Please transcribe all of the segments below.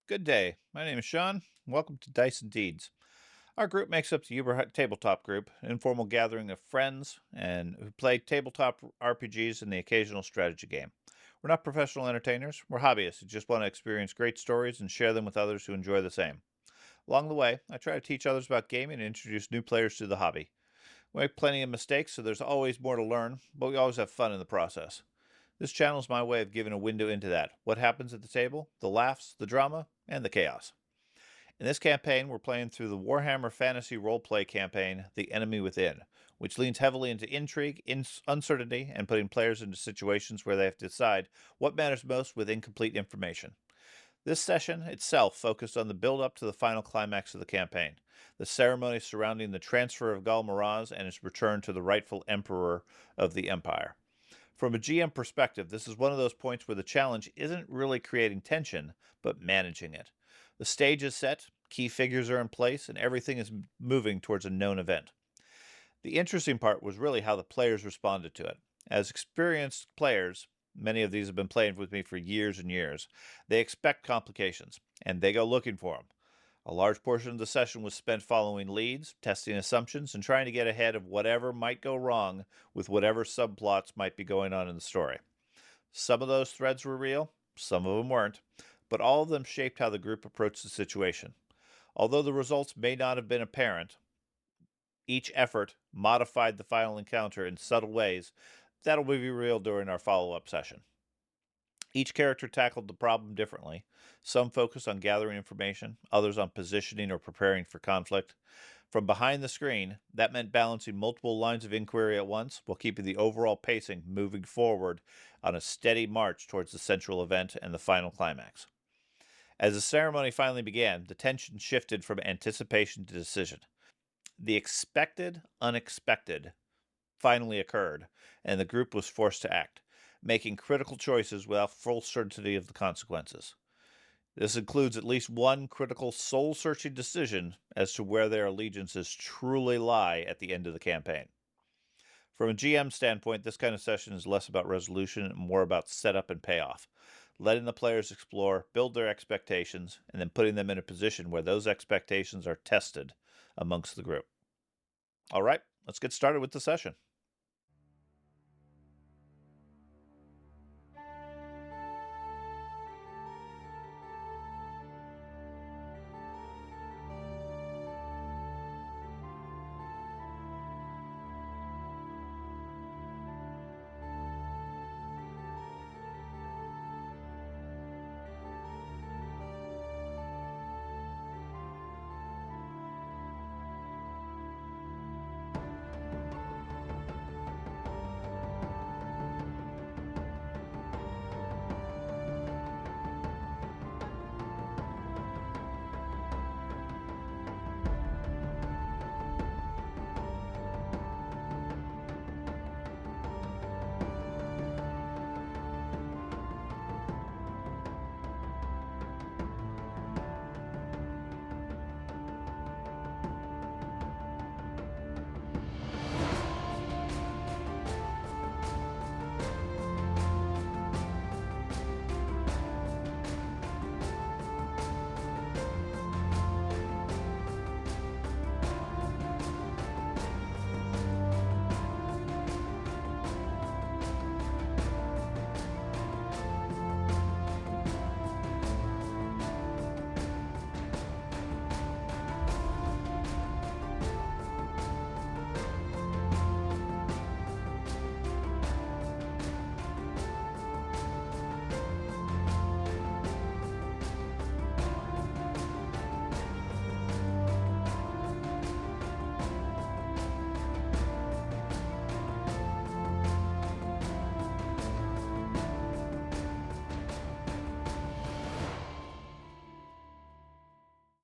Good day. My name is Sean. Welcome to Dice and Deeds. Our group makes up the Uber Tabletop Group, an informal gathering of friends and who play tabletop RPGs and the occasional strategy game. We're not professional entertainers. We're hobbyists who just want to experience great stories and share them with others who enjoy the same. Along the way, I try to teach others about gaming and introduce new players to the hobby. We make plenty of mistakes, so there's always more to learn, but we always have fun in the process. This channel is my way of giving a window into that. What happens at the table, the laughs, the drama, and the chaos. In this campaign, we're playing through the Warhammer Fantasy Roleplay campaign, The Enemy Within, which leans heavily into intrigue, uncertainty, and putting players into situations where they have to decide what matters most with incomplete information. This session itself focused on the build-up to the final climax of the campaign, the ceremony surrounding the transfer of Gallagher and his return to the rightful emperor of the Empire. From a GM perspective, this is one of those points where the challenge isn't really creating tension, but managing it. The stage is set, key figures are in place, and everything is moving towards a known event. The interesting part was really how the players responded to it. As experienced players, many of these have been playing with me for years and years, they expect complications, and they go looking for them. A large portion of the session was spent following leads, testing assumptions, and trying to get ahead of whatever might go wrong with whatever subplots might be going on in the story. Some of those threads were real, some of them weren't, but all of them shaped how the group approached the situation. Although the results may not have been apparent, each effort modified the final encounter in subtle ways that'll be revealed during our follow-up session. Each character tackled the problem differently. Some focused on gathering information, others on positioning or preparing for conflict. From behind the screen, that meant balancing multiple lines of inquiry at once while keeping the overall pacing moving forward on a steady march towards the central event and the final climax. As the ceremony finally began, the tension shifted from anticipation to decision. The expected unexpected finally occurred, and the group was forced to act, making critical choices without full certainty of the consequences. This includes at least one critical soul-searching decision as to where their allegiances truly lie at the end of the campaign. From a GM standpoint, this kind of session is less about resolution and more about setup and payoff, letting the players explore, build their expectations, and then putting them in a position where those expectations are tested amongst the group. All right, let's get started with the session.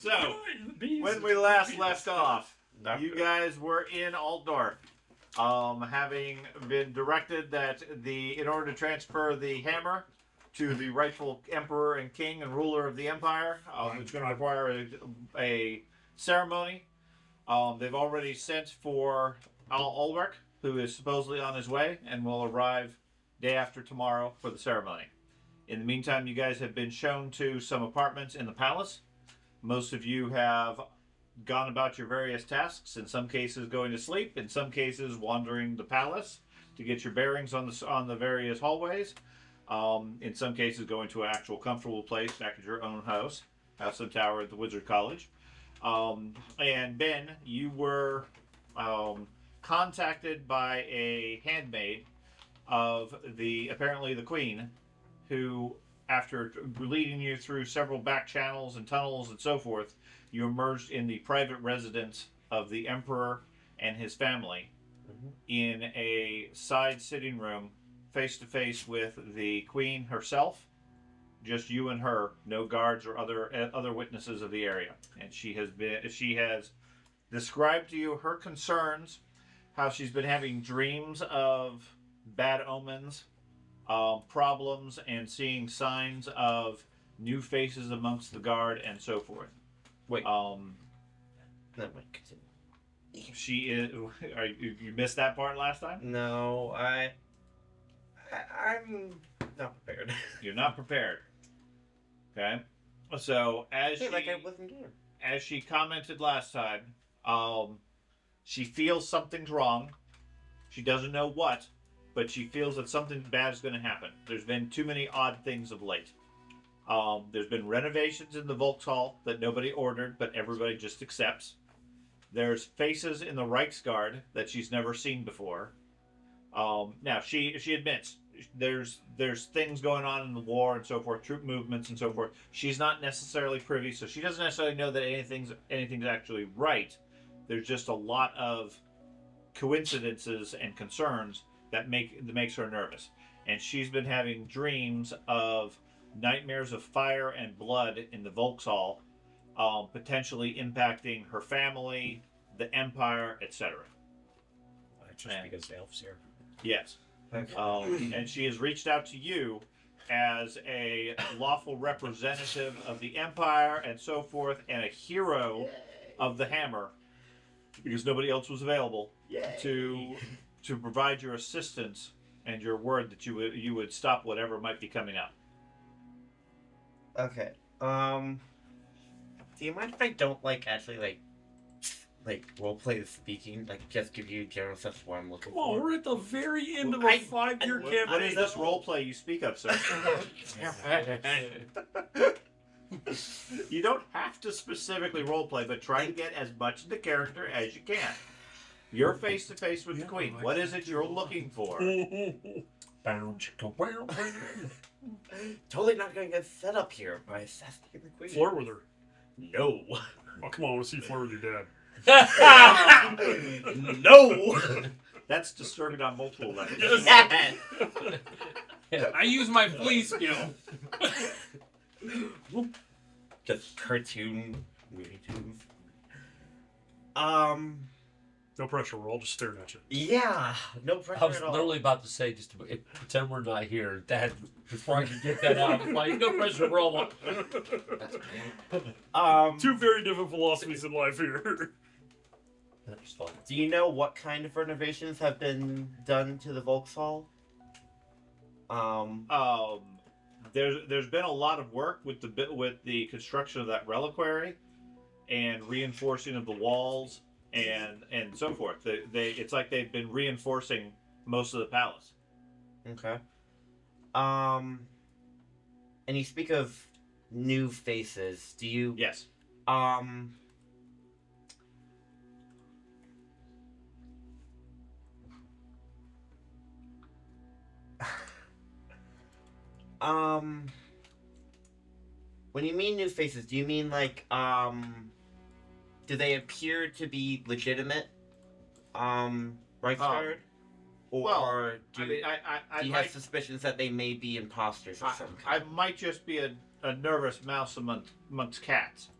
So, when we last left off, you guys were in Altdorf, having been directed that in order to transfer the hammer to the rightful emperor and king and ruler of the empire, it's going to require a ceremony. They've already sent for Ulrich, who is supposedly on his way and will arrive day after tomorrow for the ceremony. In the meantime, you guys have been shown to some apartments in the palace. Most of you have gone about your various tasks, in some cases going to sleep, in some cases wandering the palace to get your bearings on the various hallways, in some cases going to an actual comfortable place back at your own house and tower at the Wizard College. And Ben, you were contacted by a handmaid of apparently the Queen, who, after leading you through several back channels and tunnels and so forth, you emerged in the private residence of the Emperor and his family in a side sitting room, face to face with the Queen herself. Just you and her, no guards or other witnesses of the area. And she has described to you her concerns, how she's been having dreams of bad omens, problems, and seeing signs of new faces amongst the guard and so forth. Wait. That might continue. She is. You missed that part last time? No, I'm not prepared. You're not prepared. Okay. So as like I wasn't here. As she commented last time, she feels something's wrong. She doesn't know what, but she feels that something bad is going to happen. There's been too many odd things of late. There's been renovations in the Volkshall that nobody ordered, but everybody just accepts. There's faces in the Reichsguard that she's never seen before. Now, she admits there's things going on in the war and so forth, troop movements and so forth. She's not necessarily privy, so she doesn't necessarily know that anything's actually right. There's just a lot of coincidences and concerns that makes her nervous. And she's been having dreams of nightmares of fire and blood in the Volkshall, potentially impacting her family, the Empire, etc. Just because the elf's here. Yes. Okay. And she has reached out to you as a lawful representative of the Empire and so forth, and a hero of the Hammer, because nobody else was available to provide your assistance and your word that you would stop whatever might be coming up. Okay. Do you mind if I don't actually roleplay the speaking? Just give you a general sense of what I'm looking for. We're at the very end of a 5-year campaign. What is this roleplay you speak of, sir? You don't have to specifically roleplay, but try to get as much of the character as you can. You're face to face with the Queen. What is it you're looking for? Totally not going to get set up here by assassinating the Queen. Flirt with her. No. Oh, come on, I want to see you flirt with your dad. No. That's disturbing on multiple levels. Yes. I use my flea skill. Just cartoon Looney Tunes. No pressure, we're all just staring at you. Yeah, no pressure I was at all. literally about to say, just to pretend we're not here. Dad, before I can get that out, I'm like, no pressure, we're all Two very different philosophies in life here. That's fun. Do you know what kind of renovations have been done to the Volkshall? There's been a lot of work with the construction of that reliquary and reinforcing of the walls and so forth. It's like they've been reinforcing most of the palace. Okay. And you speak of new faces. Do you? Yes. When you mean new faces, do you mean do they appear to be legitimate, Reichsguard? Or do you have suspicions that they may be imposters of some kind? I might just be a nervous mouse amongst cats.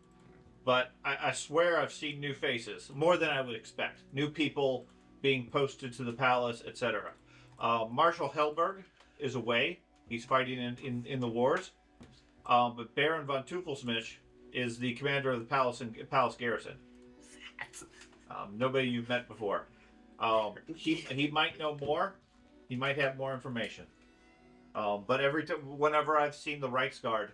But I swear I've seen new faces, more than I would expect. New people being posted to the palace, etc. Marshal Helberg is away. He's fighting in the wars. But Baron von Teufelsmisch is the commander of the palace garrison. Nobody you've met before. He might know more. He might have more information. But whenever I've seen the Reichsguard,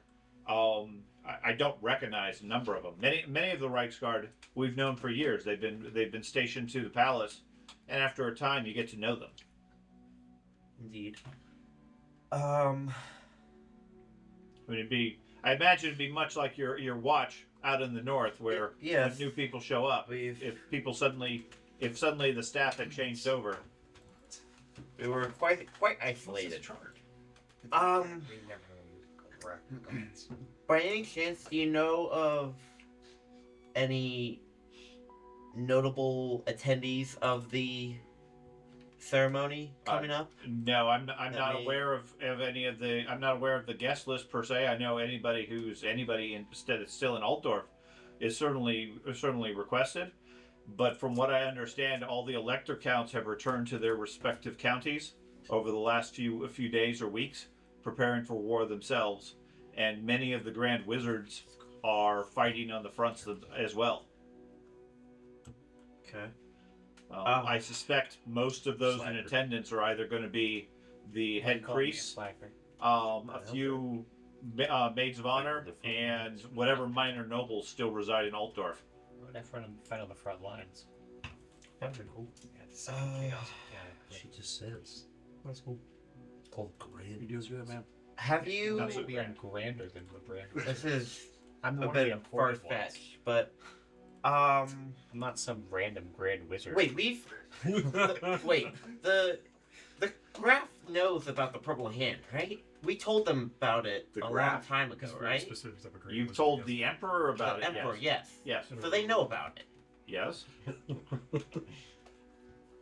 I don't recognize a number of them. Many of the Reichsguard we've known for years. They've been stationed to the palace, and after a time, you get to know them. Indeed. I mean, I imagine it'd be much like your watch out in the north, where Yes. when new people show up, if suddenly the staff had changed over. We were quite isolated. By any chance, do you know of any notable attendees of the ceremony coming up? No, I'm not aware of any of the. I'm not aware of the guest list per se. I know anybody instead that's still in Altdorf is certainly requested. But from what I understand, all the elector counts have returned to their respective counties over the last few days or weeks, preparing for war themselves, and many of the Grand Wizards are fighting on the fronts as well. Okay. I suspect most of those in attendance are either going to be the head priest, a few maids of honor, and whatever minor nobles still reside in Altdorf. What if I fight on the front lines? That'd be cool. Yeah, it's so chaos. Yeah, She just says. that's cool. Called grand. You do good, man. Have you? That's Maybe I'm grander than the brand. This is I'm the a one of the bit important ones. far-fetched, but I'm not some random grand wizard. wait, the Graf knows about the Purple Hand, right? We told them about it The a long Graf? time ago, right? Specifics of a great You've wizard, told yes. the Emperor about The it. Emperor, Yes. yes. Yes. So they know about it. Yes.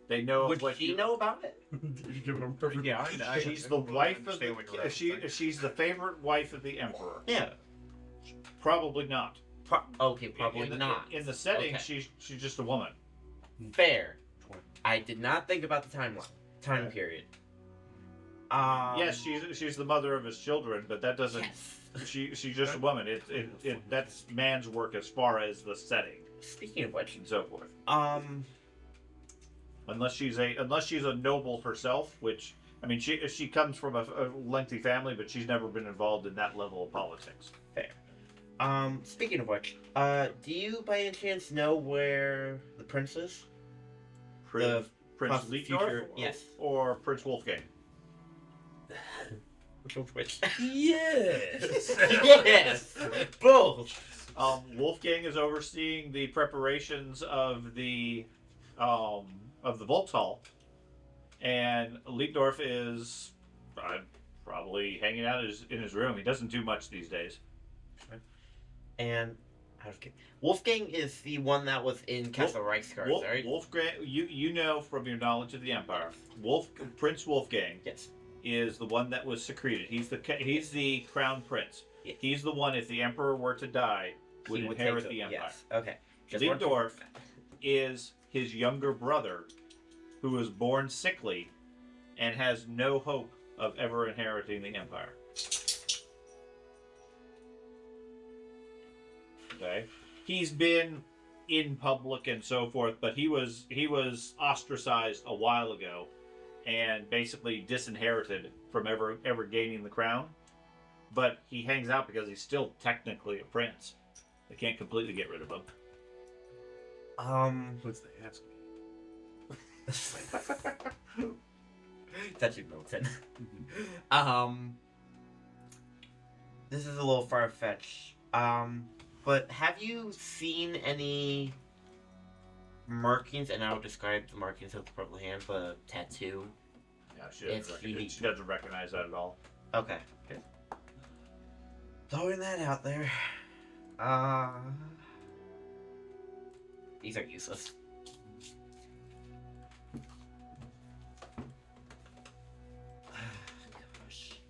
They know Would what she you know about it? You give them perfect. Yeah, She's the wife of the. She's the favorite wife of the Emperor. Yeah. Probably not. Okay, probably in the, not. In the setting, Okay. she's just a woman. Fair. I did not think about the time period. Yes, she's the mother of his children, but that doesn't. Yes. She's just a woman. That's man's work as far as the setting Speaking of which, and so forth. Unless she's a noble herself, which I mean, she comes from a lengthy family, but she's never been involved in that level of politics. fair. Speaking of which, do you by any chance know where the prince is? Prince possible Leitdorf, future- yes. or Prince Wolfgang. Which? Yes. Yes, both. Wolfgang is overseeing the preparations of the Volkshall, and Leitdorf is probably hanging out in his room. He doesn't do much these days. And Wolfgang is the one that was in Castle Reichsguard, right? Wolfgang, you know from your knowledge of the Empire, Prince Wolfgang Yes. is the one that was secreted. He's the crown prince. Yeah. He's the one, if the Emperor were to die, would He inherit take the them, Empire. Yes. Okay. Just wanted to- Leitdorf is his younger brother, who was born sickly and has no hope of ever inheriting the Empire. Okay, he's been in public and so forth, but he was ostracized a while ago, and basically disinherited from ever gaining the crown. But he hangs out because he's still technically a prince. They can't completely get rid of him. What's they ask me? Touching Milton. This is a little far fetched. But have you seen any markings? And I'll describe the markings of the Purple Hand, the tattoo. Yeah, she doesn't recognize that at all. Okay. Good. Throwing that out there. These are useless. Gosh.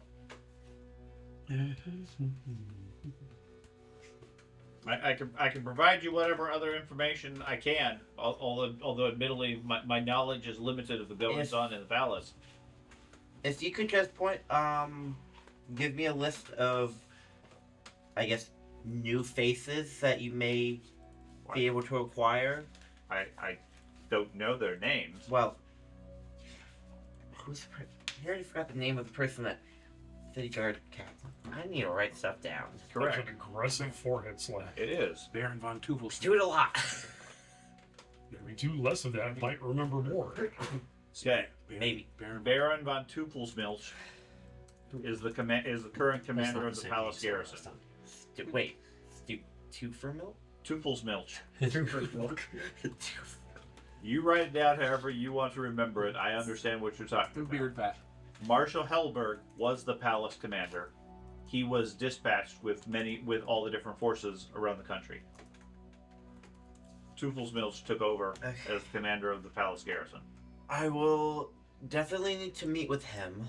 I can provide you whatever other information I can, although admittedly my knowledge is limited of the goings on in the palace. If you could just give me a list of, I guess, new faces that you may be able to acquire. I don't know their names. Well, I already forgot the name of the person that City Guard Captain. I need to write stuff down. Correct. That's an aggressive forehead slap. It is. Baron von Teufelsdorf. Do it a lot. If we do less of that, might remember more. Okay. Maybe. Baron von Teufelsmilch is the current commander of the palace garrison. Wait. Two for milk? Teufelsmilch. You write it down however you want to remember it. I understand what you're talking about. Beard fat. Marshal Hellberg was the palace commander. He was dispatched with all the different forces around the country. Teufelsmilch took over as commander of the palace garrison. I will definitely need to meet with him.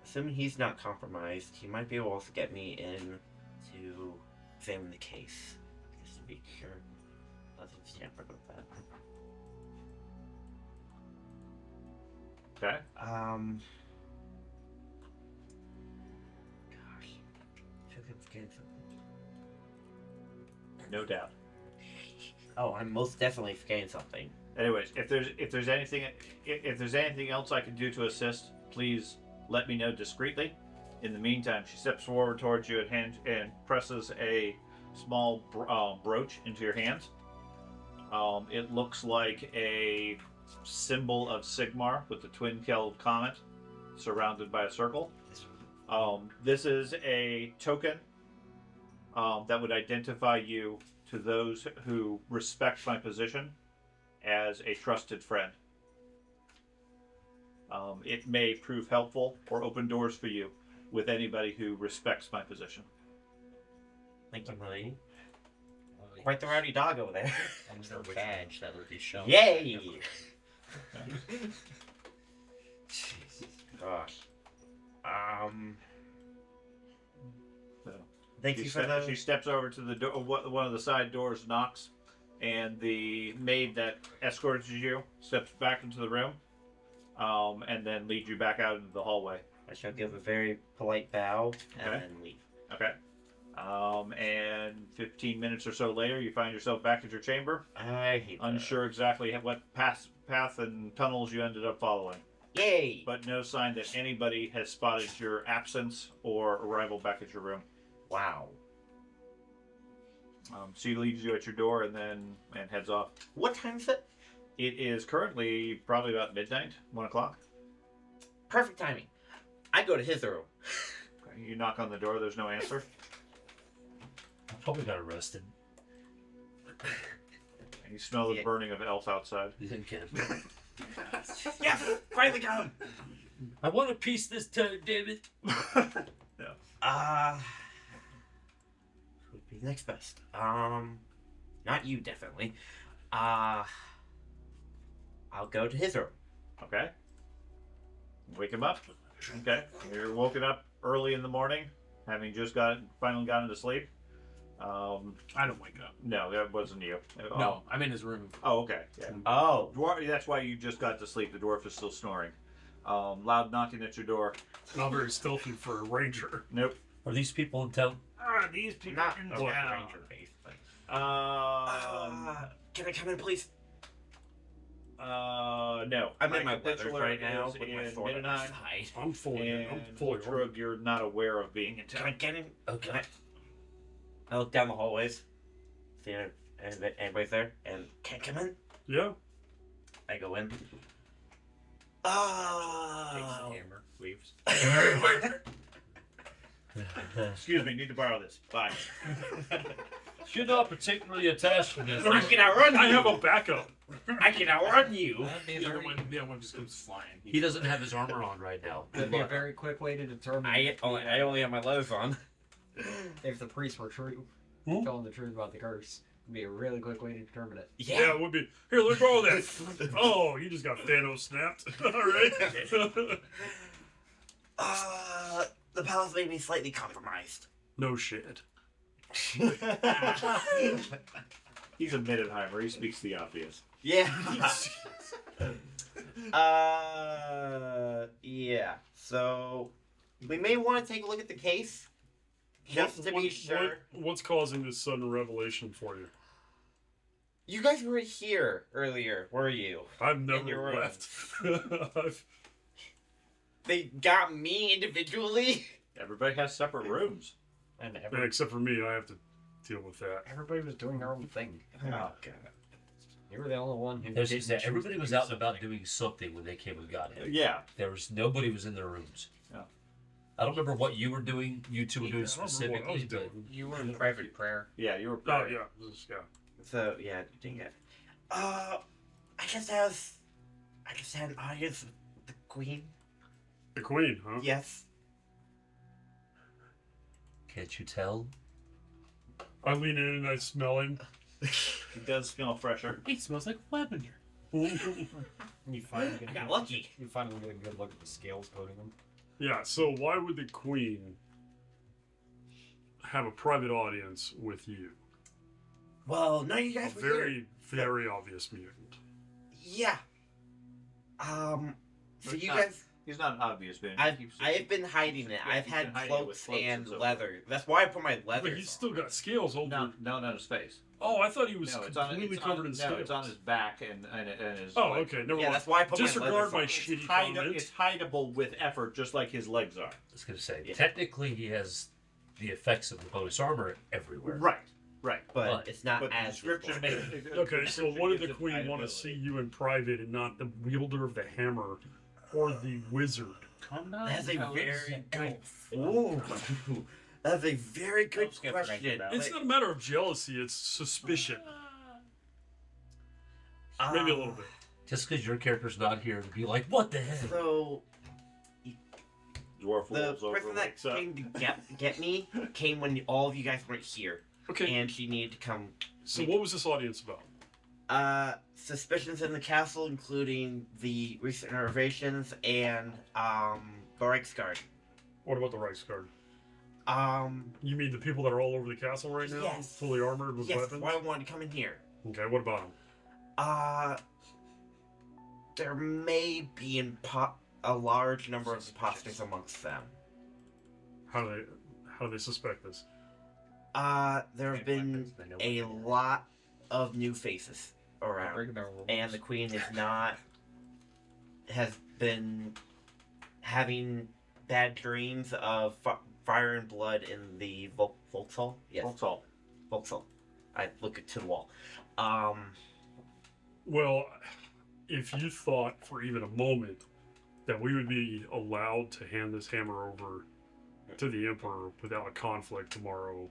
Assuming he's not compromised, he might be able to get me in to examine the case. Just to be sure nothing's tampered with that. Okay. Gosh. I feel like I'm forgetting something. No doubt. Oh, I'm most definitely forgetting something. Anyways, if there's anything else I can do to assist, please let me know discreetly. In the meantime, she steps forward towards you and presses a small brooch into your hands. It looks like a symbol of Sigmar with the twin-tailed comet surrounded by a circle. This is a token that would identify you to those who respect my position as a trusted friend. It may prove helpful or open doors for you with anybody who respects my position. Thank you, lady. Right the rowdy dog over there. And the badge that would be shown. Yay! Jesus. Gosh. So, Thank you for She steps over to the door. One of the side doors knocks, and the maid that escorts you steps back into the room, and then leads you back out into the hallway. I shall give a very polite bow and Okay. then leave. Okay. And 15 minutes or so later, you find yourself back at your chamber, I hate that. unsure exactly what path and tunnels you ended up following, Yay! but no sign that anybody has spotted your absence or arrival back at your room. Wow. She leaves you at your door and heads off. What time is it? It is currently probably about midnight, 1 o'clock. Perfect timing. I go to his room. Okay, you knock on the door. There's no answer. I probably got arrested. And you smell the Yeah. burning of elf outside. You think can? Yes! Finally got him! I want to piece this toad, damn it. Who'd be next best? Not you, definitely. I'll go to his room. Okay. Wake him up. Okay. You're woken up early in the morning, having just finally gotten to sleep. I don't wake up. No, that wasn't you. No, I'm in his room. Oh, okay. Yeah. Oh. That's why you just got to sleep. The dwarf is still snoring. Loud knocking at your door. Not very stealthy for a ranger. Nope. Are these people in town? These people Not in the town. ranger face, but... can I come in, please? No. I'm in my Mike leathers Titular right now is with my in sword on my Middenheim, side. I'm fully and fully Ultrug, you're not aware of being in Can I town. get in? Okay. I look down the hallways. See if anybody's there. And can I come in? Yeah. I go in. Takes Oh. the hammer. Leaves. Excuse me, need to borrow this. Bye. You're not particularly attached to this. I can outrun you. I have a backup. I can outrun you. That'd be a The other one just comes flying. He doesn't have his armor on right now. That'd be a very quick way to determine I only have my leathers on. if the priests were true, Hmm? telling the truth about the curse. It'd be a really quick way to determine it. Yeah, it would be. Here, let me borrow that. Oh, you just got Thanos snapped. All right. The palace may be slightly compromised. No shit. He's a Middenheimer. He speaks the obvious. Yeah. Yeah. So we may want to take a look at the case, just to be sure. What's causing this sudden revelation for you? You guys were here earlier, were you? I've your never room. left. I've- They got me individually? Everybody has separate rooms. And yeah, except for me, I have to deal with that. everybody was doing their own thing. Oh, God. You were the only one who There's, didn't yeah, choose everybody to was do out and about something. doing something when they came and got him. Yeah. Nobody was in their rooms. Yeah. I don't remember what you were doing. You two were doing I don't remember what I was specifically, but doing. You were in private prayer. Yeah, you were. Oh yeah, yeah. So, yeah, dang it. I just had an audience with the Queen. The Queen, huh? Yes. can't you tell? I lean in and I smell him. He does smell fresher. He smells like lavender. You finally I got lucky. You finally get a good look at the scales coating them. Yeah, so why would the Queen have a private audience with you? Well, none of you A guys were here. very, very obvious mutant. Yeah. So you Not- guys, He's not an obvious man. I've been hiding it. Yeah, I've he's had been hiding it with cloaks cloaks and and so leather. That's why I put my leather. But he's still got scales over. No, not on his face. Oh, I thought he was No, completely covered in scales. No, it's on his back and his. Oh, legs. okay, never Yeah, mind. that's why I put Disregard my leather. my on. shitty Hide, comment. it's hideable with effort, just like his legs are. I was going to say, Yeah. technically he has the effects of the bonus armor everywhere. Right. But it's not But the as description visible. makes. Okay, so what did the gives it Queen want to see hideability. you in private and not the wielder of the hammer or the wizard? Calm down. That's a fellas. very good. Ooh, that's a very good Don't skip right question. about It's not a matter of jealousy, it's suspicion. Maybe a little bit. Just because your character's not here to be like, what the hell? So Dwarf the rolls over, person that wakes up. came to get me came when all of you guys weren't here, Okay, and she needed to come. so what was this audience about? Suspicions in the castle, including the recent renovations and the Reichsguard. What about the Reichsguard? Um, You mean the people that are all over the castle right now? Yes. Fully armored with yes, weapons? why I wanted to come in here. Okay, what about them? There may be a large number of imposters amongst them. How do they suspect this? There have been a lot of new faces around, Breaking their rules. and the Queen has been having bad dreams of fire and blood in the Vauxhall. Yes, Vauxhall. Vauxhall. I look to the wall. Well, if you thought for even a moment that we would be allowed to hand this hammer over to the Emperor without a conflict tomorrow,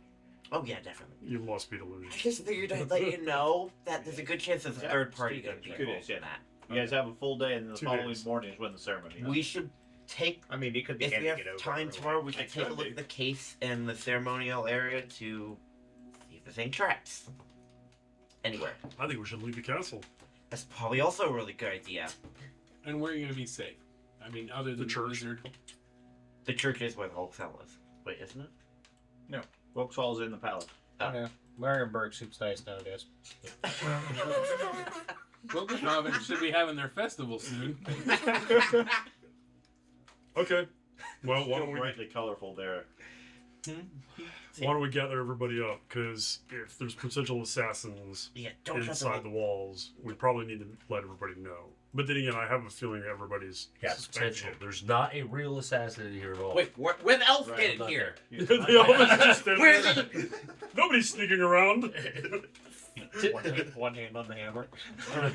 Oh yeah, definitely. you must be I delusional. just figured I'd let you know that there's a good chance there's a Yeah, third party it's going to be two involved days, in that. You guys have a full day, and then the 2 following days. morning is when the ceremony is. We should take. I mean, he could be If we handing have it over time early. tomorrow, we should It take a could look be. at the case in the ceremonial area to see if there's any traps. Anywhere. I think we should leave the castle. That's probably also a really good idea. And where are you going to be safe? I mean, other than The church. Wizard. The church is where the whole cell is. Wait, isn't it? Vauxhall is in the palace. Yeah, Marienburg seems nice nowadays. Wilkenhaven should be having their festival soon. Okay. Well, why Still don't we brightly colorful there. gather everybody up? Because if there's potential assassins Yeah, don't trust inside the them. walls, we probably need to let everybody know. But then again, I have a feeling everybody's Yeah, suspecting potential. it. There's not a real assassin in here at all. Wait, where the elf Right, get in not here? The elephant's just in Where's there. he? Nobody's sneaking around. One hand on the hammer. I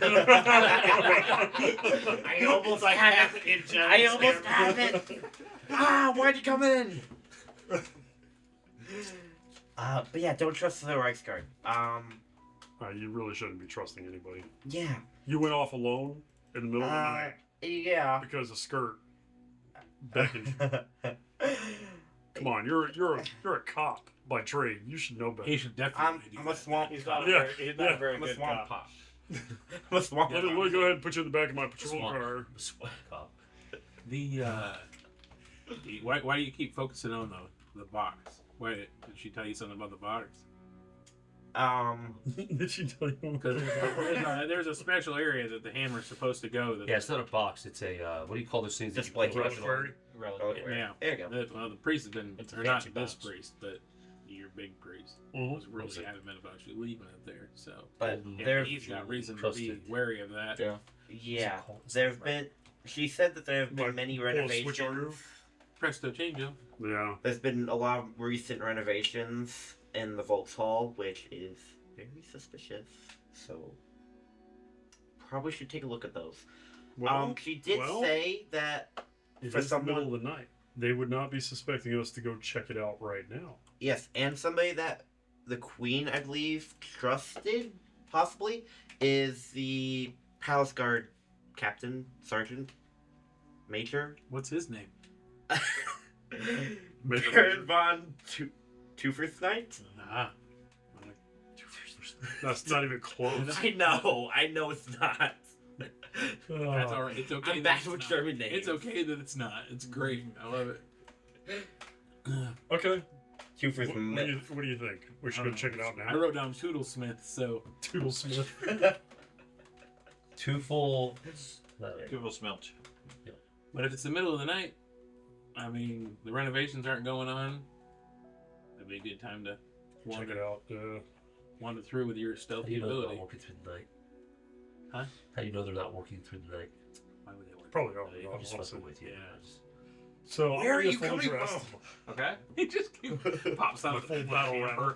almost have it. I almost have it. Ah, why'd you come in? But yeah, don't trust the Reichsguard. You really shouldn't be trusting anybody. Yeah. You went off alone in the middle of the night Yeah. because a skirt beckoned. Come on, you're a cop by trade. You should know better. He should definitely do I'm a that. swamp. He's cop. not, Yeah, he's not yeah. a very I'm a good swamp cop. cop. I'm a swamp Let cop. me go ahead and put you in the back of my patrol Swamp. car. Cop. Why do you keep focusing on the box? Why did she tell you something about the box? Did she tell you? Because there's a special area that the hammer's supposed to go. That Yeah, it's not a box. It's a, what do you call those things? that Display you put case. on? Reliquary? Relative. Yeah. There you go. The priest has been, It's a or not fancy this box. priest, but your big priest Mhm. was really adamant about you leaving it there. So, But yeah, he's got reason to be wary of that. Yeah. yeah, there've been. She said that there have been Like, many pull a switcheroo? renovations. Presto chango. Yeah. There's been a lot of recent renovations in the Volks Hall, which is very suspicious. So probably should take a look at those. Well, She did well, say that if for it's the middle someone- of the night, they would not be suspecting us to go check it out right now. yes, and somebody that the Queen, I believe, trusted possibly is the Palace Guard Captain, Sergeant, Major. What's his name? Major. Baron von Toofer's Knight. Nah. That's not even close. I know it's not. That's all right. It's okay. I'm that back it's with not. German names. It's okay that it's not. It's great. I love it. Okay. Toofer's What do you think? We should go check it out I now. wrote down Toodlesmith, so Toodle Smith. Two full. Google Smilch. but if it's the middle of the night, I mean the renovations aren't going on. That'd be a good time to Check it out. wander through with your How do stealthy you know they're not ability. working through the night? Huh? How do you know they're not working through the night? Why would they work? Probably Oh, you just honestly. fucking with you. Yeah. So Where I'm are you full coming dressed, from? Okay. He just pops My out full of battle hammer.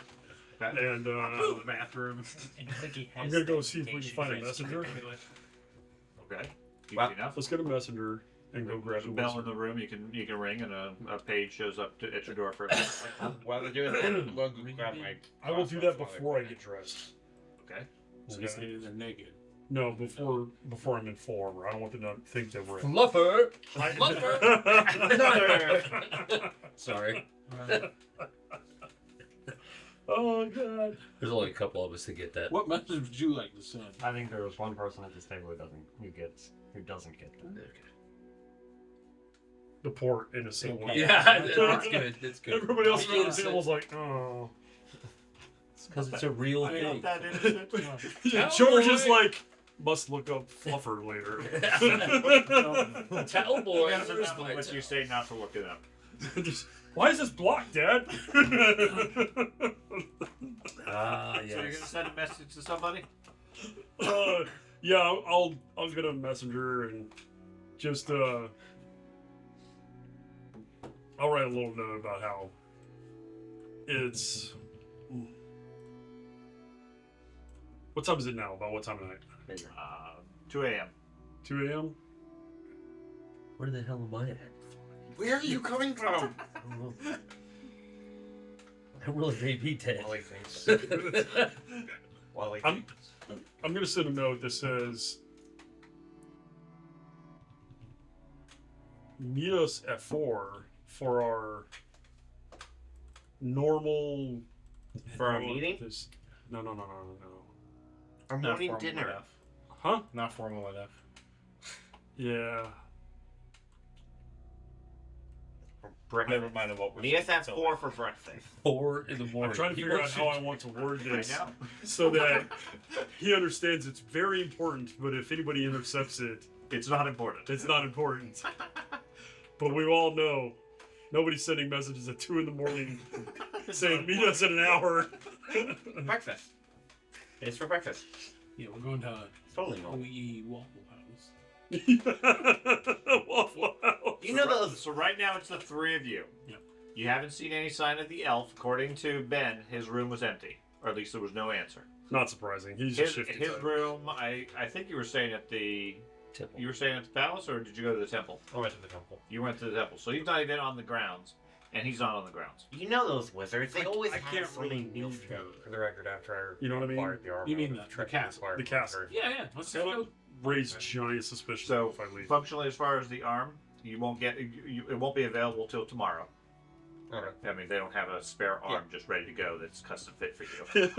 rat. And The bathroom. And you think he has I'm gonna go the see if we can invitation find a list? messenger. Okay. Easy Wow. enough. Let's get a messenger and go grab There's a the bell in messenger. the room. You can ring, and a page shows up at your door for a minute. While they're doing that, I'm going to grab my. I will do that before I get dressed. Okay. So you say they're naked. No, before I'm in full armor. I don't want them to think that we're in. Fluffer! Fluffer! Sorry. Oh god. There's only a couple of us to get that. What message would you like to send? I think there was one person at this table who doesn't get that. The poor innocent one. Yeah, that's good. That's good. Everybody else around the Innocent. table's like, oh. It's because it's a real I mean, thing. not that innocent. Yeah, George is like, must look up Fluffer later. Tell boy. Depends on what you say not to look it up. Just, why is this blocked, Dad? Ah, So you're gonna yes. send a message to somebody? Yeah, I'll get a messenger and just I'll write a little note about how it's. What time is it now? About what time of night? 2 a.m. 2 a.m. Where the hell am I at? Where are you coming from? I don't know. I really may be dead. Wally thinks. Wally I'm- thinks. I'm gonna send a note that says, "Meet us at 4 for our normal." For our meeting? No. Our Not morning formal dinner. enough. Huh? Not formal enough. Yeah. Never mind what we're Meet us at saying. 4 for breakfast. 4 in the morning. I'm trying to He figure out wants how you- I want to word I this know. so that he understands it's very important, but if anybody intercepts it, It's not important. it's not important. But we all know nobody's sending messages at 2 in the morning saying, meet us in an hour. Breakfast. It's for breakfast. Yeah, we're going to It's totally normal. OE Waffle House. Waffle House. You know those. So right now it's the 3 of you. Yep. You haven't seen any sign of the elf. According to Ben, his room was empty, or at least there was no answer. Not surprising. He's His, a shifty his type. room. I think you were staying at the. Temple. You were staying at the palace, or did you go to the temple? I went to the temple. You went to the temple, so he's not even on the grounds, and he's not on the grounds. You know those wizards. They always I have can't so really many meals. leave him. For the record, after I You know what I mean? acquired the armor, You mean I the tried to castle. acquire The castle. wizard. Yeah, let's That'll go. raise giant suspicion So if I leave. functionally, as far as the arm, you won't get. It won't be available till tomorrow. Alright. I mean, they don't have a spare arm just ready to go that's custom fit for you.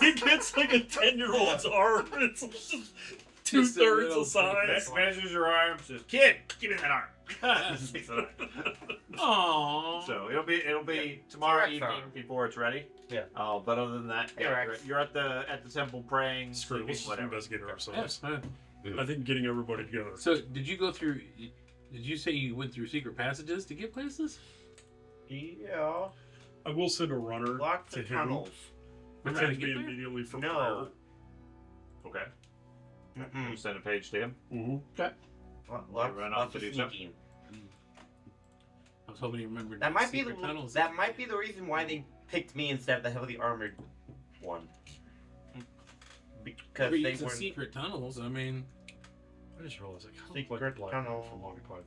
He gets like a 10-year-old's arm. It's just Just a 2/3 little the size. Measures your arm. Says, "Kid, give me that arm." Aww. So it'll be tomorrow Correct evening arm. before it's ready. Yeah. But other than that, yeah, Correct. you're at the temple praying, Screw it, sleeping, let's just whatever. investigate it ourselves. Yes. I think getting everybody together. So, did you go through? Did you say you went through secret passages to get places? Yeah. I will send a runner Lots to of him. tunnels. But We're trying take to me get there? immediately from No. Okay. Mm-mm. You send a page to him. Mm-hmm. Okay. Lots, run off lots to of do something. sneaking. I was hoping you remembered That might be secret tunnels. that might be the reason why they picked me instead of the heavily armored one. Because We're they using were secret tunnels. I mean, I just realized I kind of Secret like black tunnel. from Monty Python.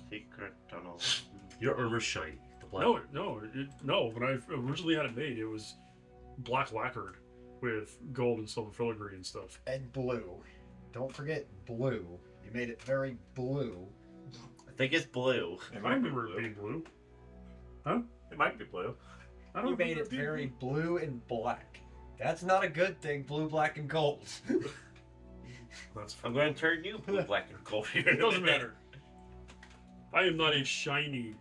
secret tunnels. Your armor's shiny. The black. No. When I originally had it made, it was black lacquered with gold and silver filigree and stuff. And blue. Don't forget blue. You made it very blue. I think it's blue. It I remember it being blue. It might be blue. I don't You made remember it being very blue and black. That's not a good thing. Blue, black, and gold. blue. That's I'm going to turn you blue, black, and gold here. It doesn't matter. I am not a shiny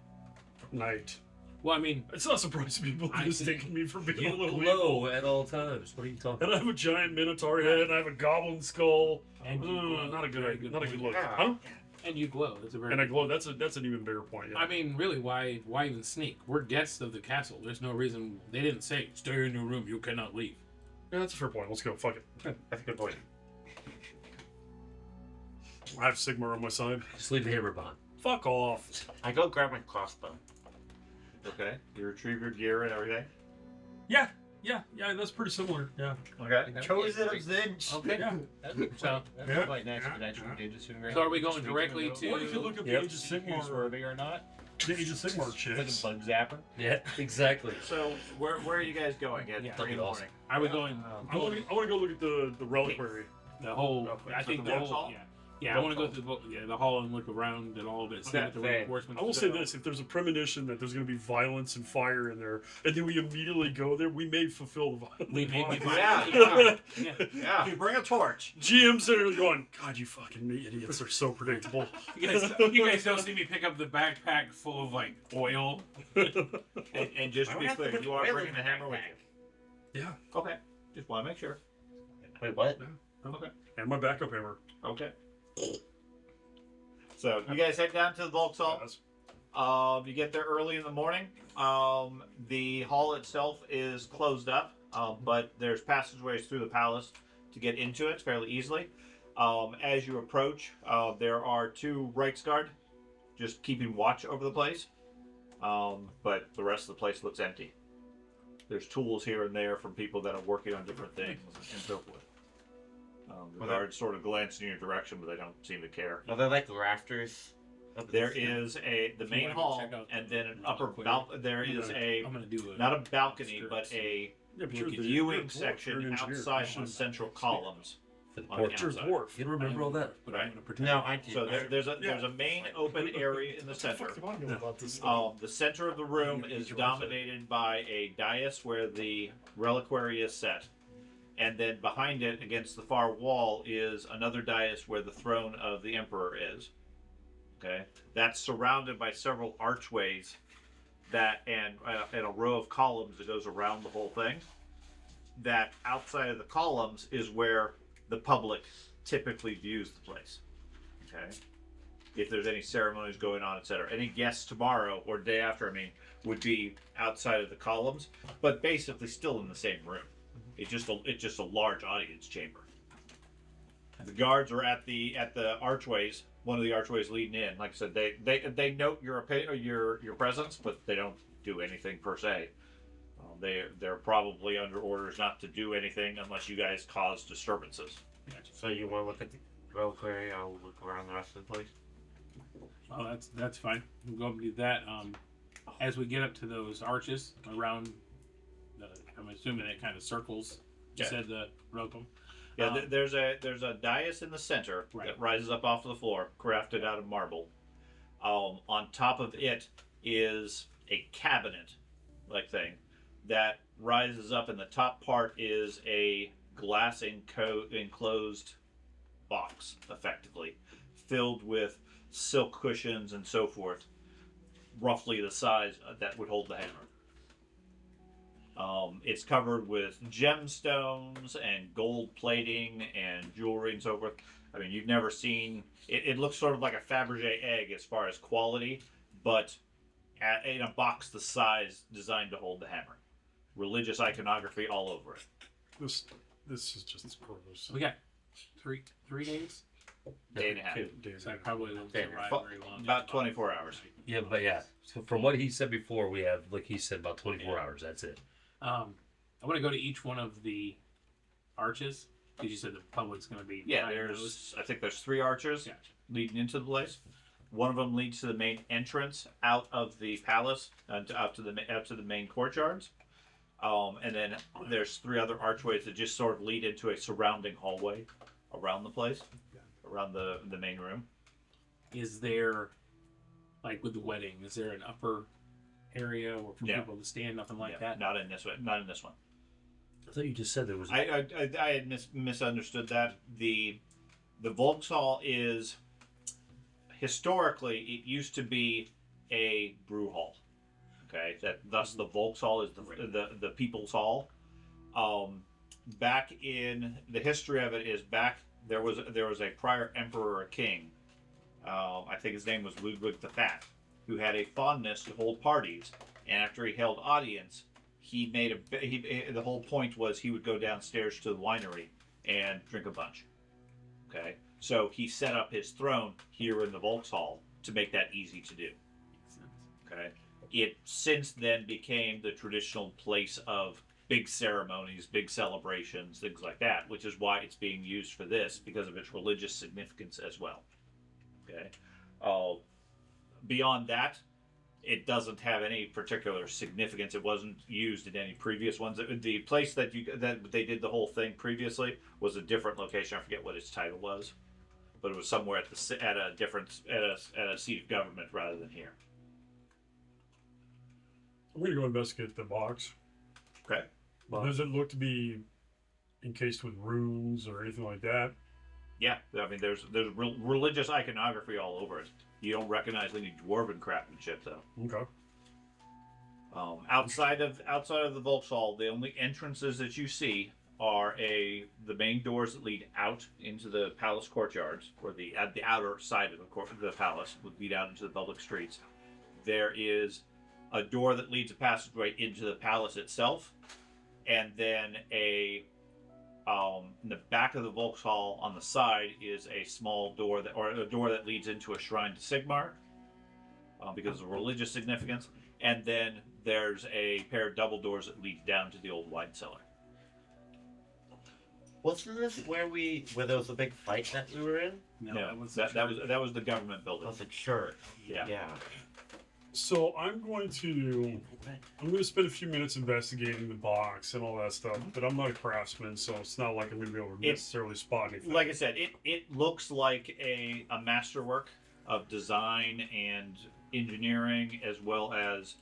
knight. well, I mean, It's not surprising people I mistaken me for being You a little glow evil. at all times. What are you talking And I have a giant minotaur head. And I have a goblin skull. And you glow. Not a Very good look. Yeah. Huh? and you glow. That's a very. And I glow. That's an even bigger point. Yeah. I mean, really, why even sneak? We're guests of the castle. There's no reason. They didn't say stay in your room. You cannot leave. Yeah, that's a fair point. Let's go. Fuck it. That's a good point. I have Sigma on my side. Just leave the hammer behind. Fuck off. I go grab my crossbow. Okay. You retrieve your gear and everything. Yeah, that's pretty similar. Yeah. Okay. Chosen of Zinch. Okay. Yeah. So, Yeah. Quite nice that I did this soon, right? so are we going directly What if you to? look at the Yep. Age of Sigmar, Swerving or not? the Age of Sigmar Like chicks? a bug zapper. Yeah, exactly. So where are you guys going at Yeah. 3 in the morning? Are we going? I want to go look at the reliquary. The whole. I think the Vauxhall? whole. Yeah. Yeah, I want to go through the hall and look around at all of it. See Okay, what the fair. reinforcements. I will say this: if there's a premonition that there's going to be violence and fire in there, and then we immediately go there, we may fulfill the violence. We may be Yeah, Yeah. Yeah. You bring a torch. GM's there going, God, you fucking idiots are so predictable. You guys don't see me pick up the backpack full of like oil. And just to be clear, you are bringing the hammer with you. Yeah, Okay. Just want to make sure. Wait, what? Okay. and my backup hammer. Okay. So you guys head down to the Vauxhall. Yes. You get there early in the morning. The hall itself is closed up, but there's passageways through the palace to get into it fairly easily. As you approach, there are 2 Reichsguard just keeping watch over the place, but the rest of the place looks empty. There's tools here and there from people that are working on different things and so forth. The guards sort of glance in your direction, but they don't seem to care. Are there like rafters? up There this- is the If you main wanna go hall, check out and then an the upper quick- there is a I'm gonna do not a balcony, skirts. but a Yeah, but you're Look at the viewing you're a dwarf, you're section an engineer. outside You the should- central columns. For the On the porch. You're a outside. dwarf. You don't remember all that? But Right. I'm gonna pretend. No, I did. So there's a main open area in the center. Fuck do I know about this stuff? The center of the room is dominated by a dais where the reliquary is set. And then behind it, against the far wall, is another dais where the throne of the emperor is. Okay, that's surrounded by several archways and a row of columns that goes around the whole thing. That outside of the columns is where the public typically views the place. Okay, if there's any ceremonies going on, etc. Any guests tomorrow or day after, would be outside of the columns, but basically still in the same room. It's just a large audience chamber. The guards are at the archways. One of the archways leading in. Like I said, they note your presence, but they don't do anything per se. They're probably under orders not to do anything unless you guys cause disturbances. So you want to look at the reliquary? I'll look around the rest of the place. Oh, that's fine. We'll go up and do that. As we get up to those arches around, I'm assuming it kind of circles. You Yeah. said the welcome. Yeah, there's a dais in the center Right. that rises up off the floor, crafted out of marble. On top of it is a cabinet-like thing that rises up, and the top part is a glass enclosed box, effectively, filled with silk cushions and so forth, roughly the size that would hold the hammer. It's covered with gemstones and gold plating and jewelry and so forth. You've never seen it. It looks sort of like a Fabergé egg as far as quality, but in a box the size designed to hold the hammer. Religious iconography all over it. This is just gross. We got 3 days. Day and a half. So I probably won't Day. survive very long. About 24 hours. Yeah, but yeah. So from what he said before, we have, like he said, about 24 hours. That's it. I want to go to each one of the arches because you said the public's going to be. Yeah, behind those. I think there's 3 archers Gotcha. leading into the place. One of them leads to the main entrance out of the palace, out to the main courtyards. And then there's 3 other archways that just sort of lead into a surrounding hallway around the place, around the main room. Is there, like with the wedding, is there an upper area or for Yeah. people to stand, nothing like Yeah, that? Not in this one. Not in this one. I thought you just said there was. I had misunderstood that. The Vauxhall is historically it used to be a brew hall. Okay, thus the Vauxhall is the people's hall. Back in the history of it is there was a prior emperor or king. I think his name was Ludwig the Fat, who had a fondness to hold parties, and after he held audience, he made the whole point was he would go downstairs to the winery and drink a bunch. Okay, so he set up his throne here in the Vauxhall to make that easy to do. Makes sense. Okay, it since then became the traditional place of big ceremonies, big celebrations, things like that, which is why it's being used for this because of its religious significance as well. Okay, beyond that, it doesn't have any particular significance. It wasn't used in any previous ones. The place that they did the whole thing previously was a different location. I forget what its title was, but it was somewhere at a seat of government rather than here. I'm gonna go investigate the box. Okay. Does it look to be encased with runes or anything like that? Yeah, I mean, there's religious iconography all over it. You don't recognize any dwarven craftsmanship though. Okay. Outside of the Vauxhall, the only entrances that you see are the main doors that lead out into the palace courtyards, or at the outer side of the palace would lead out into the public streets. There is a door that leads a passageway into the palace itself, and then in the back of the Vauxhall on the side is a small door a door that leads into a shrine to Sigmar, because of religious significance. And then there's a pair of double doors that lead down to the old wine cellar. Wasn't this where there was a big fight that we were in? No, that was the government building. That was a church. Yeah. Yeah. So I'm going to spend a few minutes investigating the box and all that stuff, but I'm not a craftsman, so it's not like I'm going to be able to necessarily spot anything. Like I said, it looks like a masterwork of design and engineering as well as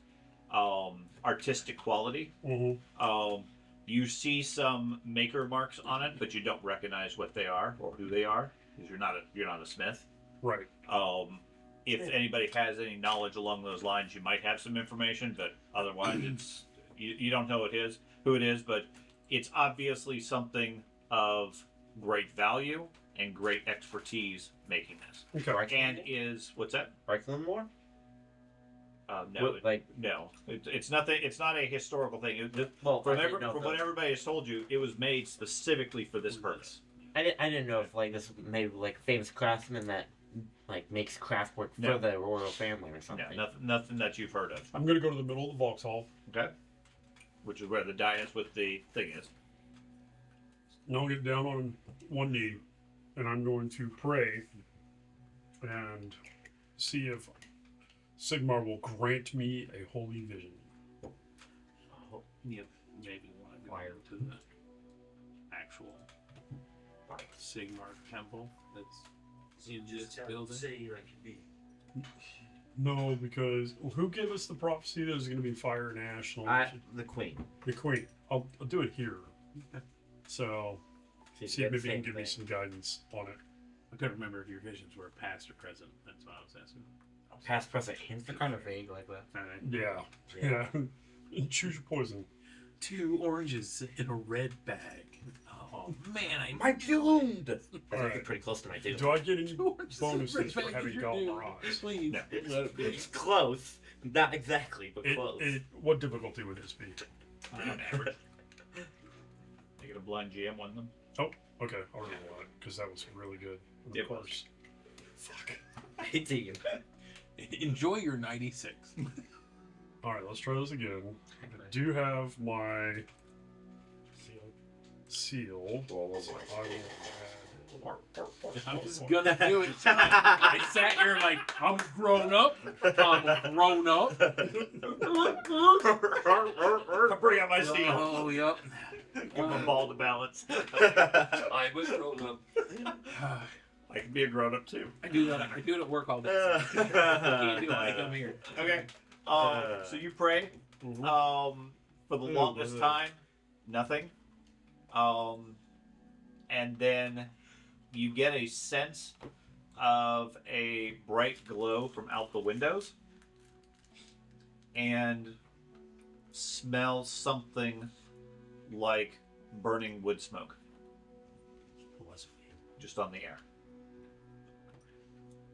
artistic quality. Mm-hmm. You see some maker marks on it, but you don't recognize what they are or who they are because you're not a smith. Right. If anybody has any knowledge along those lines, you might have some information, but otherwise, it's you don't know who it is, but it's obviously something of great value and great expertise making this. Okay. And is what's that? Reichlin War? No, Like, no. It's nothing. It's not a historical thing. well, From I didn't know if what everybody has told you, it was made specifically for this purpose. I didn't know if like this maybe like famous craftsman that like makes craft work for No. the royal family or something. Yeah, nothing that you've heard of. I'm going to go to the middle of the Vauxhall. Okay. Which is where the dais with the thing is. And I'll get down on one knee, and I'm going to pray and see if Sigmar will grant me a holy vision. Yep, maybe want to go to the actual Sigmar temple that's in this building. No, because who gave us the prophecy that there's going to be fire and ash and all that shit? The queen. The queen. I'll do it here. So, She see did if the maybe you same can give me thing. some guidance on it. I couldn't remember if your visions were past or present. That's what I was asking. Past, present, hints are kind of vague like that. All right. Yeah. Yeah. Choose your poison. 2 oranges in a red bag. Oh man, I My doomed. That's Alright. actually pretty close to my doom. Do I get any oranges in a red bonuses for bag having is your Gallagher doom. eyes? Please. No. Let it be. It's close. Not exactly, but close. What difficulty would this be? Average. You get a blind GM on them. Oh, okay. I'll roll that because that was really good. Of It course. Fuck. I hate you. Enjoy your 96. All right, let's try this again. I do have my seal. So I will I was gonna do it. I sat here like, I'm grown up. I'm grown up. I bring out my seal. Oh, yep. Give him a ball to balance. I was grown up. I can be a grown up too. I do that. I do it at work all day. I can't do it. I come here. Okay. So you pray. For the longest time, nothing. And then you get a sense of a bright glow from out the windows, and smell something like burning wood smoke. Just on the air.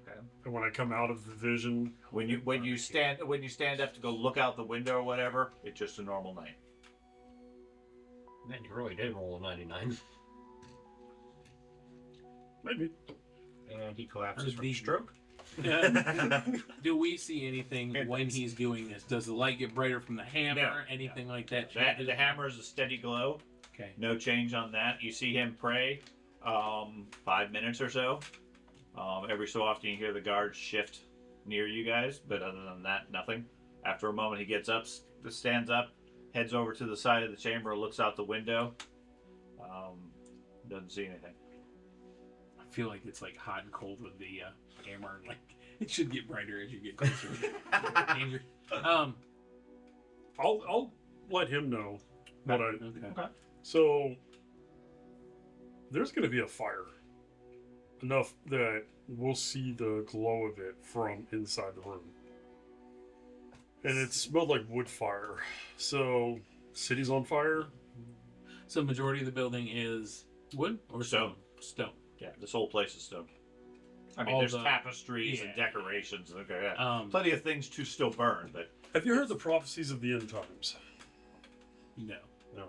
Okay. And when I come out of the vision, When you stand up to go look out the window or whatever, it's just a normal night. Man, you really did roll a 99. maybe. And he collapses from The- stroke. Do we see anything when he's doing this? Does the light get brighter from the hammer? No. Anything like that? The hammer is a steady glow. Okay. No change on that. You see him pray 5 minutes or so. Every so often you hear the guards shift near you guys, but other than that, nothing. After a moment, he gets up, stands up, heads over to the side of the chamber, looks out the window. Doesn't see anything. I feel like it's like hot and cold with the hammer. Like it should get brighter as you get closer. Danger. I'll let him know what I. Okay. So there's going to be a fire enough that we'll see the glow of it from inside the room, and it smelled like wood fire. So city's on fire. So majority of the building is wood or Stone. Stone. Yeah, this whole place is stone. I mean, All there's the- tapestries and yeah. decorations. And okay, Um, plenty of things to still burn, but Have you heard the prophecies of the end times? no. No.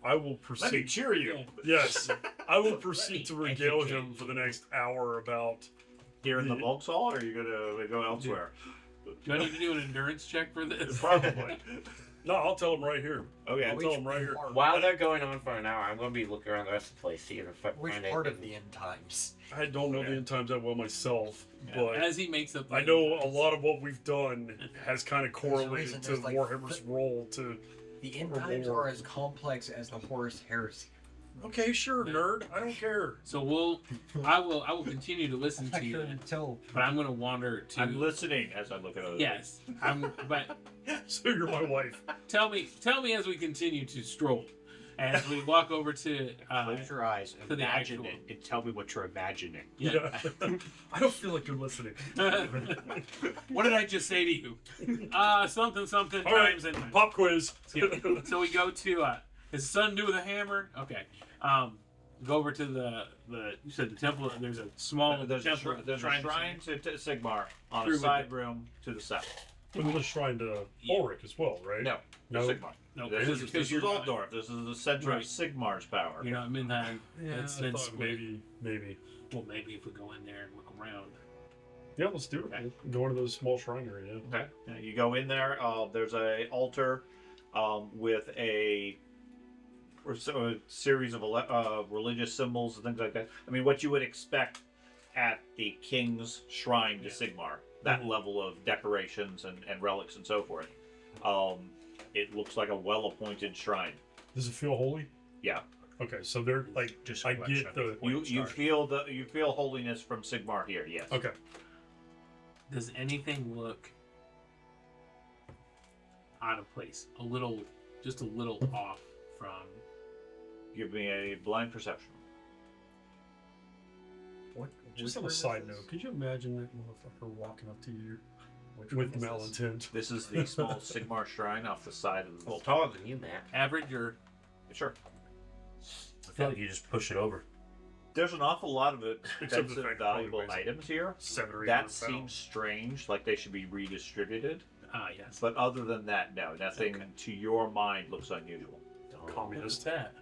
I will let me proceed. cheer you. Yes, I will proceed to Let me regale educate him for the next hour about. Here in the Volks Hall, or are you gonna go elsewhere? Do I need to do an endurance check for this? Probably. No, I'll tell him right here. Okay. I'll tell him right here. While they're going on for an hour, I'm going to be looking around the rest of the place, seeing if I Which find part of anything. the end times? I don't know the end times that well myself, but As he makes up. I know a lot of what we've done has kind of There's a reason correlated to there's, like, Warhammer's role to. The end Or times more. are as complex as the Horus Heresy. Okay, sure, nerd. I don't care. So I will continue to listen I to you, couldn't tell. but I'm going to wander to. I'm listening as I look at other Yes, but So you're my wife. tell me as we continue to stroll, as we walk over to. Close your eyes, to the imagine actual- it, and tell me what you're imagining. Yeah. I don't feel like you're listening. What did I just say to you? Something All right, times and. pop quiz. Yeah. So we go to is the sun do with a hammer? Okay. Go over to the you said the temple. There's a small There's temple. a shrine to Sigmar on Through a side room to the south. And we're shrine to Ulrich as well, right? No, No. Sigmar. No, This is because you're not, Altdorf. This is the center Right. of Sigmar's power. you're not Midheim. Yeah, That's I been thought split. maybe. Well, maybe if we go in there and look around. Yeah, let's do it. Okay. We'll go into the small shrine area. Okay. Yeah, you go in there. There's a altar with a series of religious symbols and things like that. I mean, what you would expect at the king's shrine to Sigmar. That level of decorations and relics and so forth. It looks like a well-appointed shrine. Does it feel holy? Yeah. Okay, so they're like, Just I collection get the. of point You stars. feel holiness from Sigmar here. Yes. Okay. Does anything look out of place? Just a little off from. Give me a blind perception. What? Just which on a room side is this? note, could you imagine that motherfucker walking up to you Which room with is this? malintent? This is the small Sigmar shrine off the side of the Well, taller than you, Matt. Average or Sure. I feel like you just push it over. There's an awful lot of Except the expensive, fact that valuable probably weighs items here. 7 or 8 That pounds. seems strange, like they should be redistributed. Ah, yes. But other than that, no, nothing Okay. to your mind looks unusual. Communist. that?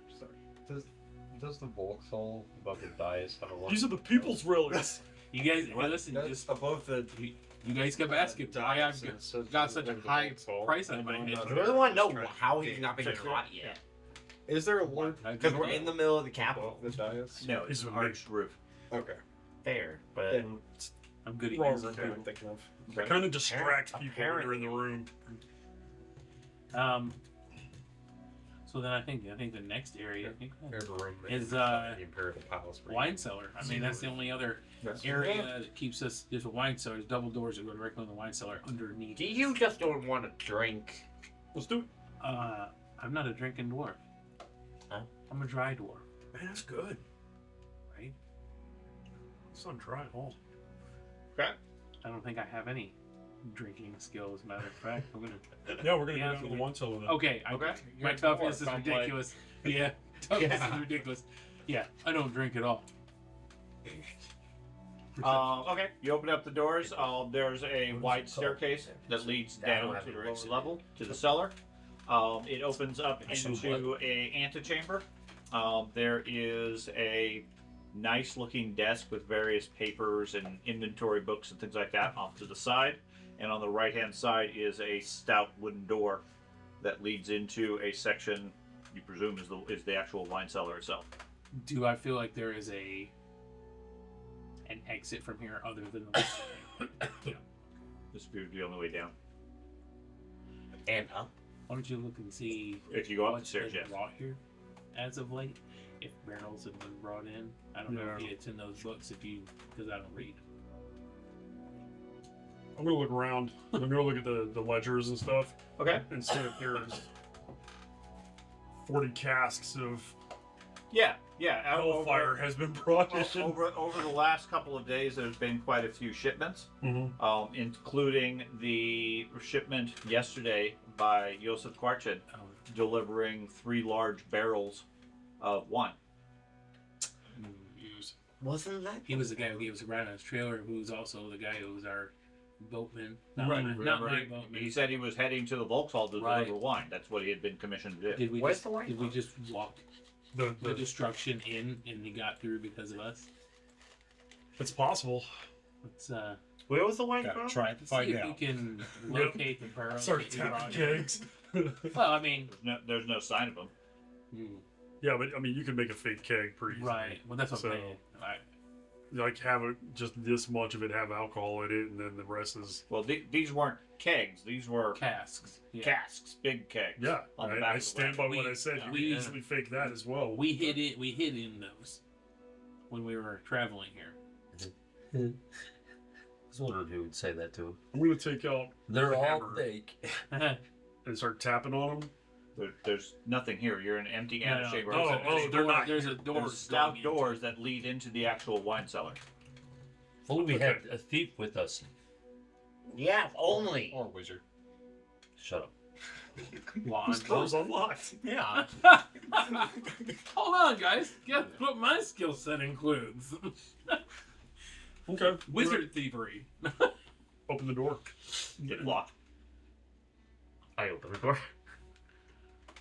Does the Vauxhall above the dais have a lot? These are the people's relics. You guys, hey, listen, just above the. you guys kept asking why I've got such a high price on my head. I really want to know how he's not been caught yet. Is there a word Because we're in the middle of the capital. above the dais? No, it's He's an a arched roof. Okay. Fair, but Then I'm good at Wrong. using that's what I'm thinking of. it kind of distracts people when Apparently. you're in the room. So then I think the next area There's a room Is, the Imperial Palace. where you- wine cellar. I mean, that's the only other area that keeps us. There's a wine cellar. There's double doors that go directly in the wine cellar underneath. do you just don't want to drink? Let's do it. I'm not a drinking dwarf. Huh? I'm a dry dwarf, Man, that's good. right? It's not dry at all. I don't think I have any drinking skill. As a matter of fact, I'm gonna. Yeah, we're gonna Yeah, go down to the one cellar then. Okay. Okay. My You're a toughness dwarf, is I'm like- ridiculous. Yeah. Toughness is ridiculous. Yeah. I don't drink at all. Okay, you open up the doors. There's a wide staircase that leads down to the next level to the cellar. It opens up into a antechamber. There is a nice-looking desk with various papers and inventory books and things like that off to the side. And on the right-hand side is a stout wooden door that leads into a section you presume is the actual wine cellar itself. Do I feel like there is an exit from here other than the This appears to be the only way down. And up. Why don't you look and see If you go up the what's stairs, been yes. brought here as of late? If barrels have been brought in, I don't know if Yeah. it's in those books. Because I don't read. I'm gonna look around. I'm gonna look at the ledgers and stuff Okay. and see if there's 40 casks of Yeah. hellfire has been brought in. Over the last couple of days, there's been quite a few shipments, Mm-hmm. including the shipment yesterday by Josef Kwarchin, delivering 3 large barrels of wine. Wasn't that? He was the guy who gave us a ride on his trailer, who was also the guy who was our boatman. Right. Not Remember, my he boatman. said he was heading to the Vauxhall to Right. deliver wine. That's what he had been commissioned to do. Did we Where's just the wine did we from? just walk The the destruction in and he got through because of us? it's possible. Let's Where was the wine Gotta from? try and see find if we out. can locate the barrel. Start that he tapping brought in. kegs. Well, I mean, There's no sign of him. Yeah, but I mean, you can make a fake keg pretty easily. right. Well, that's what So- I'm saying. Right. Like have it just this much of it have alcohol in it, and then the rest is Well, these weren't kegs. These were Casks. Yeah. casks, big kegs. yeah. On the back I of the stand by what We- I said. You we- can easily fake that as well. We hid it. We hid in those when we were traveling here. I was wondering who would say that to him. I'm gonna take out They're the all hammer fake. and start tapping on them. There's nothing here. You're in an empty No, no. antechamber. Oh, There's a they're door- not- There's a door. There's stout going doors that lead into the actual wine cellar. If only we had Okay. a thief with us. Yeah, only. Or wizard. Shut up. into law This door's unlocked. Yeah. Hold on, guys. Guess what my skill set includes? Okay. Wizard thievery. Open the door. It's locked. I opened the door.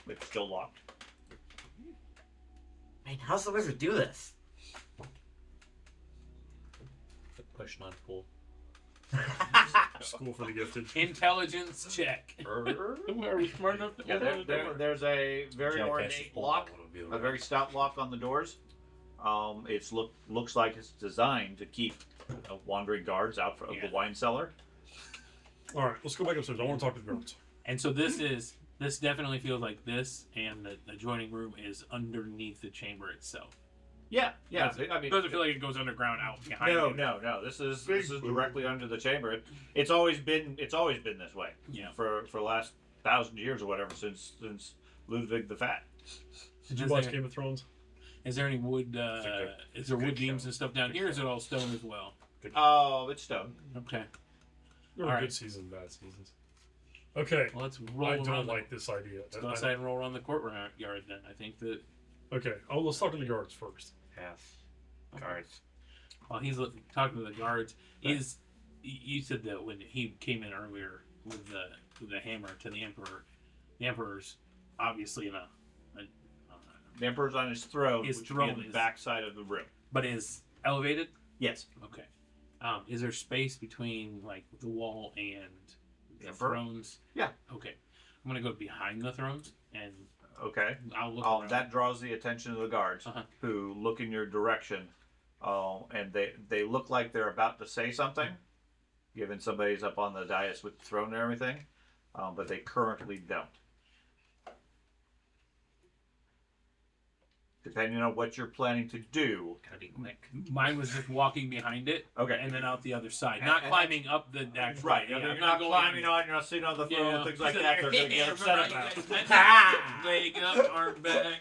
It's still locked. Man, how's the wizard do this? Push not pull. School for the gifted. Intelligence check. Are we smart enough to Yeah, open the door? there's a very Jackass ornate pull lock, that one would be a alright. very stout lock on the doors. It's looks like it's designed to keep wandering guards out of Yeah. the wine cellar. All right, let's go back upstairs. I want to talk to the guards. And so this definitely feels like this, and the adjoining room is underneath the chamber itself. Yeah. Doesn't- I mean, doesn't feel like it goes underground out behind no, you. no. This is directly under the chamber. It's always been this way. Yeah. For the last 1,000 years or whatever since Ludwig the Fat. Did you Is watch there- Game of Thrones? Is there any wood? a Is there good wood beams show. and stuff down here? Or is it all stone as well? Oh, it's stone. Okay. There were All good right. seasons, bad seasons. Okay, Well, let's roll I around. don't the, like this idea. let's go outside and roll around the courtyard then. I think that Okay, let's talk to the guards first. Pass. Guards. While he's talking to the guards, you said that when he came in earlier with the hammer to the emperor's obviously in The Emperor's on his throne, His which throne would be on the is- back side of the room. but is elevated. Yes. Okay. Is there space between like the wall and the Emperor? thrones? Yeah. Okay. I'm gonna go behind the thrones and Okay. I'll look around. That draws the attention of the guards, Uh-huh. who look in your direction, and they look like they're about to say something, given somebody's up on the dais with the throne and everything, but they currently don't. Depending on what you're planning to do. Gotta be quick. Mine was just walking behind it Okay. and then out the other side, not And- climbing up the actual. Right. Yeah, You're I'm not going climbing on. You're not sitting on the throne. Yeah. Things like So that. They're going to get upset right, about. right. Leg up, arm back,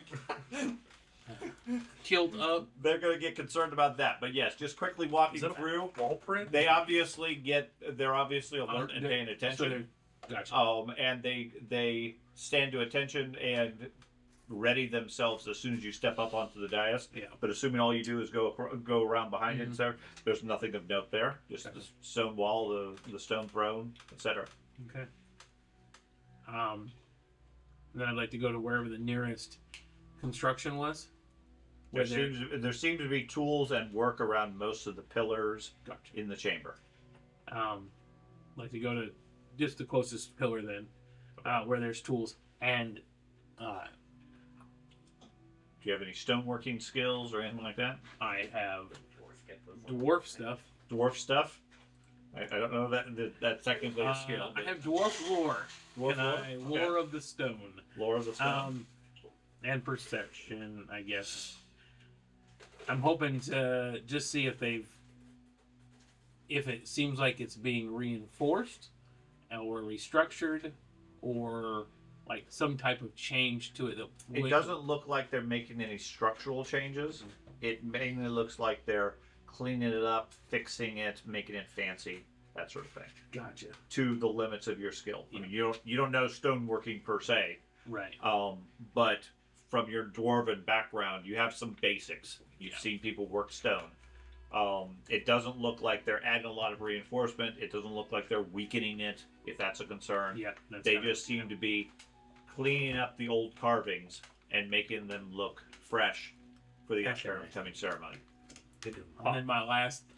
killed up. They're going to get concerned about that. But yes, just quickly walking Is that a through. wall print? They're obviously alert and paying So attention. gotcha. And they stand to attention and ready themselves as soon as you step up onto the dais. Yeah. But assuming all you do is go around behind it, and so there's nothing of note there. Just Okay. the stone wall, the stone throne, etc. Okay. Then I'd like to go to wherever the nearest construction was. There Where seem to be tools and work around most of the pillars Gotcha. in the chamber. Like to go to just the closest pillar then, where there's tools and. Do you have any stoneworking skills or anything like that? I have dwarf stuff. Dwarf stuff? I don't know that's technically a skill. I have dwarf lore. Dwarf Can lore? I lore of the stone. Lore of the stone. And perception, I guess. I'm hoping to just see if it seems like it's being reinforced or restructured or like some type of change to it. It doesn't look like they're making any structural changes. It mainly looks like they're cleaning it up, fixing it, making it fancy, that sort of thing. Gotcha. To the limits of your skill. I mean, you don't know stoneworking per se, Right. but from your dwarven background, you have some basics. You've Yeah. seen people work stone. It doesn't look like they're adding a lot of reinforcement. It doesn't look like they're weakening it, if that's a concern. Yeah. That's They kinda- just seem to be cleaning up the old carvings and making them look fresh for the upcoming ceremony. And then my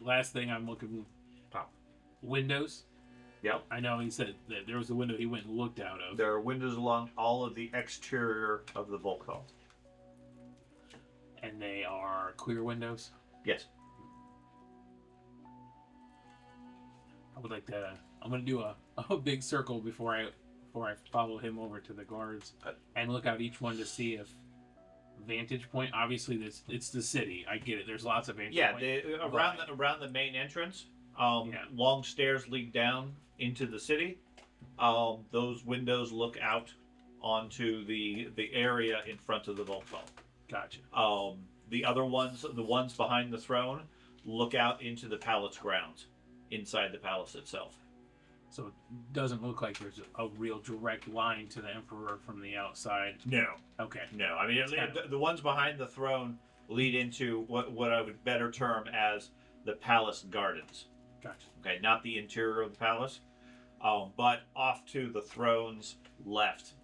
last thing I'm looking windows. Yep. I know he said that there was a window he went and looked out of. There are windows along all of the exterior of the vault hall. And they are clear windows. Yes. I would like to. I'm gonna do a big circle before I follow him over to the guards and look out each one to see if vantage point. Obviously, it's the city. I get it. There's lots of vantage Yeah, point. around the main entrance, Yeah. long stairs lead down into the city. Those windows look out onto the area in front of the vault hall. Gotcha. The other ones, the ones behind the throne, look out into the palace grounds, inside the palace itself. So it doesn't look like there's a real direct line to the emperor from the outside. No, Okay. no. I mean, the ones behind the throne lead into what I would better term as the palace gardens. Gotcha. Okay, not the interior of the palace, but off to the throne's left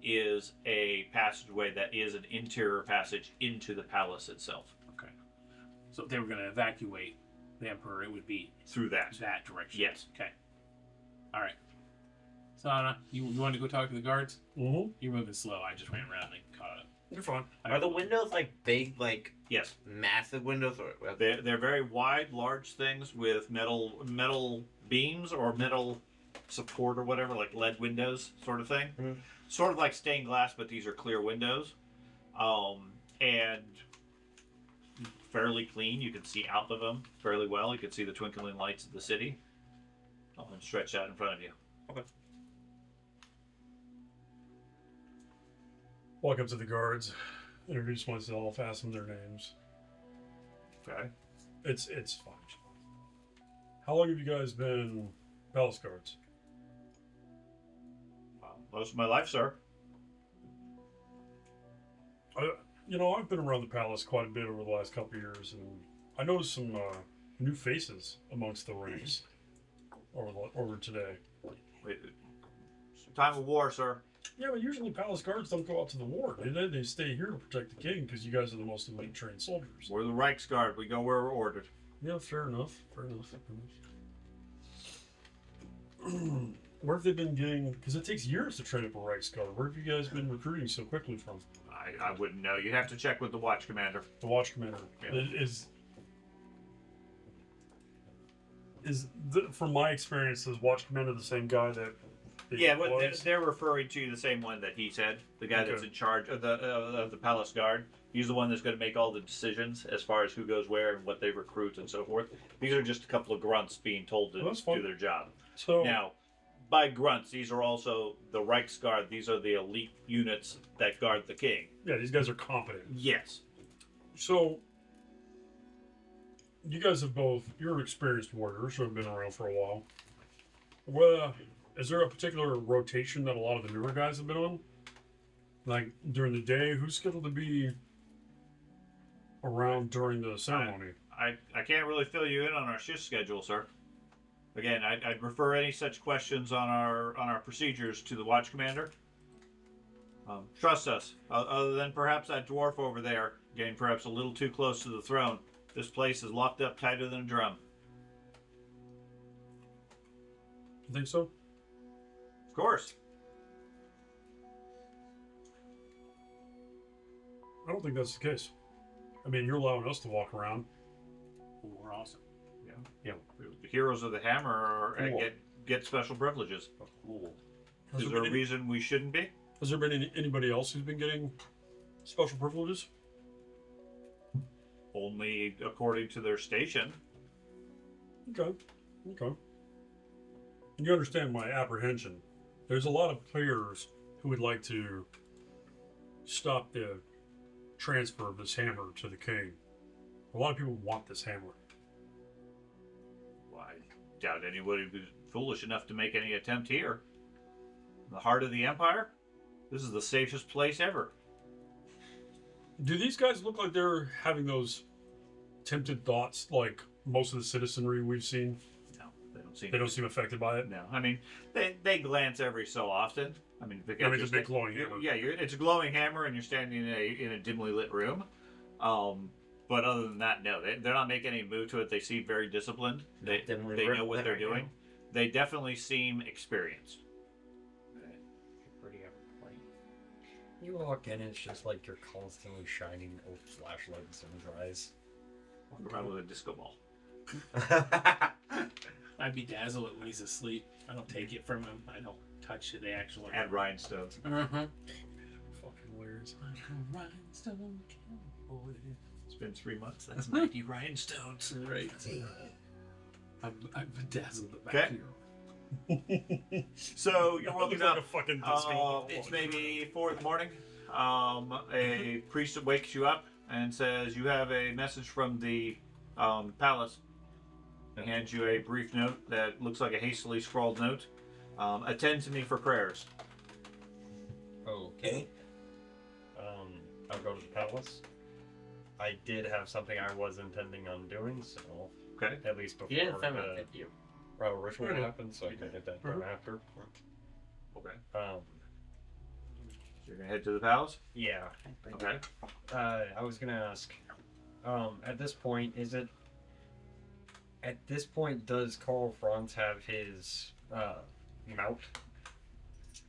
is a passageway that is an interior passage into the palace itself. Okay. So if they were going to evacuate the emperor, it would be Through that. that direction. Yes. Okay. All right. So Anna, you want to go talk to the guards? Mm-hmm. You're moving slow. I just ran around and caught up. You're fine. Are the windows like big, like Yes. massive windows, or They're very wide, large things with metal beams or metal support or whatever, like lead windows sort of thing. Mhm. Sort of like stained glass, but these are clear windows. And fairly clean. You can see out of them fairly well. You can see the twinkling lights of the city. And stretched out in front of you. Walk up to the guards, introduce myself, ask them their names. Okay. It's fine. How long have you guys been palace guards? Most of my life, sir. I've been around the palace quite a bit over the last couple of years, and I noticed some new faces amongst the ranks over today. Wait, it's time of war, sir. Yeah, but usually palace guards don't go out to the war. They stay here to protect the king because you guys are the most elite trained soldiers. We're the Reichsguard. We go where we're ordered. Yeah, fair enough. Where have they been getting? Because it takes years to train up a Reichsguard. Where have you guys been recruiting so quickly from? I wouldn't know. You'd have to check with the watch commander. The watch commander Yeah. From my experience, is watch commander the same guy that? Yeah, but was? they're referring to the same one that he said. The guy that's Okay. in charge of the palace guard. He's the one that's going to make all the decisions as far as who goes where and what they recruit and so forth. These are just a couple of grunts being told to Well, that's fine. do their job. So Now, by grunts, these are also the Reichsguard. These are the elite units that guard the king. yeah, these guys are competent. Yes. So you guys have you're experienced warriors who have been around for a while. Well, is there a particular rotation that a lot of the newer guys have been on? Like during the day, who's scheduled to be around during the ceremony? I can't really fill you in on our shift schedule, sir. Again, I'd refer any such questions on our procedures to the watch commander. Trust us. Other than perhaps that dwarf over there getting perhaps a little too close to the throne, this place is locked up tighter than a drum. You think so? Of course. I don't think that's the case. I mean, you're allowing us to walk around. We're awesome. The heroes of the hammer Cool. get special privileges. Cool. Has Is there there a been reason we shouldn't be? Has there been anybody else who's been getting special privileges? Only according to their station. Okay. You understand my apprehension. There's a lot of players who would like to stop the transfer of this hammer to the king. A lot of people want this hammer. Well, I doubt anybody was foolish enough to make any attempt here. In the heart of the Empire, this is the safest place ever. Do these guys look like they're having those tempted thoughts like most of the citizenry we've seen? No, they don't seem. They don't seem affected by it? No, I mean they glance every so often. I mean, because It's a big glowing hammer. Yeah, it's a glowing hammer, and you're standing in a dimly lit room. But other than that, no, they're not making any move to it. They seem very disciplined. They know what they're doing. They definitely seem experienced. Pretty plate. You walk in, it's just like you're constantly shining flashlights in your eyes. Walk around with a disco ball. I bedazzle it when he's asleep. I don't take it from him. I don't touch the actual. And rhinestones. Uh-huh. Fucking hilarious. Like a rhinestone cowboy. It's been 3 months. That's 90 rhinestones. Right. I've bedazzled the back Okay. here. So you're That waking looks like up. a fucking disco ball. It's maybe 4 in the morning. A priest wakes you up and says you have a message from the palace. He hands you a brief note that looks like a hastily scrawled note. Attend to me for prayers. Okay. I'll go to the palace. I did have something I was intending on doing, so Okay. at least before You didn't film it, the did you? ritual happens, so I can get that done after. Okay. Um, So you're gonna head to the palace. yeah. Okay. I was gonna ask. At this point, does Carl Franz have his mount?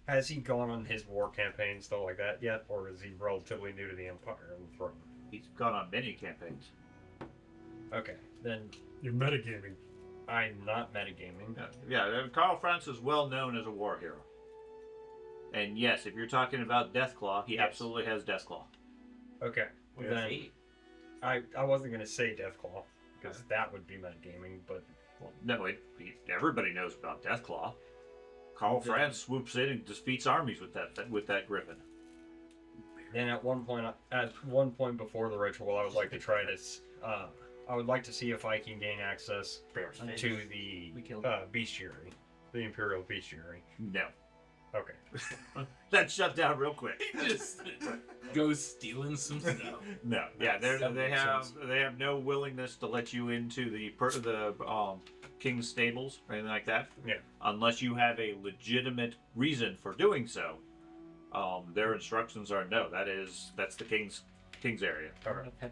Has he gone on his war campaign, stuff like that yet, or is he relatively new to the Empire and the throne? He's gone on many campaigns. Okay, then You're metagaming. I'm not metagaming. Carl Franz is well known as a war hero. And yes, if you're talking about Deathclaw, he Yes. absolutely has Deathclaw. Okay, then I wasn't gonna say Deathclaw because that would be metagaming, but Well, no, everybody knows about Deathclaw. Carl Franz swoops in and defeats armies with that griffin. then at one point before the ritual, I would like to try this. I would like to see if I can gain access to the We killed bestiary, the Imperial bestiary. No. Okay. That shut down real quick. go stealing some stuff. No, yeah, That they sounds- have no willingness to let you into the king's stables or anything like that. Yeah. Unless you have a legitimate reason for doing so. Their instructions are no. That's the king's area. Okay.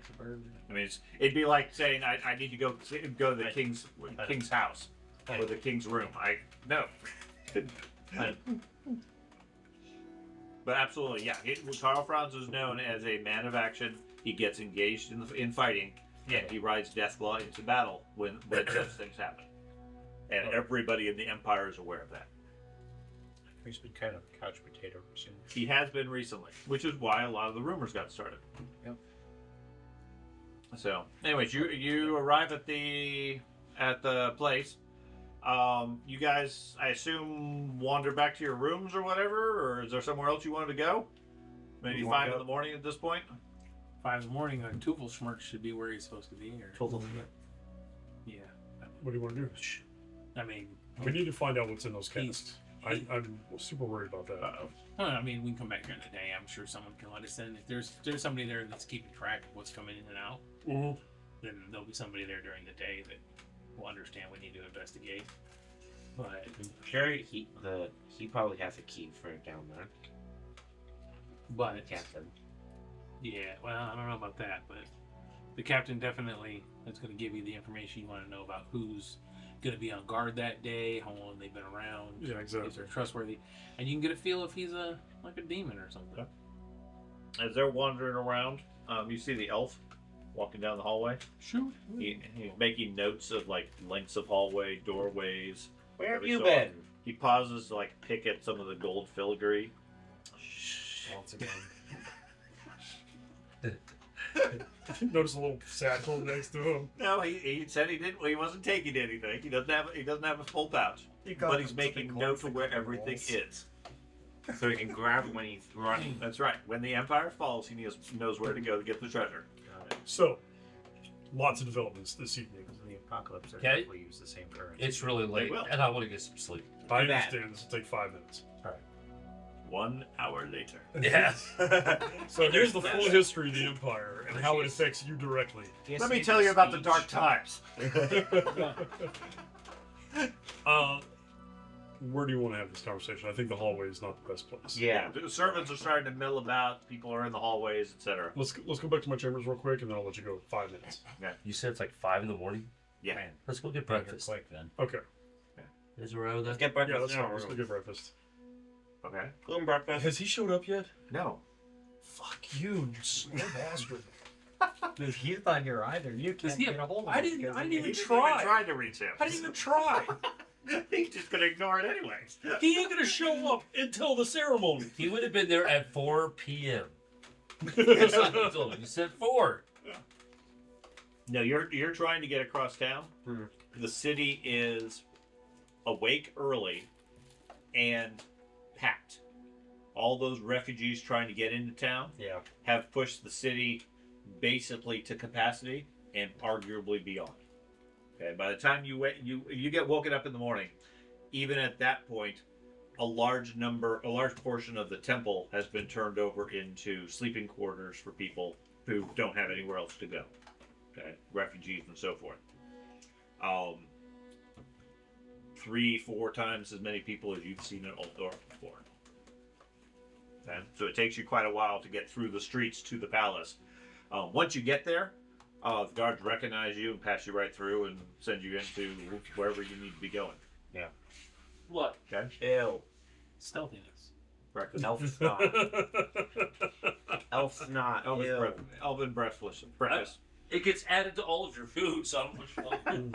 I mean, it'd be like saying I need to go to the king's house or the king's room. No. But absolutely, yeah. Karl Franz is known as a man of action. He gets engaged in fighting. Yeah. And he rides Deathclaw into battle when such things happen. And everybody in the Empire is aware of that. He's been kind of a couch potato soon. He has been recently, which is why a lot of the rumors got started. Yep. So, anyways, you arrive at the place. You guys, I assume, wander back to your rooms or whatever, or is there somewhere else you wanted to go? Maybe You 5 wanna in go? the morning at this point. 5 in the morning, Teufelsschmerz should be where he's supposed to be. Or, yeah. What do you want to do? I mean, We need to find out what's in those casks. He- I'm super worried about that. I mean, we can come back during the day. I'm sure someone can let us in. If there's somebody there that's keeping track of what's coming in and out, Mm-hmm. then there'll be somebody there during the day that will understand we need to investigate. But Sure, he probably has a key for down there. Captain. yeah, well, I don't know about that, but the captain definitely is going to give you the information you want to know about who's going to be on guard that day, how long they've been around, Yeah, exactly. if they're trustworthy, and you can get a feel if he's like a demon or something. As they're wandering around, you see the elf walking down the hallway. Shoot. He's making notes of like lengths of hallway, doorways. Where have Every you so been? He pauses to like pick at some of the gold filigree. Once again. Notice a little satchel next to him. No, he said he didn't. He wasn't taking anything. He doesn't have a full pouch. But he's making notes of where everything is. So he can grab when he's running. That's right. When the Empire falls, he knows where to go to get the treasure. So, lots of developments this evening. In the apocalypse, they Okay. probably use the same currency. It's really late, will. and I want to get some sleep. I bad. understand this will take 5 minutes. 1 hour later. Yes. So here's the full history of the Empire and how it affects you directly. Let me tell you about the dark times. Where do you want to have this conversation? I think the hallway is not the best place. Yeah. The servants are starting to mill about. People are in the hallways, etc. Let's go back to my chambers real quick, and then I'll let you go. 5 minutes. You said it's like 5 in the morning? Yeah. Man, Let's go get you're breakfast. quick then. Okay. Is it around Let's that? get breakfast. Yeah, that's now. fine. Let's go get breakfast. Okay. Gluten breakfast. Has he showed up yet? No. Fuck you, you slow bastard. He's not here either. You Does can't he get have- a hold of I him didn't- because I he- didn't He even didn't even try. try to reach him. I didn't even try. He's just gonna ignore it anyway. He ain't gonna show up until the ceremony. He would have been there at 4 p.m. That's what you told him. You said 4. No, you're trying to get across town. Mhm. The city is awake early and packed. All those refugees trying to get into town Yeah. have pushed the city basically to capacity and arguably beyond. Okay, by the time you get woken up in the morning, even at that point, a large portion of the temple has been turned over into sleeping quarters for people who don't have anywhere else to go. Okay, refugees and so forth. 3-4 times as many people as you've seen in Altdorf before. Okay, so it takes you quite a while to get through the streets to the palace. Once you get there, the guards recognize you and pass you right through and send you into wherever you need to be going. What? Okay, Ew. Stealthiness. breakfast. Elf snot. Elf snot. Ew. Elven breakfast. Breakfast. It gets added to all of your food, so I'm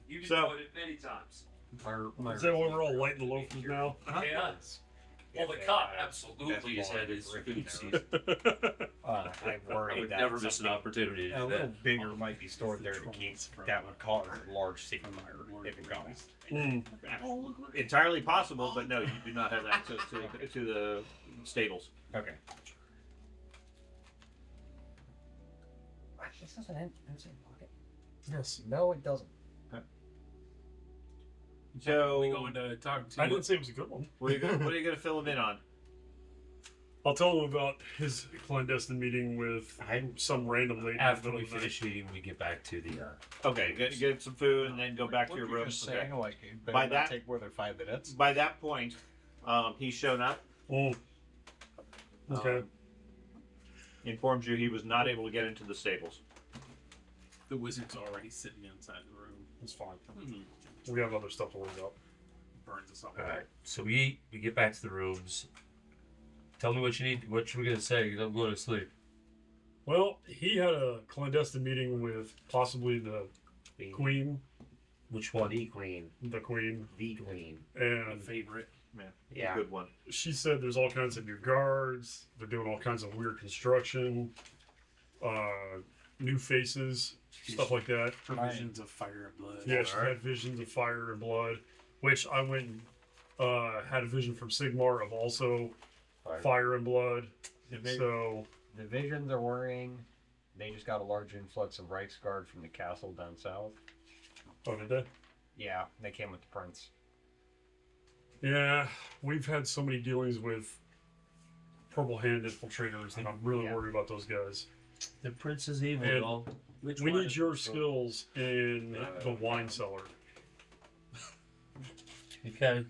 You So- put it many times. Is that why we're all lighting the loafers now? Yeah. Well, the cop absolutely has had his food season. I I worry would that never miss an something opportunity to a do little that. bigger might be stored there to keep that would cause a large secret fire if it goes. Entirely possible, but no, you do not have access to the stables. Okay. This doesn't end inside pocket. Yes. No, it doesn't. So, we going to talk to. I didn't say it was a good one. what are you gonna fill him in on? I'll tell him about his clandestine meeting with some random lady. After in the we middle of the finish eating, we get back to the. Okay, get some food and then go back to your What you're room. just Okay. saying, like, it better By not that- take more than 5 minutes. By that point, he's shown up. night. Oh. Okay. Informs you he was not able to get into the stables. The wizard's already sitting inside the room. It's fine. Hmm. We have other stuff to look up. Burns us all. All right. So we eat. We get back to the rooms. Tell me what you need. What you were gonna say? I'm going to sleep. Well, he had a clandestine meeting with possibly the queen, Which one? The queen. the queen, The queen. My and favorite. Yeah. Good one. she said there's all kinds of new guards. They're doing all kinds of weird construction, new faces, stuff like that. Provisions of fire and blood. Yeah, she had visions of fire and blood, which I went and had a vision from Sigmar of also fire and blood. So The vision they're wearing, they just got a large influx of Reichsguard from the castle down south. oh, did they? Yeah, they came with the prince. Yeah, we've had so many dealings with Purple Hand infiltrators that I'm really Yeah. worried about those guys. The prince is evil. And- Y'all. Which We one? need your skills in the wine cellar Okay.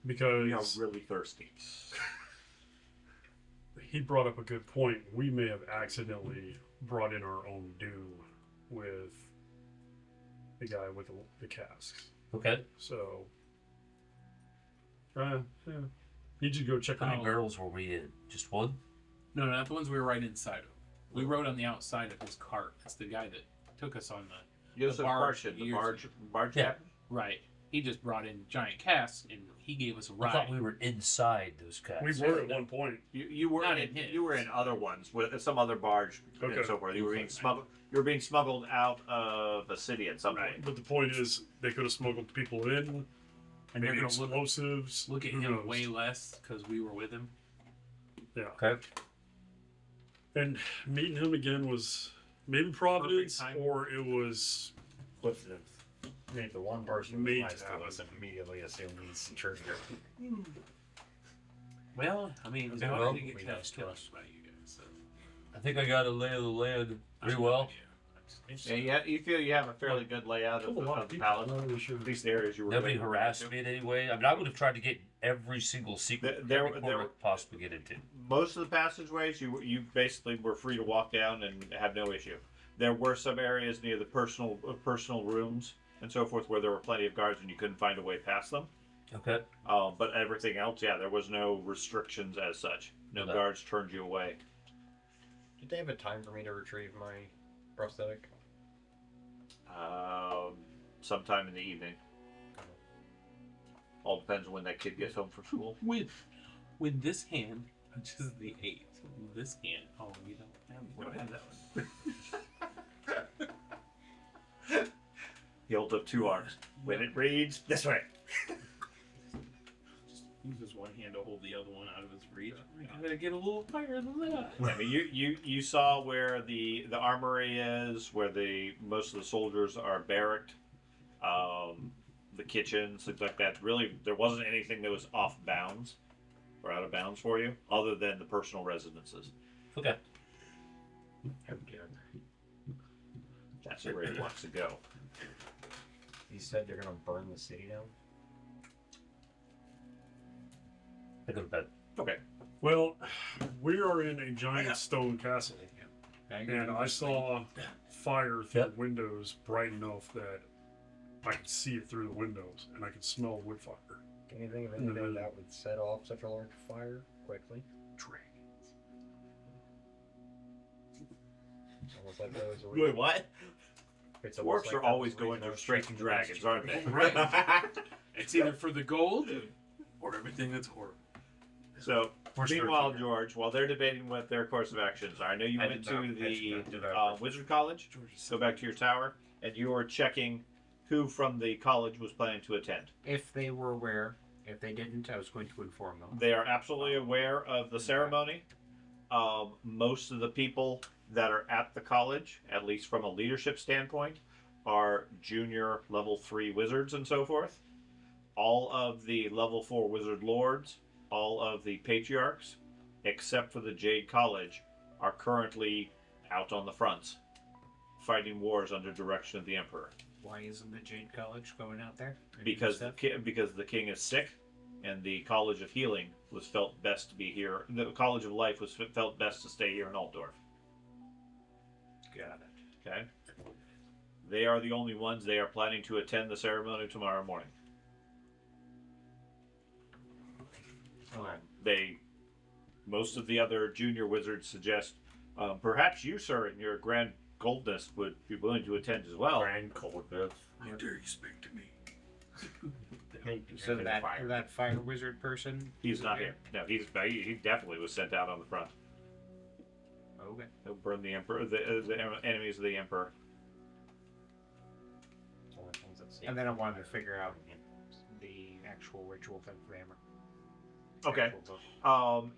because really thirsty. he brought up a good point. We may have accidentally brought in our own due with the guy with the casks. Okay. So, yeah. Need you to go check How them many out. barrels were we in? Just one? No, not the ones we were right inside of. We rode on the outside of his cart. That's the guy that took us on the Joseph barge Parshin, the years barge Yeah. captain. right. He just brought in giant casks and he gave us a I ride. thought we were inside those casks. We were at one point. You were Not in in his. you were in other ones with some other barge Okay. and so forth. You were being smuggled. You were being smuggled out of the city at some point. But the point is, they could have smuggled people in, and they're maybe gonna explosives. look at who him knows? way less because we were with him. Yeah. Okay. And meeting him again was maybe Providence, time. or it was Coincidence. I mean, the one person Made with to Maestro happen. doesn't immediately assume he's trigger. Well, I mean, it's Okay, hard well, to get we test know killers by you guys. So. I think I got a lay of the land pretty I have no well. idea. I just- Yeah, you feel you have a fairly good layout of, a lot of of the people. palace. Not really sure. At least the areas you were. Nobody going harassed to. me in any way. I mean, I would have tried to get every single secret There- every there- corner I could possibly get into. Most of the passageways, you basically were free to walk down and have no issue. There were some areas near the personal rooms and so forth where there were plenty of guards and you couldn't find a way past them. Okay. But everything else, yeah, there was no restrictions as such. No Okay. guards turned you away. Did they have a time for me to retrieve my prosthetic? Sometime in the evening. All depends on when that kid gets home from school. With this hand, which is the 8. This hand. Oh, we don't have that one. He holds up two arms. When it reads, this way. Just uses one hand to hold the other one out of his reach. I gotta get a little higher than that. I mean, you saw where the armory is, where most of the soldiers are barracked, the kitchens, things like that. Really, there wasn't anything that was off bounds or out of bounds for you, other than the personal residences. Okay. That's where he wants to go. He said they're gonna burn the city down. I go to bed. Okay. Well, we are in a giant stone castle, and I saw fire through Yep. the windows bright enough that I could see it through the windows, and I could smell wood fire. Can you think of anything that would set off such a large fire quickly? Dragons. It's almost like those. Wait, what? It's almost Dwarfs like are that always was going reason I straight was to checking the dragons, list. aren't they? Right. It's either for the gold or everything that's horrible. So, We're meanwhile, searching. George, while they're debating what their course of actions are, I know you I went did not to catch the that. Wizard College. Go back to your tower, and you were checking who from the college was planning to attend. If they were aware, if they didn't, I was going to inform them. They are absolutely aware of the ceremony. Most of the people that are at the college, at least from a leadership standpoint, are junior level 3 wizards and so forth. all of the level 4 wizard lords, all of the patriarchs, except for the Jade College, are currently out on the fronts, fighting wars under direction of the Emperor. Why isn't the Jade College going out there? Because the king is sick, and the College of Healing was felt best to be here. The College of Life was felt best to stay here in Altdorf. Got it. Okay. They are the only ones. They are planning to attend the ceremony tomorrow morning. Most of the other junior wizards suggest perhaps you, sir, in your grand coldness, would be willing to attend as well. Grand coldness. How dare you speak to me? So that fire wizard person? He's not here. No, he definitely was sent out on the front. Okay. He'll burn the emperor, the enemies of the emperor. And then I wanted to figure out the actual ritual thing for Hammer. Okay.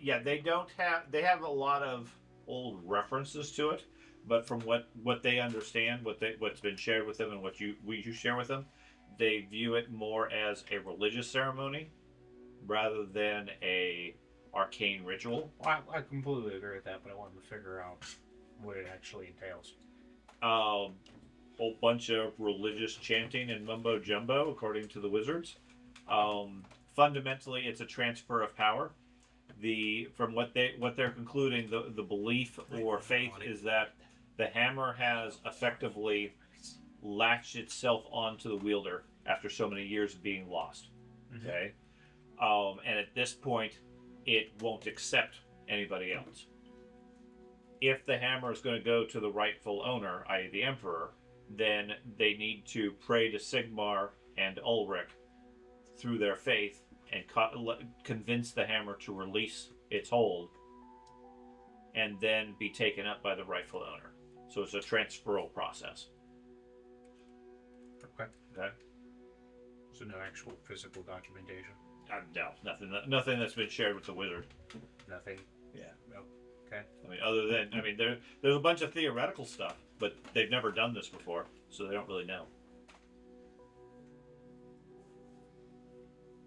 Yeah, they have a lot of old references to it, but from what they understand, what's been shared with them, and what you share with them, they view it more as a religious ceremony rather than a arcane ritual. Well, I completely agree with that, but I wanted to figure out what it actually entails. Whole bunch of religious chanting and mumbo jumbo, according to the wizards. Fundamentally, it's a transfer of power. From what they're concluding, the belief or faith is that the hammer has effectively latched itself onto the wielder after so many years of being lost. Okay, and at this point, it won't accept anybody else. If the hammer is going to go to the rightful owner, i.e., the emperor, then they need to pray to Sigmar and Ulrich through their faith and convince the hammer to release its hold and then be taken up by the rightful owner. So it's a transferal process. Okay. Okay. So no actual physical documentation? No, nothing that's been shared with the wizard. Nothing? Yeah. No. Okay. I mean, other than, there's a bunch of theoretical stuff, but they've never done this before, so they don't really know.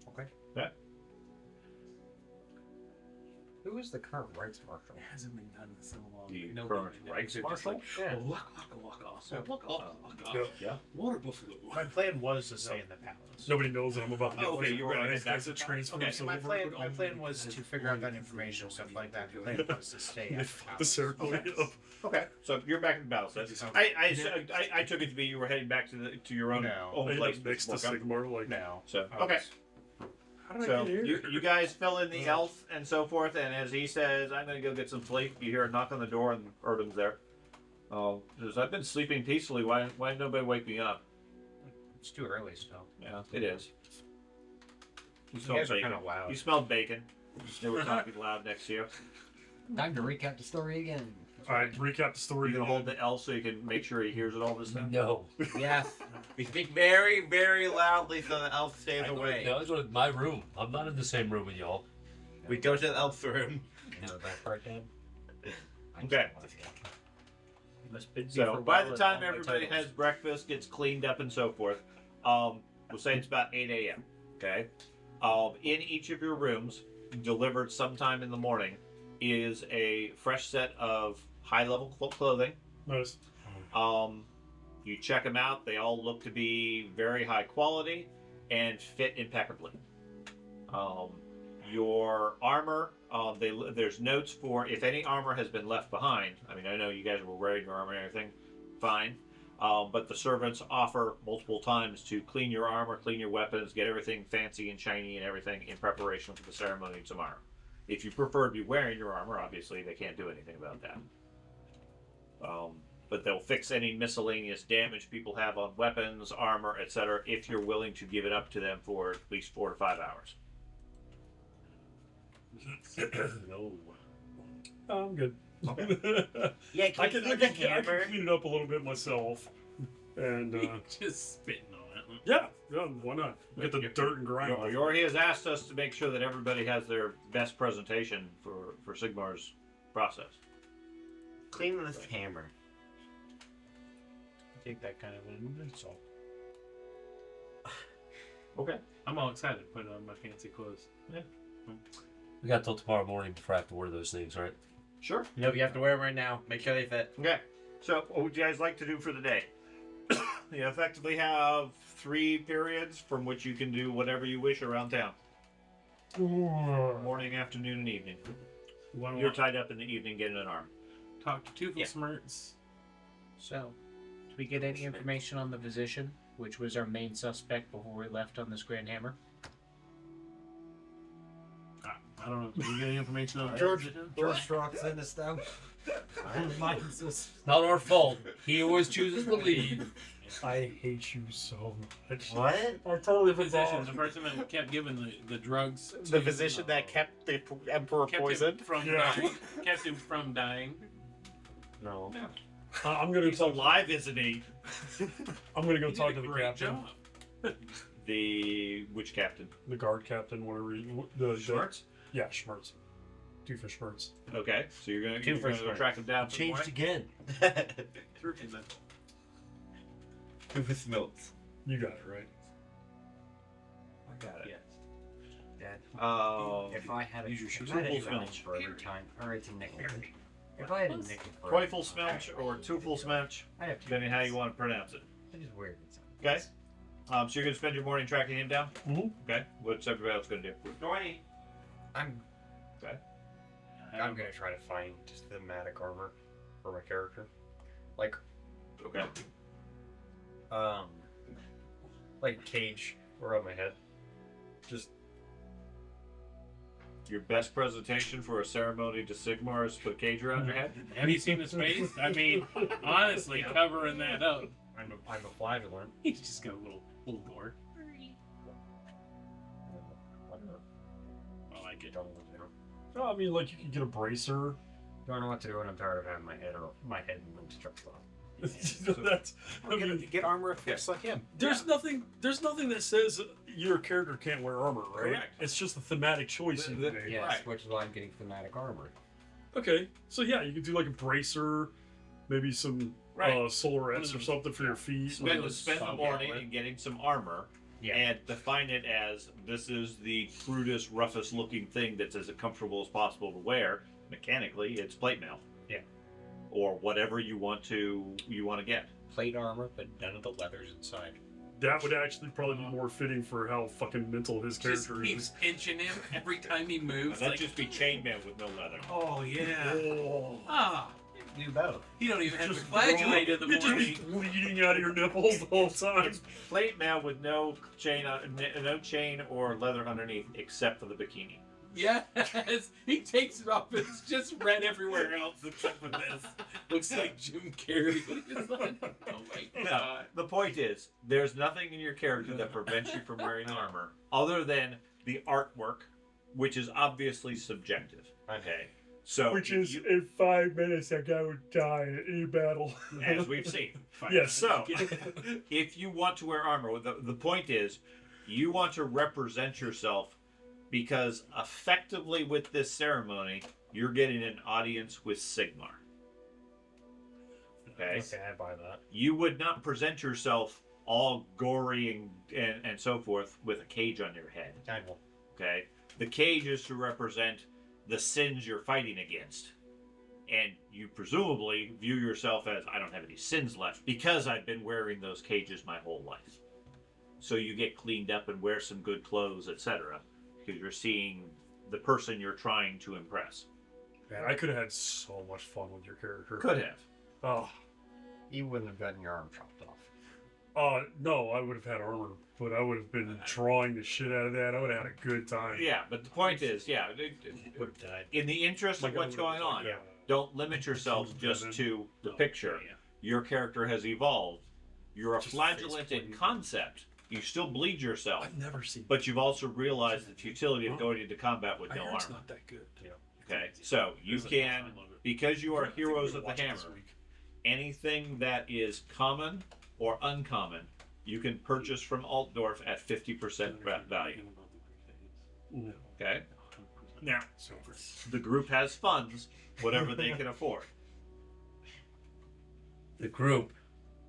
Okay. Yeah. Who is the current rights marshal? It hasn't been done in so long. The Nobody current knows. rights They're just marshal? like, Yeah. Waka waka. Yeah. Water buffalo. My plan was to stay in the palace. Nobody knows that I'm about to get Okay, you were gonna guys head back to to transfer okay. themselves My over. plan was to figure out that information, stuff like that. The plan was to stay at the The palace. ceremony of Okay, so you're back in the battle set. I took it to be you were heading back to your own No. own place. next to Work on. Sigmar, like No. So I okay, was- how did I so get here? you guys fill in the elf and so forth, and as he says, "I'm going to go get some sleep," you hear a knock on the door, and Erdem's there. Oh, says, "I've been sleeping peacefully. Why did nobody wake me up?" It's too early still. Yeah, it is. You You smelled guys are bacon. kind of loud. You smelled bacon. They were talking loud next to you. Time to recap the story again. Alright, recap the story. You're gonna hold the L so you can make sure he hears it all this time. No. Yes. We speak very, very loudly so the elf stays I go away. to, I go to my room. I'm not in the same room with y'all. We go to the elf's room. You know that part, Dan? Okay. So by the time everybody has breakfast, gets cleaned up, and so forth, we'll say it's about 8 a.m. Okay. In each of your rooms, delivered sometime in the morning, is a fresh set of high-level clothing. Nice. You check them out; they all look to be very high quality and fit impeccably. Your armor, there's notes for if any armor has been left behind. I mean, I know you guys were wearing your armor and everything, fine. But the servants offer multiple times to clean your armor, clean your weapons, get everything fancy and shiny and everything in preparation for the ceremony tomorrow. If you prefer to be wearing your armor, obviously they can't do anything about that. But they'll fix any miscellaneous damage people have on weapons, armor, etc. if you're willing to give it up to them for at least 4 to 5 hours. No. I'm good. Yeah, can I you can, see I, the can, I hammer? can clean it up a little bit myself. And Just spitting on it. yeah, why not? Get the dirt and grime. off. Yorhi has asked us to make sure that everybody has their best presentation for Sigmar's process. Clean this hammer. I take that kind of an insult. Okay. I'm all excited to put on my fancy clothes. We got till tomorrow morning before I have to wear those things, right? Sure. Nope, you have to wear them right now. Make sure they fit. Okay. So, what would you guys like to do for the day? You effectively have 3 periods from which you can do whatever you wish around town. Morning, afternoon, and evening. You're tied up in the evening getting an arm. Talk to Toothless Yeah. Smirts. So, did we get any information on the physician, which was our main suspect before we left on this Grand Hammer? I don't know. Did we get any information on George George? rocks in us though. Reminds us. Not our fault. He always chooses to leave. I hate you so much. What? I totally The physician, the person that kept giving the drugs. The physician that kept the emperor kept poisoned? him from Yeah. dying. Kept him from dying. No. I'm gonna He's talk. alive, isn't he? I'm gonna go He talk did to a the great captain, job. Which captain? the guard captain, whatever. The Schwartz? yeah, Schmertz. Doofus Schmertz. Okay, so you're gonna go Schwartz. track him down. For the Changed morning? again. Doofus Milts. You got it right. I got it. Yes. Dad, if I had a Use your shoes. if I had a Twofull nickname smelch. for every time, or it's a nickname. If I had a nickname for Trifle smelch or twofull smelch, I have two. depending how you want to pronounce it. It is weird. It sounds. Okay. So you're gonna spend your morning tracking him down. Mhm. Okay. What's everybody else gonna do? I'm gonna try to find just thematic armor for my character, like Okay. like cage around my head. Just Your best presentation for a ceremony to Sigmar is put a cage around your head. Have you seen his face? I mean, honestly, covering that up. I'm a flagellant. He's just got a little gore. I like it. Don't know what to do. No, I mean, like you could get a bracer. Don't know what to do, and I'm tired of having my head struck off. That's. I mean, Get armor effects like him. there's nothing. There's nothing that says your character can't wear armor, right? Correct. It's just a thematic choice you made. Yes, Right. which is why I'm getting thematic armor. Okay, so yeah, you could do like a bracer, maybe some Right. solarettes or something for your feet. Spend the Solid morning armor. in getting some armor. Yeah. And define it as this is the crudest, roughest looking thing that's as comfortable as possible to wear. Mechanically, it's plate mail. Yeah. Or whatever you want to get. Plate armor, but none of the leathers inside. That would actually probably be more fitting for how fucking mental his Just character keeps is. pinching him every time he moves. That'd Like, just be chainmail with no leather. oh yeah. Oh. Ah, Do both. you don't even have to Just flagellate in the You're morning. just bleeding out of your nipples the whole time. It's plate mail with no chain or leather underneath, except for the bikini. Yes, he takes it off. It's just red everywhere else except for this. Looks like Jim Carrey. It's like, oh my No, god. the point is, there's nothing in your character that prevents you from wearing armor, other than the artwork, which is obviously subjective. Okay, so Which is, in 5 minutes, that guy would die in any battle. as we've seen. Fine. Yes. So, if you want to wear armor, the point is, you want to represent yourself because effectively with this ceremony, you're getting an audience with Sigmar. Okay? Okay, I buy that. You would not present yourself all gory and so forth with a cage on your head. I will. Okay? The cage is to represent the sins you're fighting against. And you presumably view yourself as, I don't have any sins left because I've been wearing those cages my whole life. So you get cleaned up and wear some good clothes, etc. Because you're seeing the person you're trying to impress. Man, I could have had so much fun with your character. Could have. Oh, You wouldn't have gotten your arm chopped off. no, I would have had armor, but I would have been drawing the shit out of that. I would have had a good time. Yeah, but the point is, yeah, Would have died. in the interest of what's going on, Yeah. don't limit yourself just to the picture. Yeah. Your character has evolved. You're a Just flagellant face in bleed. concept. You still bleed yourself, I've never seen. but you've also realized the futility of going into combat with I no heard it's armor. not that good. Okay, so you can, because you are heroes of the Watch it this hammer, week. anything that is common or uncommon, you can purchase from Altdorf at 50% value. Mm. Okay, Now, the group has funds, whatever they can afford. The group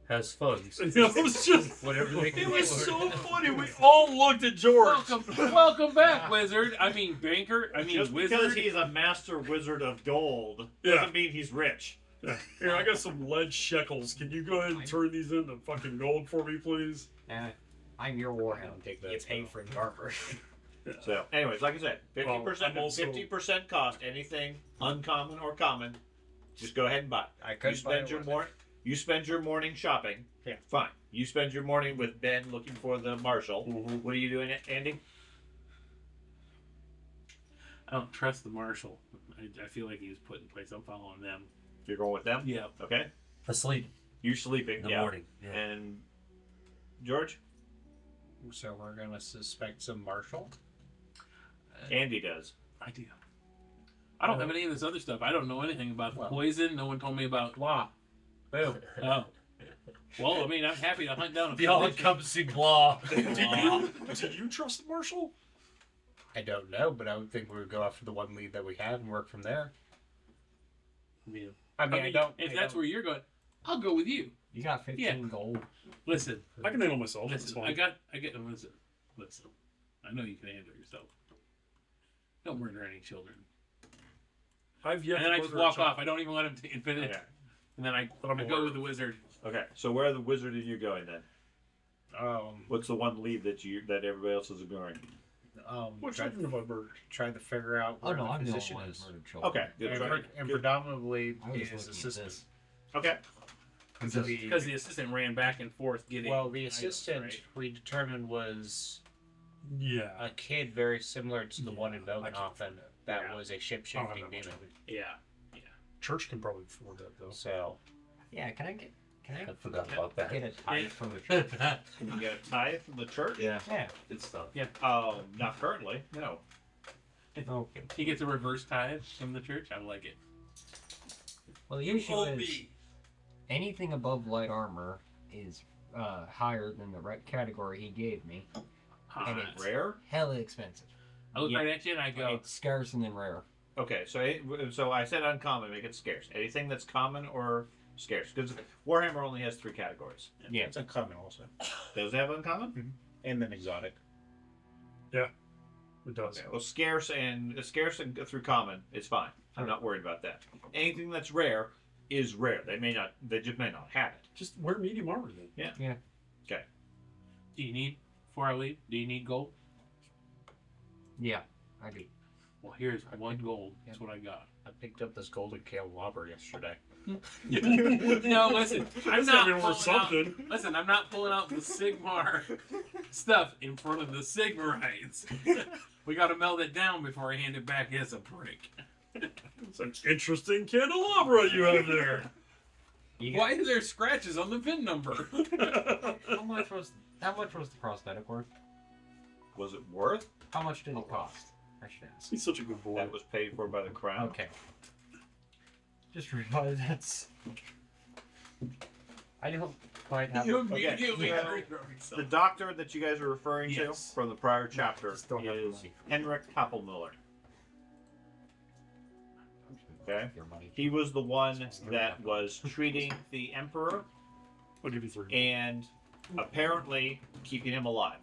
has funds. It was just. Whatever they can It was afford. so funny. We all looked at George. Welcome back, wizard. I mean, banker. I mean, Just wizard. because he's a master wizard of gold Yeah. doesn't mean he's rich. Yeah. Here, I got some lead shekels. Can you go ahead and turn these into fucking gold for me, please? I'm your warhound. Take that You pay for the armor. So, anyways, like I said, 50%, I'm also- 50% cost. Anything uncommon or common, just go ahead and buy. I You could spend your You spend your morning shopping. Yeah. Fine. You spend your morning with Ben looking for the marshal. Mhm. What are you doing, Andy? I don't trust the marshal. I feel like he was put in place. I'm following them. You're going with them. Yeah. Okay. Asleep You sleeping. in the yeah. morning. Yeah. And George, So we're gonna suspect some marshal. Andy does. Idea. I don't have any of this other stuff. I don't know anything about the Well- poison. No one told me about. Blah. Boom. Oh. Well, I mean, I'm happy to hunt down a The physician. all-encompassing blah. Do you trust the marshal? I don't know, but I would think we would go after the one lead that we have and work from there. Yeah. I mean, I don't. If I that's don't- where you're going, I'll go with you. You got 15 gold. Listen, I can handle myself. It's listen. fine. Listen. I know you can handle yourself. Don't murder any children. I've yet And then to I just murder a walk child. off. I don't even let him finish. Okay. And then I But I'm go aware. with the wizard. Okay. So where the wizard are you going then? Um. What's the one lead that everybody else is ignoring? What Try, children have I murdered? try to figure out Oh where no, the I'm the only physician one is. who's murdered children. Okay. Good. And, Sorry. and Good. predominantly I was his looking at assistant. this. Okay. Because the assistant ran back and forth getting. Well, the items, assistant right? we determined was Yeah. a kid very similar to the one in I Bogenhofen that Yeah. was a I shape-shifting don't have that demon. much. Yeah. Church can probably afford that though. So Yeah, can I I forgot about that. get a tithe from the church? Can you get a tithe from the church? Yeah. Yeah. Good stuff. Not currently. No. Okay. He gets a reverse tithe from the church. I like it. Well, the issue is anything above light armor is higher than the right category he gave me. Hot. And it's Rare. hella expensive. I look Yeah. right at you and I go, It's scarce and then rare. Okay. So I said uncommon. Make it scarce. Anything that's common or scarce. Because Warhammer only has 3 categories. yeah, it's uncommon also, Does it have uncommon? and then exotic. It does. Okay. Well, scarce and through common is fine. I'm not worried about that. Anything that's rare is rare. They just may not have it. Just wear medium armor then. do you need, before I leave, do you need gold? Yeah, I do. Well, here's 1 gold. That's what I got. I picked up this golden candelabra yesterday. No, listen. I'm That's not gotta be worth pulling out, something. listen, I'm not pulling out the Sigmar stuff in front of the Sigmarites. We got to melt it down before I hand it back as a brick. It's an interesting candelabra you have there. Why is there scratches on the VIN number? How much was the prosthetic worth? Was it worth? How much did it cost? I should ask. He's such a good boy. That was paid for by the crown. Okay. Just realized that's. I don't quite have. You Okay, immediately so agree with The yourself. doctor that you guys are referring to Yes. from the prior chapter just don't have the is money. Henrik Kappelmüller. Okay. Your money. He was the one that was treating the emperor I'll give you 3. and apparently keeping him alive.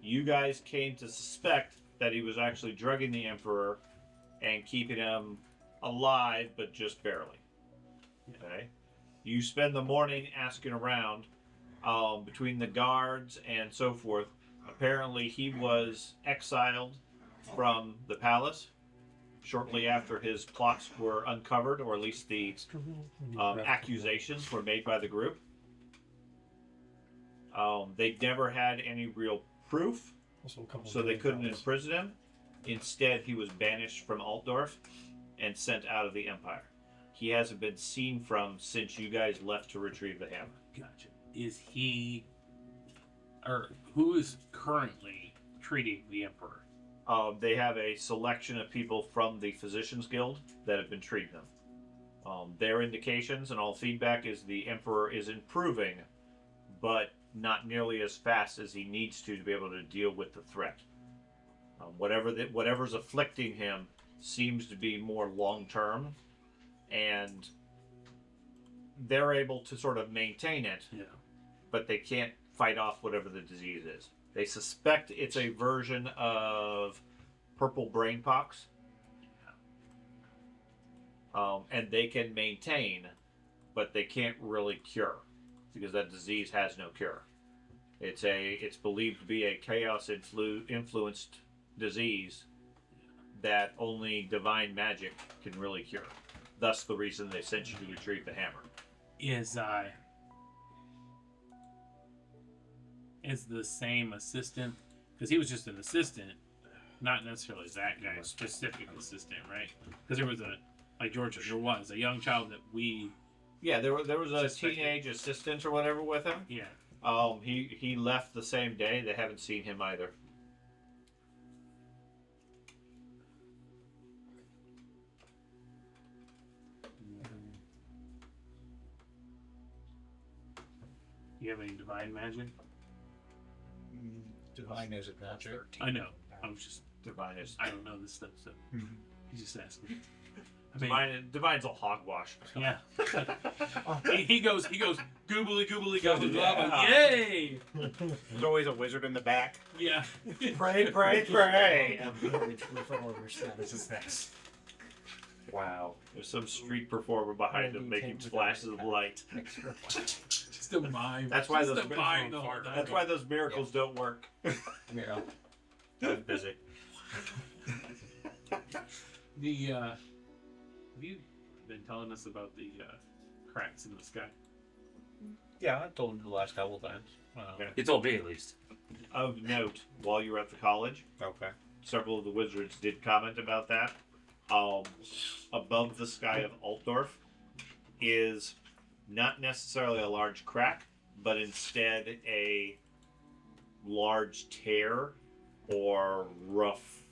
You guys came to suspect that he was actually drugging the emperor and keeping him alive, but just barely. Okay. You spend the morning asking around between the guards and so forth. Apparently, he was exiled from the palace shortly after his plots were uncovered, or at least the accusations were made by the group. They never had any real proof, Also a couple so they couldn't imprison him. Instead, he was banished from Altdorf and sent out of the Empire. He hasn't been seen from since you guys left to retrieve the hammer. Gotcha. Is he, or who is currently treating the Emperor? They have a selection of people from the Physicians Guild that have been treating them. Their indications and all feedback is the Emperor is improving, but not nearly as fast as he needs to be able to deal with the threat. Whatever's afflicting him seems to be more long term, and they're able to sort of maintain it, Yeah. but they can't fight off whatever the disease is. They suspect it's a version of purple brain pox. And they can maintain, but they can't really cure because that disease has no cure. It's believed to be a chaos influenced disease that only divine magic can really cure. Thus, the reason they sent you to retrieve the hammer. Is the same assistant, because he was just an assistant, not necessarily that guy, specific assistant, right? Because there was like Georgia, there was a young child that we. Yeah, there was a teenage assistant or whatever with him. Yeah. He left the same day. They haven't seen him either. You have any divine magic? Divine is it magic? I know. I was just. Divine is. I don't know this stuff, so he's just asking. Divine's a hogwash. Yeah. he goes goobly goobly goobly Yeah. blah. Yay! There's always a wizard in the back. Yeah. Pray, pray, pray. Wow. There's some street performer behind him making flashes of light. Just a mime. That's why Just those a mime the whole time. That's why those miracles don't work. Yeah. I'm busy. Have you been telling us about the cracks in the sky? Yeah, I told you the last couple times. You told me at least. Of note, while you were at the college, Okay. several of the wizards did comment about that. Above the sky of Altdorf is not necessarily a large crack, but instead a large tear or rough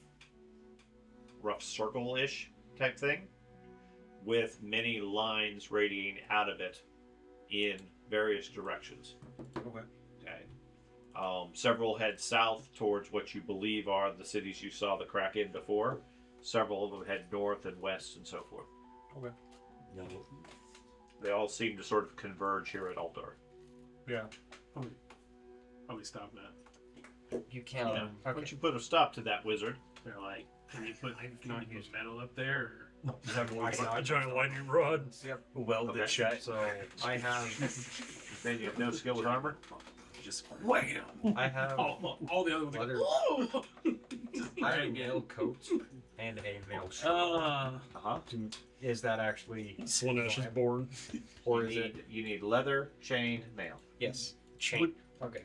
circle-ish type thing with many lines radiating out of it in various directions. Okay. Okay. Several head south towards what you believe are the cities you saw the crack in before. Several of them head north and west and so forth. Okay. No. They all seem to sort of converge here at Altdorf. Yeah. Probably stop that. You can. Why don't you put a stop to that, wizard? They're like, can you put metal up there? Or? A giant lightning rod. Welded Okay. shut. So I have. Then you have no skill with armor? Just wham! I have All the other ones leather- go, oh! I have a male coat and a male shirt. Uh-huh. Is that actually Slanesh is born. or is it? You need leather, chain, mail. Yes. Chain. Okay.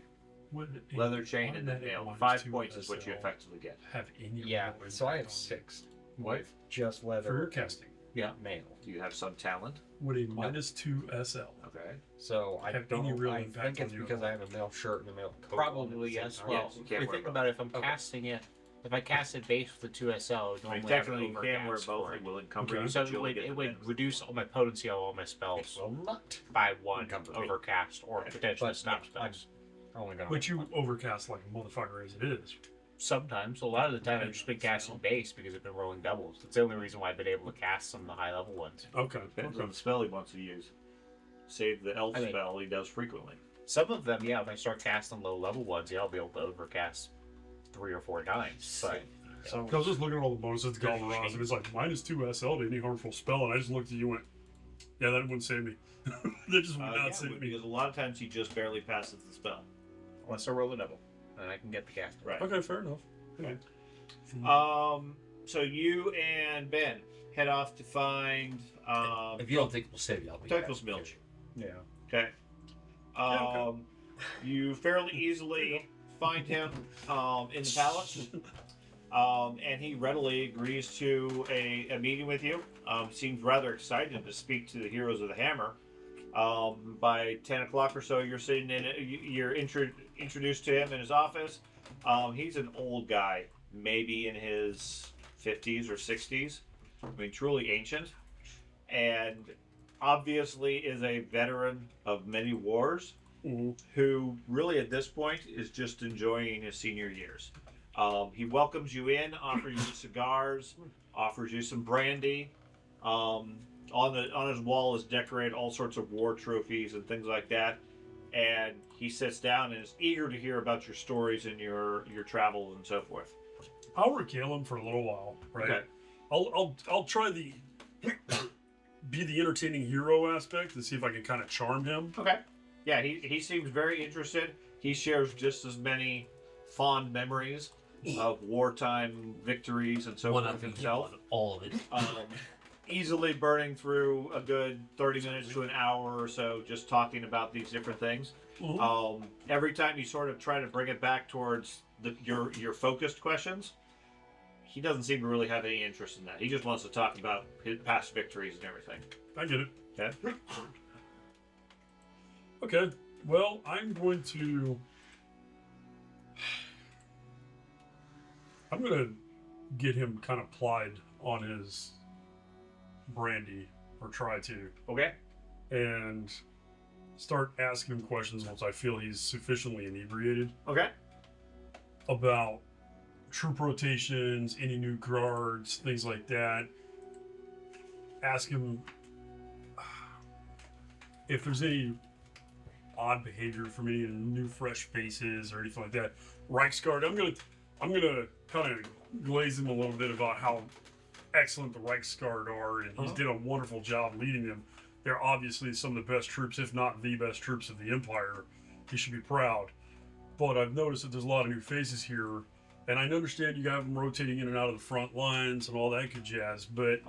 Would Leather, chain, and then automatic mail. ones 5 too points is what you SL effectively get. have any Yeah. weapon So I have on 6. What? Just For your leather. casting. Yeah. Male. Do you have some talent? Would a -2 SL Okay. So I have don't. any real I impact think it's on you? because I have a male shirt and a male coat. on Probably at the yes. same Well, time. Yes, you if can't you wear think both. about it, if I'm Okay. casting it, if I casted base with the 2 SL, it I mean, normally have technically, you can wear overcast both. for It it. will encumber Okay. you. So but you'll get it the would benefit. reduce all my potency on all my It spells will not. by 1 Encumber me. overcast or Okay. potentially But stop yeah, I'm spells. only gonna. But you overcast like a motherfucker as it is. Sometimes, a lot of the time, I've just been casting base because I've been rolling doubles. That's the only reason why I've been able to cast some of the high level ones. Okay. Depends on the spell he wants to use. Save the elf I mean- spell he does frequently. Some of them, yeah, if I start casting low level ones, yeah, I'll be able to overcast 3 or 4 times. But So I was just looking at all the bonuses to Gallagher, and it's like -2 SL to any harmful spell, and I just looked at you and went, yeah, that wouldn't save me. That just would not Yeah, save me. because a lot of times he just barely passes the spell. unless I roll a double, then I can get the cast. Right. Okay, fair enough. Okay. So you and Ben head off to find If you don't think we'll save you, I'll be Typhus back. Milch. yeah. Okay. You fairly easily find him in the palace, and he readily agrees to a meeting with you. Seems rather excited to speak to the heroes of the Hammer. By 10 o'clock or so, you're sitting in. You're introduced to him in his office. He's an old guy, maybe in his 50s or 60s. I mean, truly ancient, and obviously is a veteran of many wars. Who really at this point is just enjoying his senior years. He welcomes you in, offers you cigars, offers you some brandy, on his wall is decorated all sorts of war trophies and things like that. And he sits down and is eager to hear about your stories and your travels and so forth. I'll regale him for a little while, right? Okay. I'll try the be the entertaining hero aspect and see if I can kind of charm him. Okay. Yeah, he seems very interested. He shares just as many fond memories of wartime victories and so forth himself. All of it. Easily burning through a good 30 minutes to an hour or so just talking about these different things. Mhm. Every time you sort of try to bring it back towards your focused questions, he doesn't seem to really have any interest in that. He just wants to talk about his past victories and everything. I get it. Okay. Okay. Well, I'm going to get him kind of plied on his brandy, or try to, Okay. and start asking him questions once I feel he's sufficiently inebriated Okay. about troop rotations, any new guards, things like that. Ask him if there's any odd behavior from any new fresh faces or anything like that. Reichsguard, I'm gonna kind of glaze him a little bit about how excellent the Reichsguard are, and he's did a wonderful job leading them. They're obviously some of the best troops, if not the best troops of the Empire. He should be proud. But I've noticed that there's a lot of new faces here, and I understand you have them rotating in and out of the front lines and all that good jazz, but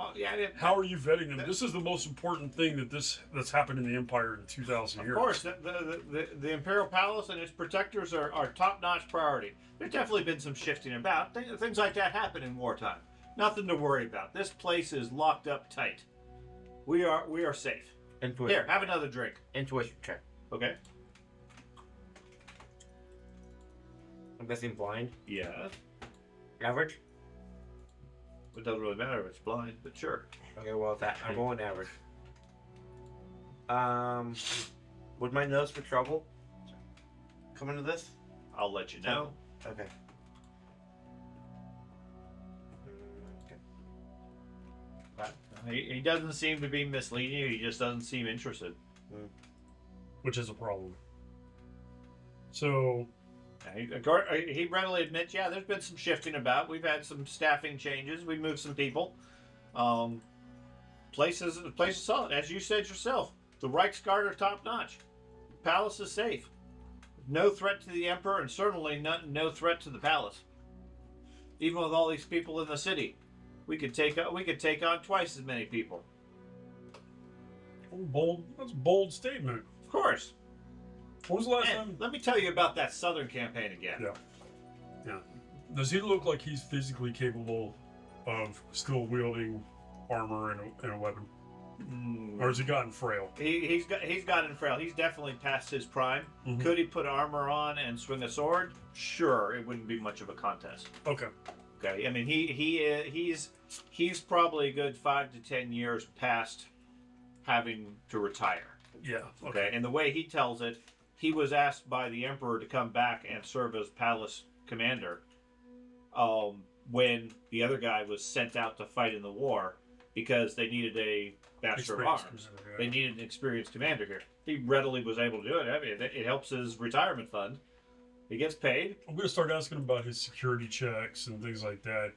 how are you vetting them? This is the most important thing that's happened in the Empire in 2,000 years. Of course, the Imperial Palace and its protectors are top-notch priority. There's definitely been some shifting about. Things like that happen in wartime. Nothing to worry about. This place is locked up tight. We are safe. Intuition. Here, have another drink. Intuition check. Okay. I'm guessing blind. Yeah. Average? It doesn't really matter if it's blind, but sure. Okay, well, I'm going average. Would my nose for trouble come into this? I'll let you know. Okay. He doesn't seem to be misleading you. He just doesn't seem interested. Which is a problem. So he readily admits, yeah, there's been some shifting about. We've had some staffing changes. We've moved some people. Place is solid. As you said yourself, the Reichsguard are top notch. Palace is safe. No threat to the Emperor, and certainly no threat to the palace. Even with all these people in the city, we could take on twice as many people. That's a bold statement. Of course. When was the last time? Let me tell you about that southern campaign again. Yeah. Does he look like he's physically capable of still wielding armor and a weapon? Or has he gotten frail? He's gotten frail. He's definitely past his prime. Mhm. Could he put armor on and swing a sword? Sure, it wouldn't be much of a contest. Okay. Okay. I mean, he's probably a good 5 to 10 years past having to retire. Yeah. Okay. And the way he tells it, he was asked by the Emperor to come back and serve as palace commander when the other guy was sent out to fight in the war because they needed a master of arms. They needed an experienced commander here. He readily was able to do it. I mean, it helps his retirement fund. He gets paid. I'm going to start asking him about his security checks and things like that.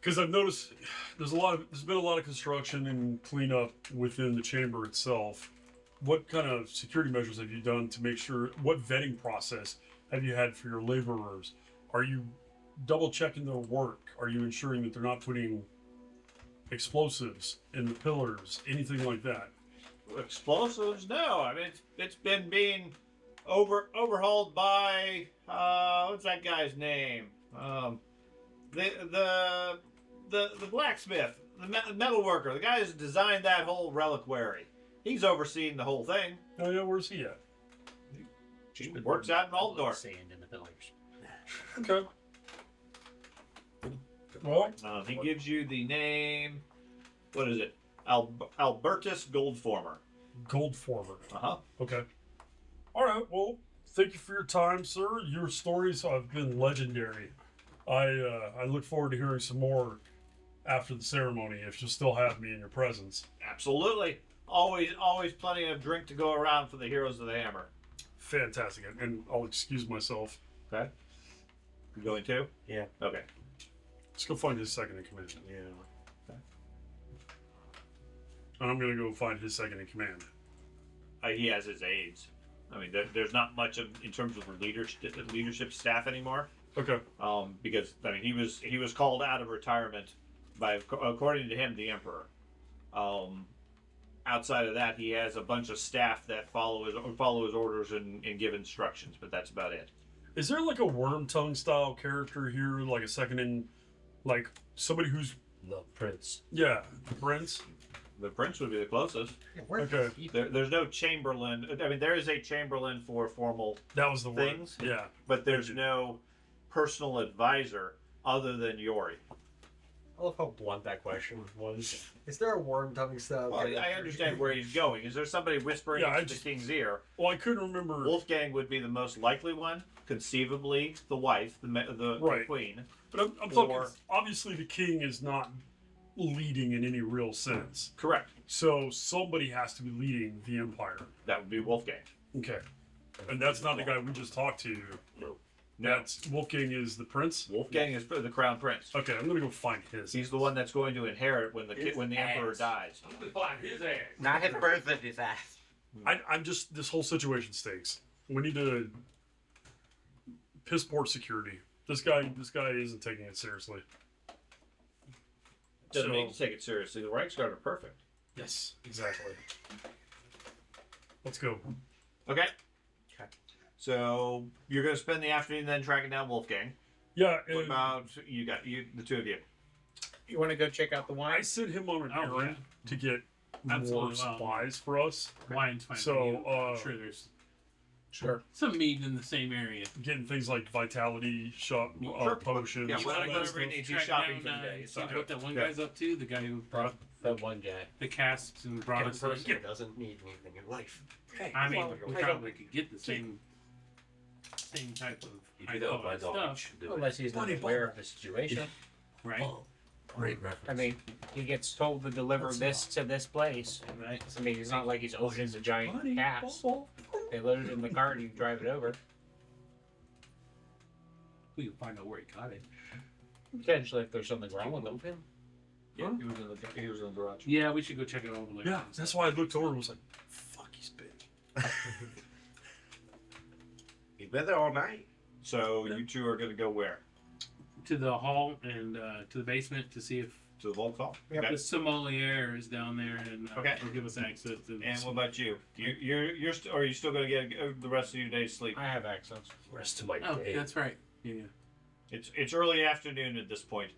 Because I've noticed there's been a lot of construction and cleanup within the chamber itself. What kind of security measures have you done to make sure, what vetting process have you had for your laborers? Are you double checking their work? Are you ensuring that they're not putting explosives in the pillars, anything like that? Explosives? No. I mean, it's been being overhauled by what's that guy's name? The blacksmith, the metal worker, the guy who's designed that whole reliquary. He's overseeing the whole thing. Oh yeah, where's he at? He works out in Altdorf. Sand in the pillars. Okay. Well, He gives you the name. What is it? Albertus Goldformer. Goldformer. Uh-huh. Okay. All right. Well, thank you for your time, sir. Your stories have been legendary. I look forward to hearing some more after the ceremony if you'll still have me in your presence. Absolutely. Always plenty of drink to go around for the heroes of the hammer. Fantastic. And I'll excuse myself. Okay. You going too? Yeah. Okay. Let's go find his second in command. Yeah. And I'm going to go find his second in command. He has his aides. I mean, there's not much in terms of leadership staff anymore. Okay. Because I mean, he was called out of retirement by, according to him, the emperor. Outside of that, he has a bunch of staff that follow his orders and give instructions, but that's about it. Is there like a worm tongue style character here, like a second in, like somebody who's The prince. the prince? The prince would be the closest. Okay. There's no chamberlain. I mean, there is a chamberlain for formal That was the word. things, Yeah. but there's no personal advisor other than Yori. I love how blunt that question was. Is there a worm tongue style? Well, I understand where he's going. Is there somebody whispering Yeah, into the king's ear? Well, I couldn't remember. Wolfgang would be the most likely one. Conceivably, the wife, the Right. queen. But I'm talking. Or- Obviously, the king is not leading in any real sense. Correct. So somebody has to be leading the empire. That would be Wolfgang. Okay. And that's not the guy we just talked to. No. That's Wolfgang is the prince. Wolfgang is the crown prince. Okay, I'm gonna go find his. He's the one that's going to inherit when His the emperor ass. dies. I'm gonna find his ass. Not his birth, but his ass. I'm just this whole situation stinks. We need to piss poor security. This guy isn't taking it seriously. Doesn't So- mean to take it seriously. The Reichsguard are perfect. Yes, exactly. Let's go. Okay. So you're going to spend the afternoon then tracking down Wolfgang. Yeah, What and about the two of you? You want to go check out the wine? I sent him on an Oh, errand to get more Absolutely. supplies for us. Wine's fine. So, for you. I'm uh, sure there's Sure. some mead in the same area. Getting things like vitality shot Sure. potions. Yeah, all whatever that whatever stuff. it needs. He's Track shopping down, for the day. It's see all what good. that one Yeah. guy's up to. The guy who brought That one guy. the casks and brought Get a us. person who doesn't need anything in life. Hey, I mean, well, we probably could get the same type of You do that with my high-quality dog. You stuff, should do it. Unless he's not Bloody aware of the situation. right? Oh, great reference. I mean, he gets told to deliver this to this place. Right. I mean, it's not like he's Ocean's a giant cast. They load it in the cart and you drive it over. We can find out where he got it. Potentially, if there's something wrong with them. Yeah, he was in the garage. Yeah, we should go check it over later. Yeah, that's why I looked over and was like, "Fuck, he's big." He's been there all night. So you two are going to go where? To the hall and to the basement to see if To the vault hall. the Okay. sommelier is down there and Okay. will give us access to. And what about you? Or are you still going to get the rest of your day's sleep? I have access. Rest of my Oh, day. that's right. Yeah. It's early afternoon at this point.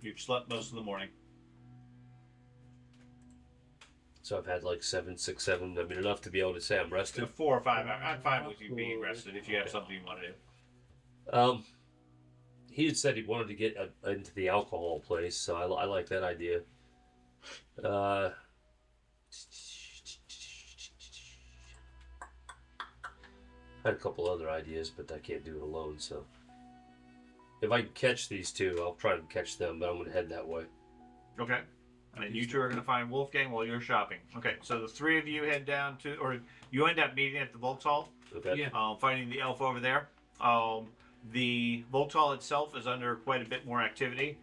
You've slept most of the morning. So I've had like 6, 7. I mean, enough to be able to say I'm rested. 4 or 5 hours. I'm fine with you being rested if you have something you want to do. He had said he wanted to get into the alcohol place, so I like that idea. I had a couple other ideas, but I can't do it alone. So if I can catch these two, I'll try to catch them. But I'm going to head that way. Okay. And then you two are going to find Wolfgang while you're shopping. Okay, so the three of you head down to, or you end up meeting at the Volks Hall, Okay. Yeah. finding the elf over there. The Volks Hall itself is under quite a bit more activity.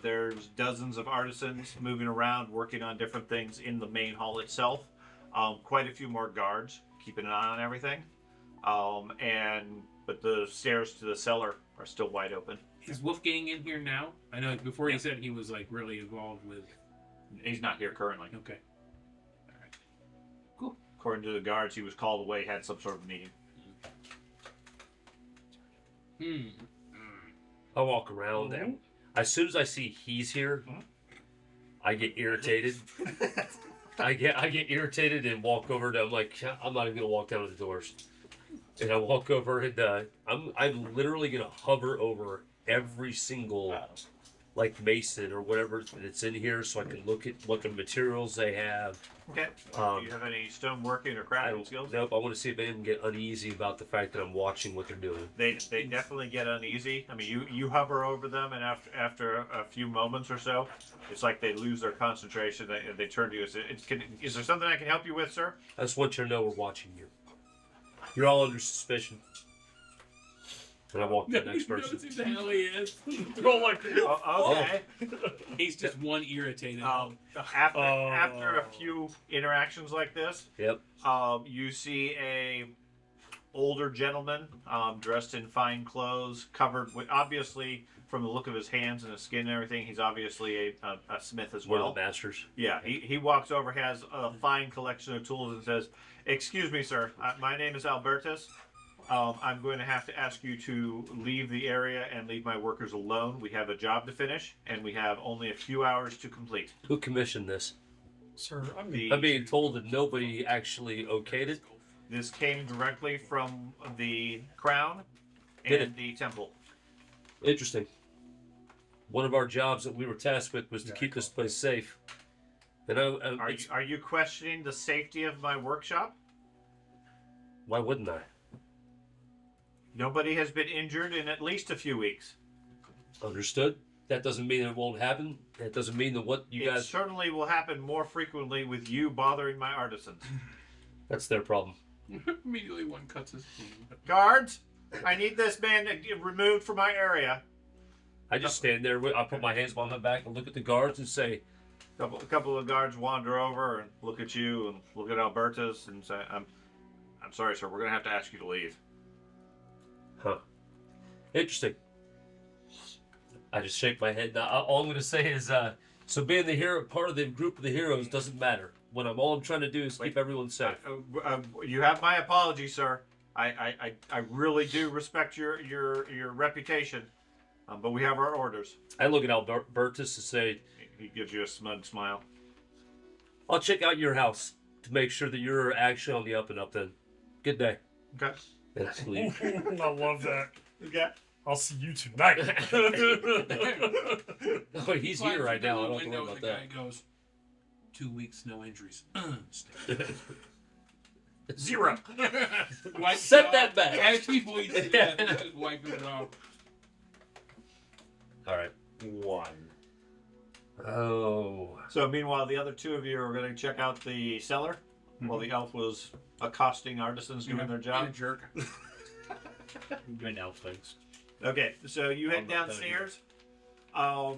There's dozens of artisans moving around, working on different things in the main hall itself. Quite a few more guards keeping an eye on everything. But the stairs to the cellar are still wide open. Is Wolfgang in here now? I know before he said he was like really involved with. He's not here currently. Okay. According to the guards, he was called away, had some sort of meeting. I walk around, and as soon as I see he's here, I get irritated. I get irritated and walk over to. I'm like, I'm not even gonna walk down to the doors. And I walk over and I'm literally gonna hover over every single like mason or whatever that's in here, so I can look at what the materials they have. Okay. Do you have any stone working or crafting skills? Nope. I want to see if they can get uneasy about the fact that I'm watching what they're doing. They definitely get uneasy. I mean, you hover over them, and after a few moments or so, it's like they lose their concentration. They turn to you. Is there something I can help you with, sir? I just want you to know we're watching you. You're all under suspicion. And I walk to the next person. Who the hell he is. Okay. He's just one irritated. After a few interactions like this, Yep. you see a older gentleman dressed in fine clothes, covered with, obviously, from the look of his hands and his skin and everything, he's obviously a smith as well. One of the masters. Yeah, he walks over, has a fine collection of tools, and says, "Excuse me, sir. My name is Albertus. I'm going to have to ask you to leave the area and leave my workers alone. We have a job to finish, and we have only a few hours to complete." Who commissioned this? Sir, I'm being told that nobody actually okayed it. This came directly from the crown Did and the temple. Interesting. One of our jobs that we were tasked with was to keep this place safe. And Are you questioning the safety of my workshop? Why wouldn't I? Nobody has been injured in at least a few weeks. Understood. That doesn't mean it won't happen. That doesn't mean that what you It guys... certainly will happen more frequently with you bothering my artisans. That's their problem. Immediately one cuts his Guards, I need this man removed from my area. I just stand there. I put my hands behind my back and look at the guards and say, A couple of guards wander over and look at you and look at Albertus and say, I'm sorry, sir. We're going to have to ask you to leave." huh. Interesting. I just shake my head. Now, all I'm going to say is, so being the hero, part of the group of the heroes doesn't matter. All I'm trying to do is keep everyone safe. You have my apology, sir. I really do respect your reputation, but we have our orders. I look at Albertus and say, He gives you a smug smile. I'll check out your house to make sure that you're actually on the up and up then. Good day. Okay. And I leave. I love that. Okay. I'll see you tonight. Oh, he's here right now. I don't have to worry about the that. guy goes, 2 weeks, no injuries. Zero. Wipe Set it that off. back. As he bleeds to death, just wiping it off. All right. 1. Oh. So meanwhile, the other two of you are going to check out the cellar while the elf was accosting artisans doing their Being a job. jerk. Doing elf things. Okay, so you head I'm not downstairs.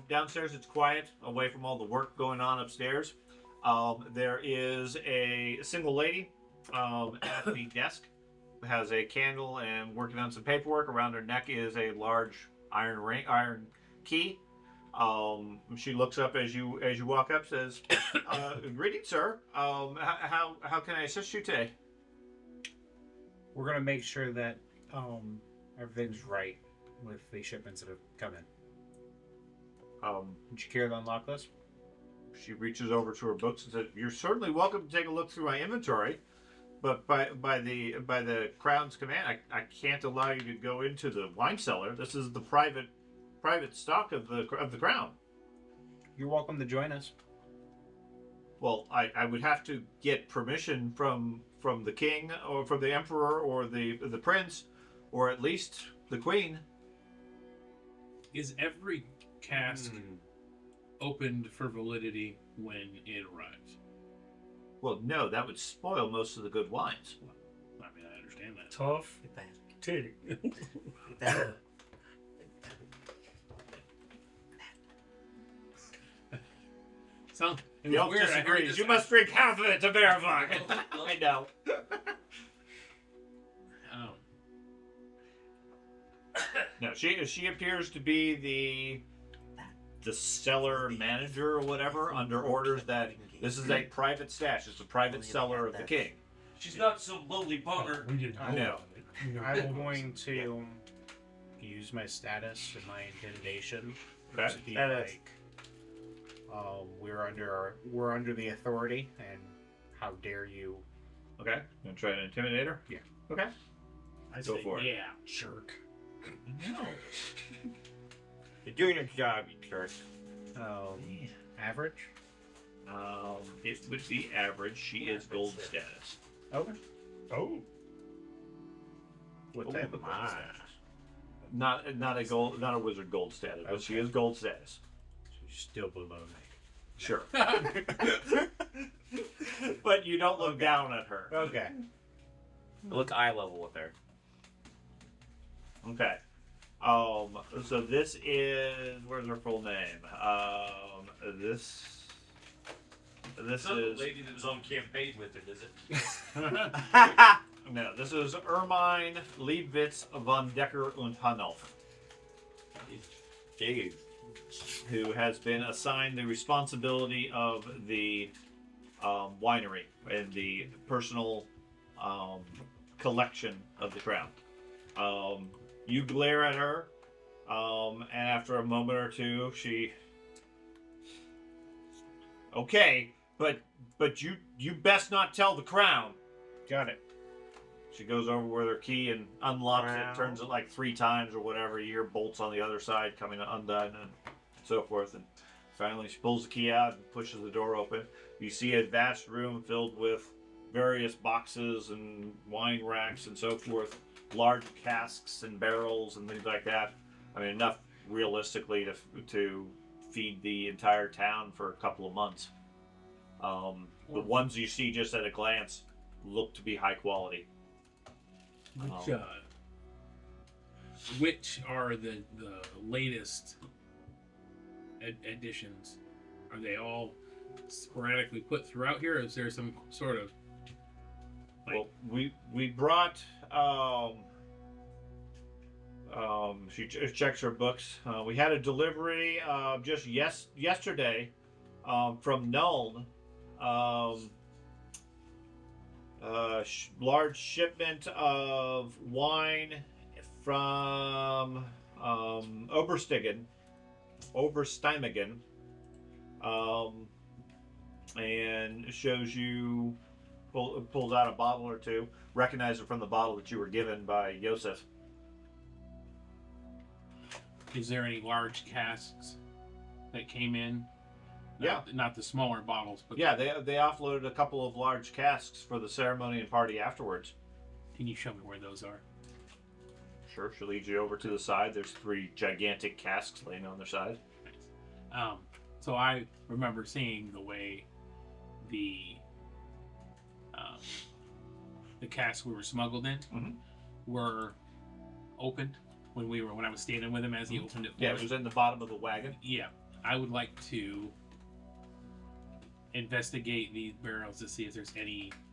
Downstairs, it's quiet, away from all the work going on upstairs. There is a single lady at the desk, has a candle and working on some paperwork. Around her neck is a large iron key. She looks up as you walk up, says, "Greetings, sir. How can I assist you today?" We're gonna make sure that everything's right with the shipments that have come in. Did you care to unlock this? She reaches over to her books and says, "You're certainly welcome to take a look through my inventory, but by the crown's command, I can't allow you to go into the wine cellar. This is the private stock of the crown." You're welcome to join us. Well, I would have to get permission from the king or from the emperor or the prince, or at least the queen. Is every cask opened for validity when it arrives? Well, no, that would spoil most of the good wines. I mean, I understand that. Tough titty. It The was elf weird. I heard disagrees. this- You must drink half of it to verify. I know. Oh. No, she appears to be the cellar manager or whatever, under orders that this is a private stash. It's a private cellar of the king. She's not some lowly bummer. We didn't I know. I'm going to use my status and my intimidation Okay. to be like, we're under the authority, and how dare you? Okay. You gonna try to intimidate her? Yeah. Okay. I Go say, for it. yeah, jerk. No. You're doing your job, you jerk. Average. It would be average. She is gold status. Okay. Oh. What Oh, type of my. status? Not a wizard gold status, but she is gold status. She's still below me. Sure. But you don't look down at her. Okay. Look eye level with her. Okay. So this is, where's her full name? This It's not is the lady that was on campaign with it, is it? no. This is Ermine Liebwitz von Decker und Hanolf, Jeez. who has been assigned the responsibility of the winery and the personal collection of the crown. You glare at her, and after a moment or two, she. Okay, but you best not tell the crown. Got it. She goes over with her key and unlocks Wow. it, turns it like 3 times or whatever. You hear bolts on the other side coming undone and so forth. And finally, she pulls the key out and pushes the door open. You see a vast room filled with various boxes and wine racks and so forth, large casks and barrels and things like that. I mean, enough realistically to feed the entire town for a couple of months. The ones you see just at a glance look to be high quality. Which are the latest additions? Are they all sporadically put throughout here? Or is there some sort of Well, we brought. She checks her books. We had a delivery just yesterday from Nuln. Large shipment of wine from Obersteigen, and shows you. Pulls out a bottle or two. Recognize it from the bottle that you were given by Yosef. is there any large casks that came in? Yeah. Not the smaller bottles, but Yeah, they offloaded a couple of large casks for the ceremony and party afterwards. Can you show me where those are? Sure, she'll lead you over to the side. There's 3 gigantic casks laying on their side. So I remember seeing the way the casks we were smuggled in Mhm. were opened when I was standing with him as he opened it for Yeah, us. it was in the bottom of the wagon. Yeah, I would like to investigate these barrels to see if there's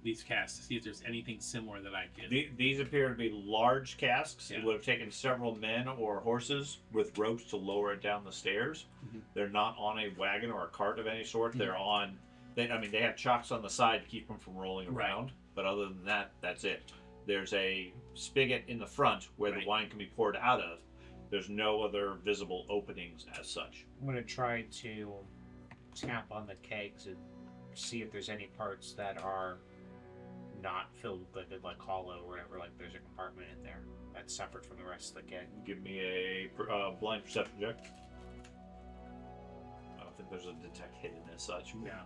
these casks to see if there's anything similar that I can. These appear to be large casks. Yeah. It would have taken several men or horses with ropes to lower it down the stairs. Mhm. They're not on a wagon or a cart of any sort. They're on. They have chocks on the side to keep them from rolling Right. around. But other than that, that's it. There's a spigot in the front where the Right. wine can be poured out of. There's no other visible openings as such. I'm gonna try to tap on the kegs and see if there's any parts that are not filled with liquid, like hollow or whatever. Like there's a compartment in there that's separate from the rest of the keg. Give me a blind perception check. I don't think there's a detect hidden as such. Yeah,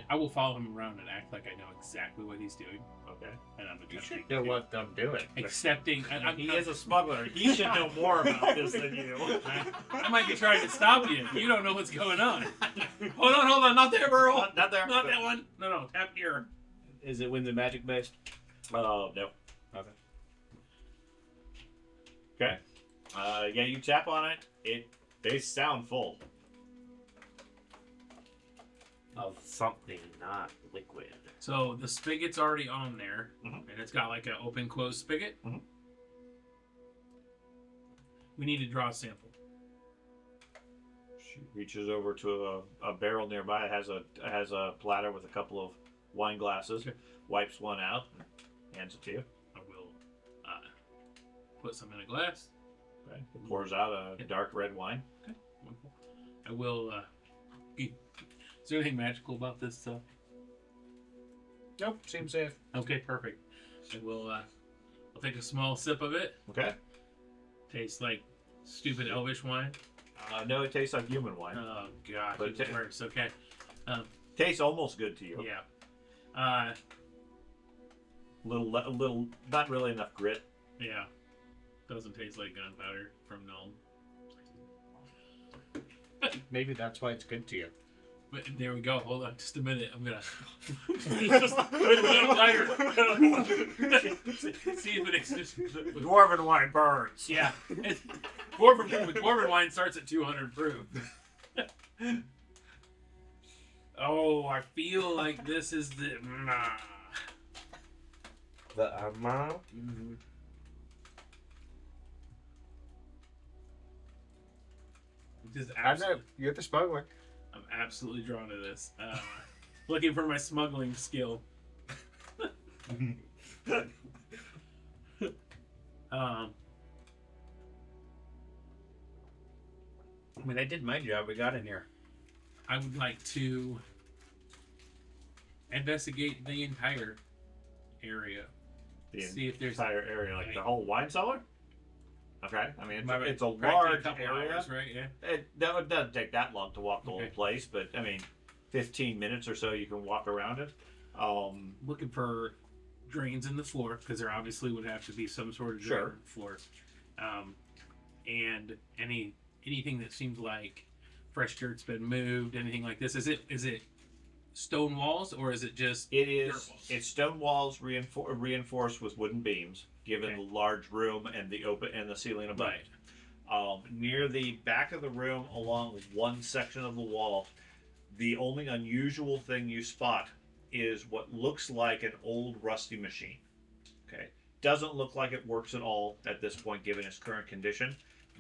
I will follow him around and act like I know exactly what he's doing, Okay. and I'm You attempting should know what them doing. accepting. He is a smuggler. He should know more about this than you. I might be trying to stop you. You don't know what's going on. Hold on, not there, Burl. Not there. Not that one. No, tap here. Is it winds and magic based? Oh, no. Okay. Okay. Yeah, you tap on it. They sound full. Of something not liquid. So the spigot's already on there, Mhm. and it's got like an open closed spigot. Mhm. We need to draw a sample. She reaches over to a barrel nearby. It has a platter with a couple of wine glasses. Okay. Wipes one out, and hands it to you. I will put some in a glass. Okay. Pours out a dark red wine. Wonderful. I will. Is there anything magical about this stuff? Nope, seems safe. Okay, perfect. I will. I'll take a small sip of it. Okay. Tastes like stupid elvish wine. No, it tastes like human wine. Oh god, But it works. Okay. Tastes almost good to you. Yeah. Little, not really enough grit. Yeah. Doesn't taste like gunpowder from Gnome. Maybe that's why it's good to you. But there we go. Hold on, just a minute. I'm gonna just put a little lighter. See if it just. Dwarven wine burns. Yeah. Dwarven wine starts at 200 proof. Oh, I feel like this is the. The amount. Just I know. absolutely, You're the smuggler. I'm absolutely drawn to this. Looking for my smuggling skill. I mean, I did my job. We got in here. I would like to investigate the entire area. The See if there's entire area, like the whole wine cellar. Okay, I mean it's a probably large couple area. hours, right? Yeah. It doesn't take that long to walk the whole Okay. place, but I mean, 15 minutes or so you can walk around it. Looking for drains in the floor because there obviously would have to be some sort of drain Sure. in the floor, and anything that seems like fresh dirt's been moved, anything like this. Is it stone walls or is it just It dirt is. walls? It's stone walls reinforced with wooden beams, given Okay. the large room and the open and the ceiling above. Right. Near the back of the room, along one section of the wall, the only unusual thing you spot is what looks like an old rusty machine. Okay, doesn't look like it works at all at this point, given its current condition,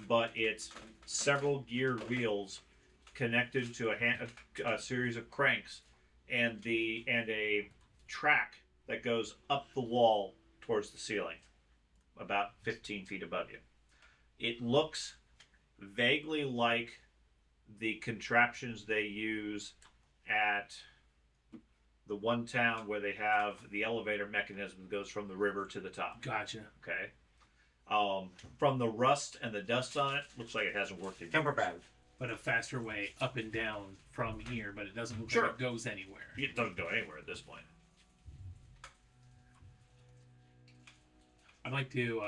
but it's several geared wheels connected to a series of cranks, and a track that goes up the wall towards the ceiling, about 15 feet above you. It looks vaguely like the contraptions they use at the one town where they have the elevator mechanism that goes from the river to the top. Gotcha. Okay. From the rust and the dust on it, looks like it hasn't worked in Temper bad. But a faster way up and down from here, but it doesn't look Sure. like it goes anywhere. It doesn't go anywhere at this point. I'd like to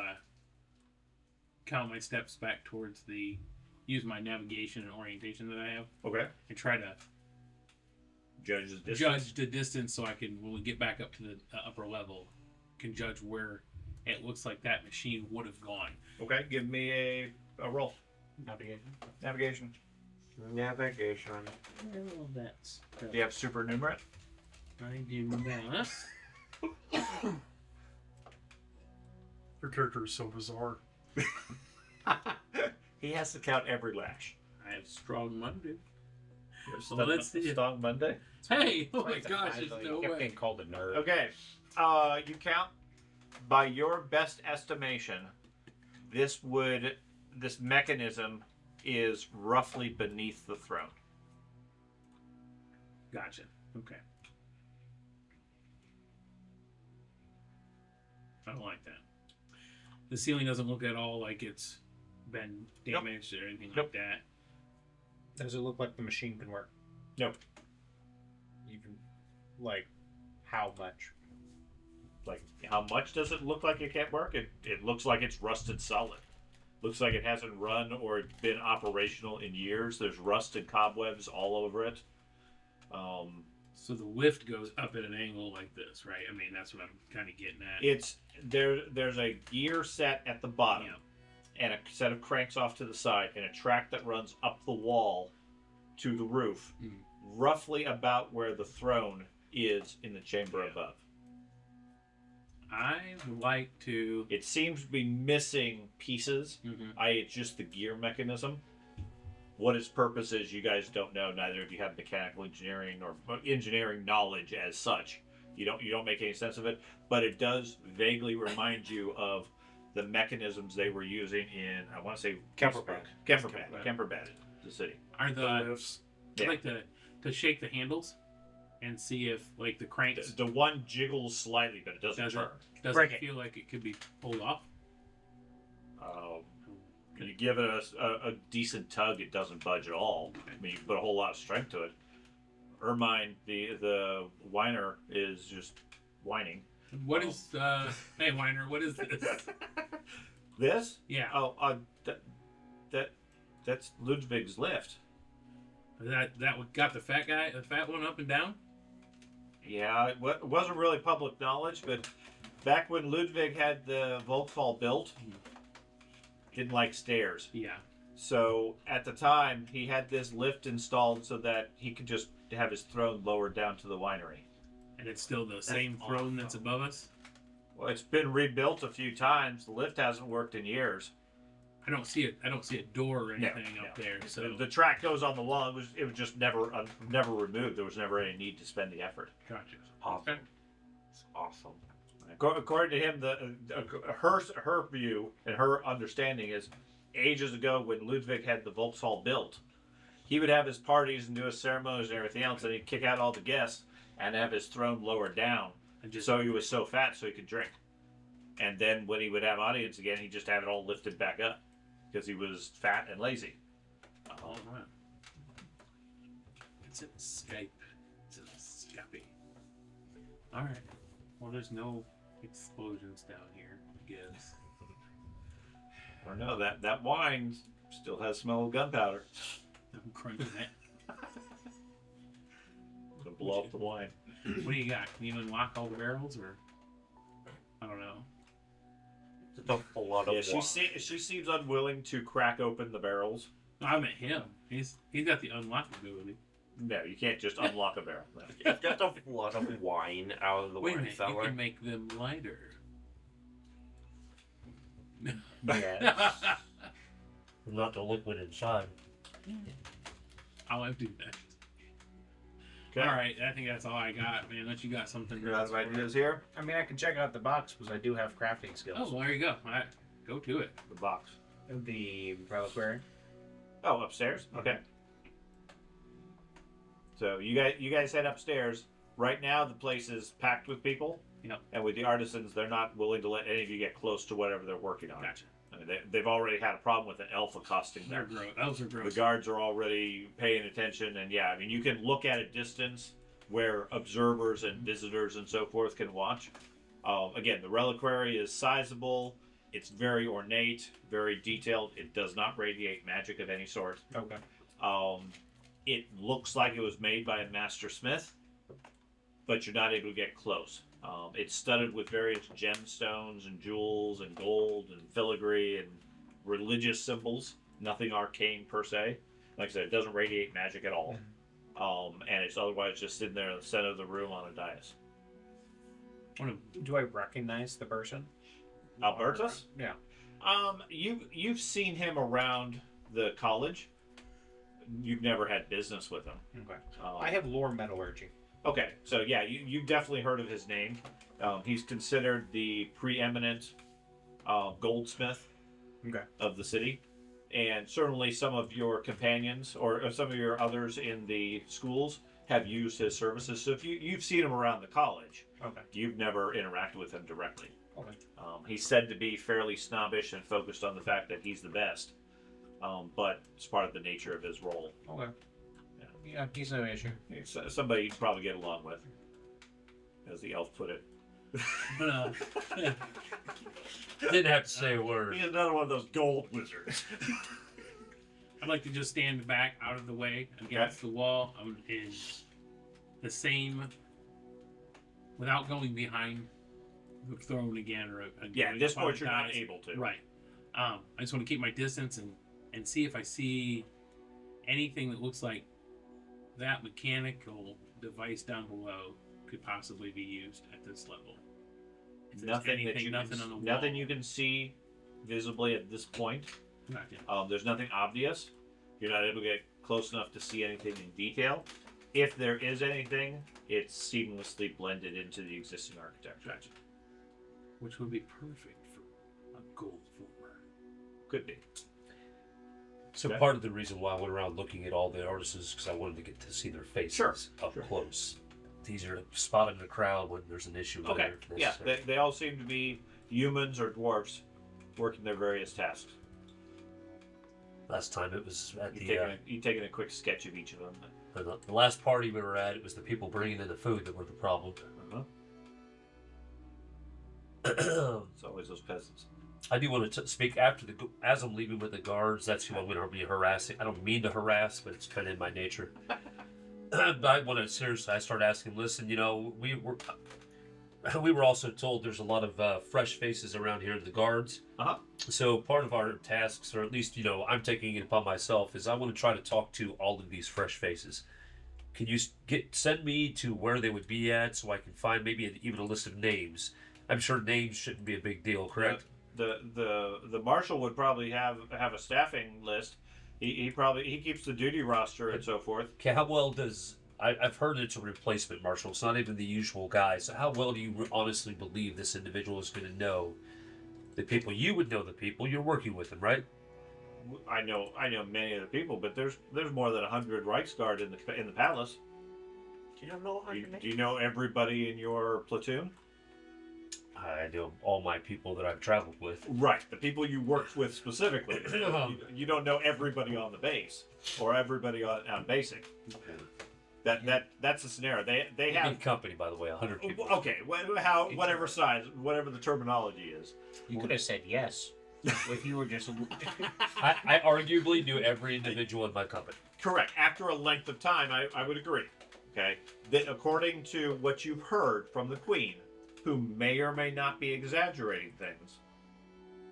count my steps back towards use my navigation and orientation that I have, Okay. and try to Judge the distance. judge the distance so I can, when we get back up to the upper level, can judge where it looks like that machine would have gone. Okay, give me a roll. Navigation. Navigation. Well, that's. Do you have supernumerate? I do that. Your character is so bizarre. He has to count every lash. I have strong Monday. So Stun- let's see. Stong Monday. Hey! Oh my gosh! There's no kept way. getting called a nerd. Okay. You count by your best estimation. This mechanism is roughly beneath the throne. Gotcha. Okay. I don't like that. The ceiling doesn't look at all like it's been damaged or anything like that. Does it look like the machine can work? Nope. Even, like, how much? Like, how much does it look like it can't work? It looks like it's rusted solid. Looks like it hasn't run or been operational in years. There's rust and cobwebs all over it. So the lift goes up at an angle like this, right? I mean, that's what I'm kind of getting at. It's there's a gear set at the bottom, and a set of cranks off to the side, and a track that runs up the wall to the roof, roughly about where the throne is in the chamber above. I would like to. It seems to be missing pieces. It's just the gear mechanism. What its purpose is, you guys don't know. Neither of you have mechanical engineering or engineering knowledge as such. You don't make any sense of it, but it does vaguely remind you of the mechanisms they were using in, I want to say, Kemperbad. Kemperbad, the city. Are the Lifts. I'd like to shake the handles and see if like the cranks The one jiggles slightly, but it doesn't turn. doesn't Break it. feel like it could be pulled off. You give it a decent tug, it doesn't budge at all. I mean, you put a whole lot of strength to it. Ermine, the whiner, is just whining. What is hey Weiner, what is this? This? Yeah. Oh, that's Ludwig's lift. That got the fat one up and down? Yeah, it wasn't really public knowledge, but back when Ludwig had the Volkswagen built, didn't like stairs. Yeah. So at the time, he had this lift installed so that he could just have his throne lowered down to the winery. And it's still the same throne that's above us? Well, it's been rebuilt a few times. The lift hasn't worked in years. I don't see a door or anything up there. So The track goes on the wall. It was just never removed. There was never any need to spend the effort. gotcha. Awesome. Okay. It's awesome. According to him, her view and her understanding is, ages ago when Ludwig had the Volkswagen built, he would have his parties and do his ceremonies and everything else, and he'd kick out all the guests and have his throne lowered down, so he was so fat so he could drink. And then when he would have audience again, he'd just have it all lifted back up because he was fat and lazy. Oh, wow. It's in Skype. It's in Skype. All right. Well, there's no explosions down here, I guess. Or no, that wine still has smell of gunpowder. I'm crunching it. Gonna blow up the wine. What do you got? Can you unlock all the barrels, or I don't know. It's a whole lot of Yeah, she seems unwilling to crack open the barrels. No, I meant him. He's got the unlock ability. No, you can't just unlock a barrel. No. It's just a lot of wine out of the Wait a wine minute, cellar. you can make them lighter. Yes. Not the liquid inside. I'll do that. Okay. All right, I think that's all I got, man. Unless you got something. You're out of ideas here? I mean, I can check out the box because I do have crafting skills. Oh, well, there you go. All right, go to it. The box. The reliquary. Oh, upstairs? Okay. So you guys head upstairs. Right now the place is packed with people. Yep. And with the artisans, they're not willing to let any of you get close to whatever they're working on. Gotcha. I mean, they've already had a problem with an elf accosting They're them. gross. Those are The gross. guards are already paying attention, and yeah, I mean, you can look at a distance where observers and visitors and so forth can watch. Again, the reliquary is sizable. It's very ornate, very detailed. It does not radiate magic of any sort. Okay. It looks like it was made by a master smith, but you're not able to get close. It's studded with various gemstones and jewels and gold and filigree and religious symbols. Nothing arcane per se. Like I said, it doesn't radiate magic at all. And it's otherwise just sitting there in the center of the room on a dais. Do I recognize the person? Albertus? Yeah. You've seen him around the college. You've never had business with him. Okay. I have lore metallurgy. Okay, so yeah, you've definitely heard of his name. He's considered the preeminent goldsmith of the city. And certainly some of your companions or some of your others in the schools have used his services. So if you've seen him around the college, you've never interacted with him directly. Okay. He's said to be fairly snobbish and focused on the fact that he's the best. But it's part of the nature of his role. Okay. Yeah, he's no issue. He's somebody you'd probably get along with, as the elf put it. Didn't have to say a word. He's another one of those gold wizards. I'd like to just stand back out of the way against the wall in the same, without going behind the throne again. Or again, Yeah, at this point you're not able to. Right. I just want to keep my distance and see if I see anything that looks like that mechanical device down below could possibly be used at this level. If there's Nothing that you nothing can, on the wall. nothing you can see visibly at this point. Gotcha. There's nothing obvious. You're not able to get close enough to see anything in detail. If there is anything, it's seamlessly blended into the existing architecture. Gotcha. Which would be perfect for a gold former. Could be. So Okay. part of the reason why I went around looking at all the artists because I wanted to get to see their faces up close. It's easier to spot in the crowd when there's an issue. Okay. There if Yeah, necessary. they all seem to be humans or dwarfs working their various tasks. Last time it was at You taking a quick sketch of each of them. the last party we were at. It was the people bringing in the food that were the problem. It's always those peasants. I do want to speak as I'm leaving with the guards. That's who I'm going to be harassing. I don't mean to harass, but it's kind of in my nature. But I want to seriously. I start asking. Listen, we were also told there's a lot of fresh faces around here, the guards. So part of our tasks, or at least I'm taking it upon myself, is I want to try to talk to all of these fresh faces. Can you send me to where they would be at, so I can find maybe even a list of names? I'm sure names shouldn't be a big deal, correct? The marshal would probably have a staffing list. He keeps the duty roster and so forth. Okay, how well does I've heard it's a replacement marshal. It's not even the usual guy. So how well do you honestly believe this individual is going to know the people? You would know the people. You're working with them, right? I know many of the people, but there's more than 100 Reichsguard in the palace. You don't know 100 Do you know everybody in your platoon? I know all my people that I've traveled with. Right, the people you worked with specifically. You don't know everybody on the base or everybody on basic. That's the scenario. They have big company, by the way, 100 people. Okay, whatever size, whatever the terminology is. You could have said yes if you were just. I arguably knew every individual in my company. Correct. After a length of time, I would agree. Okay, that according to what you've heard from the Queen, who may or may not be exaggerating things,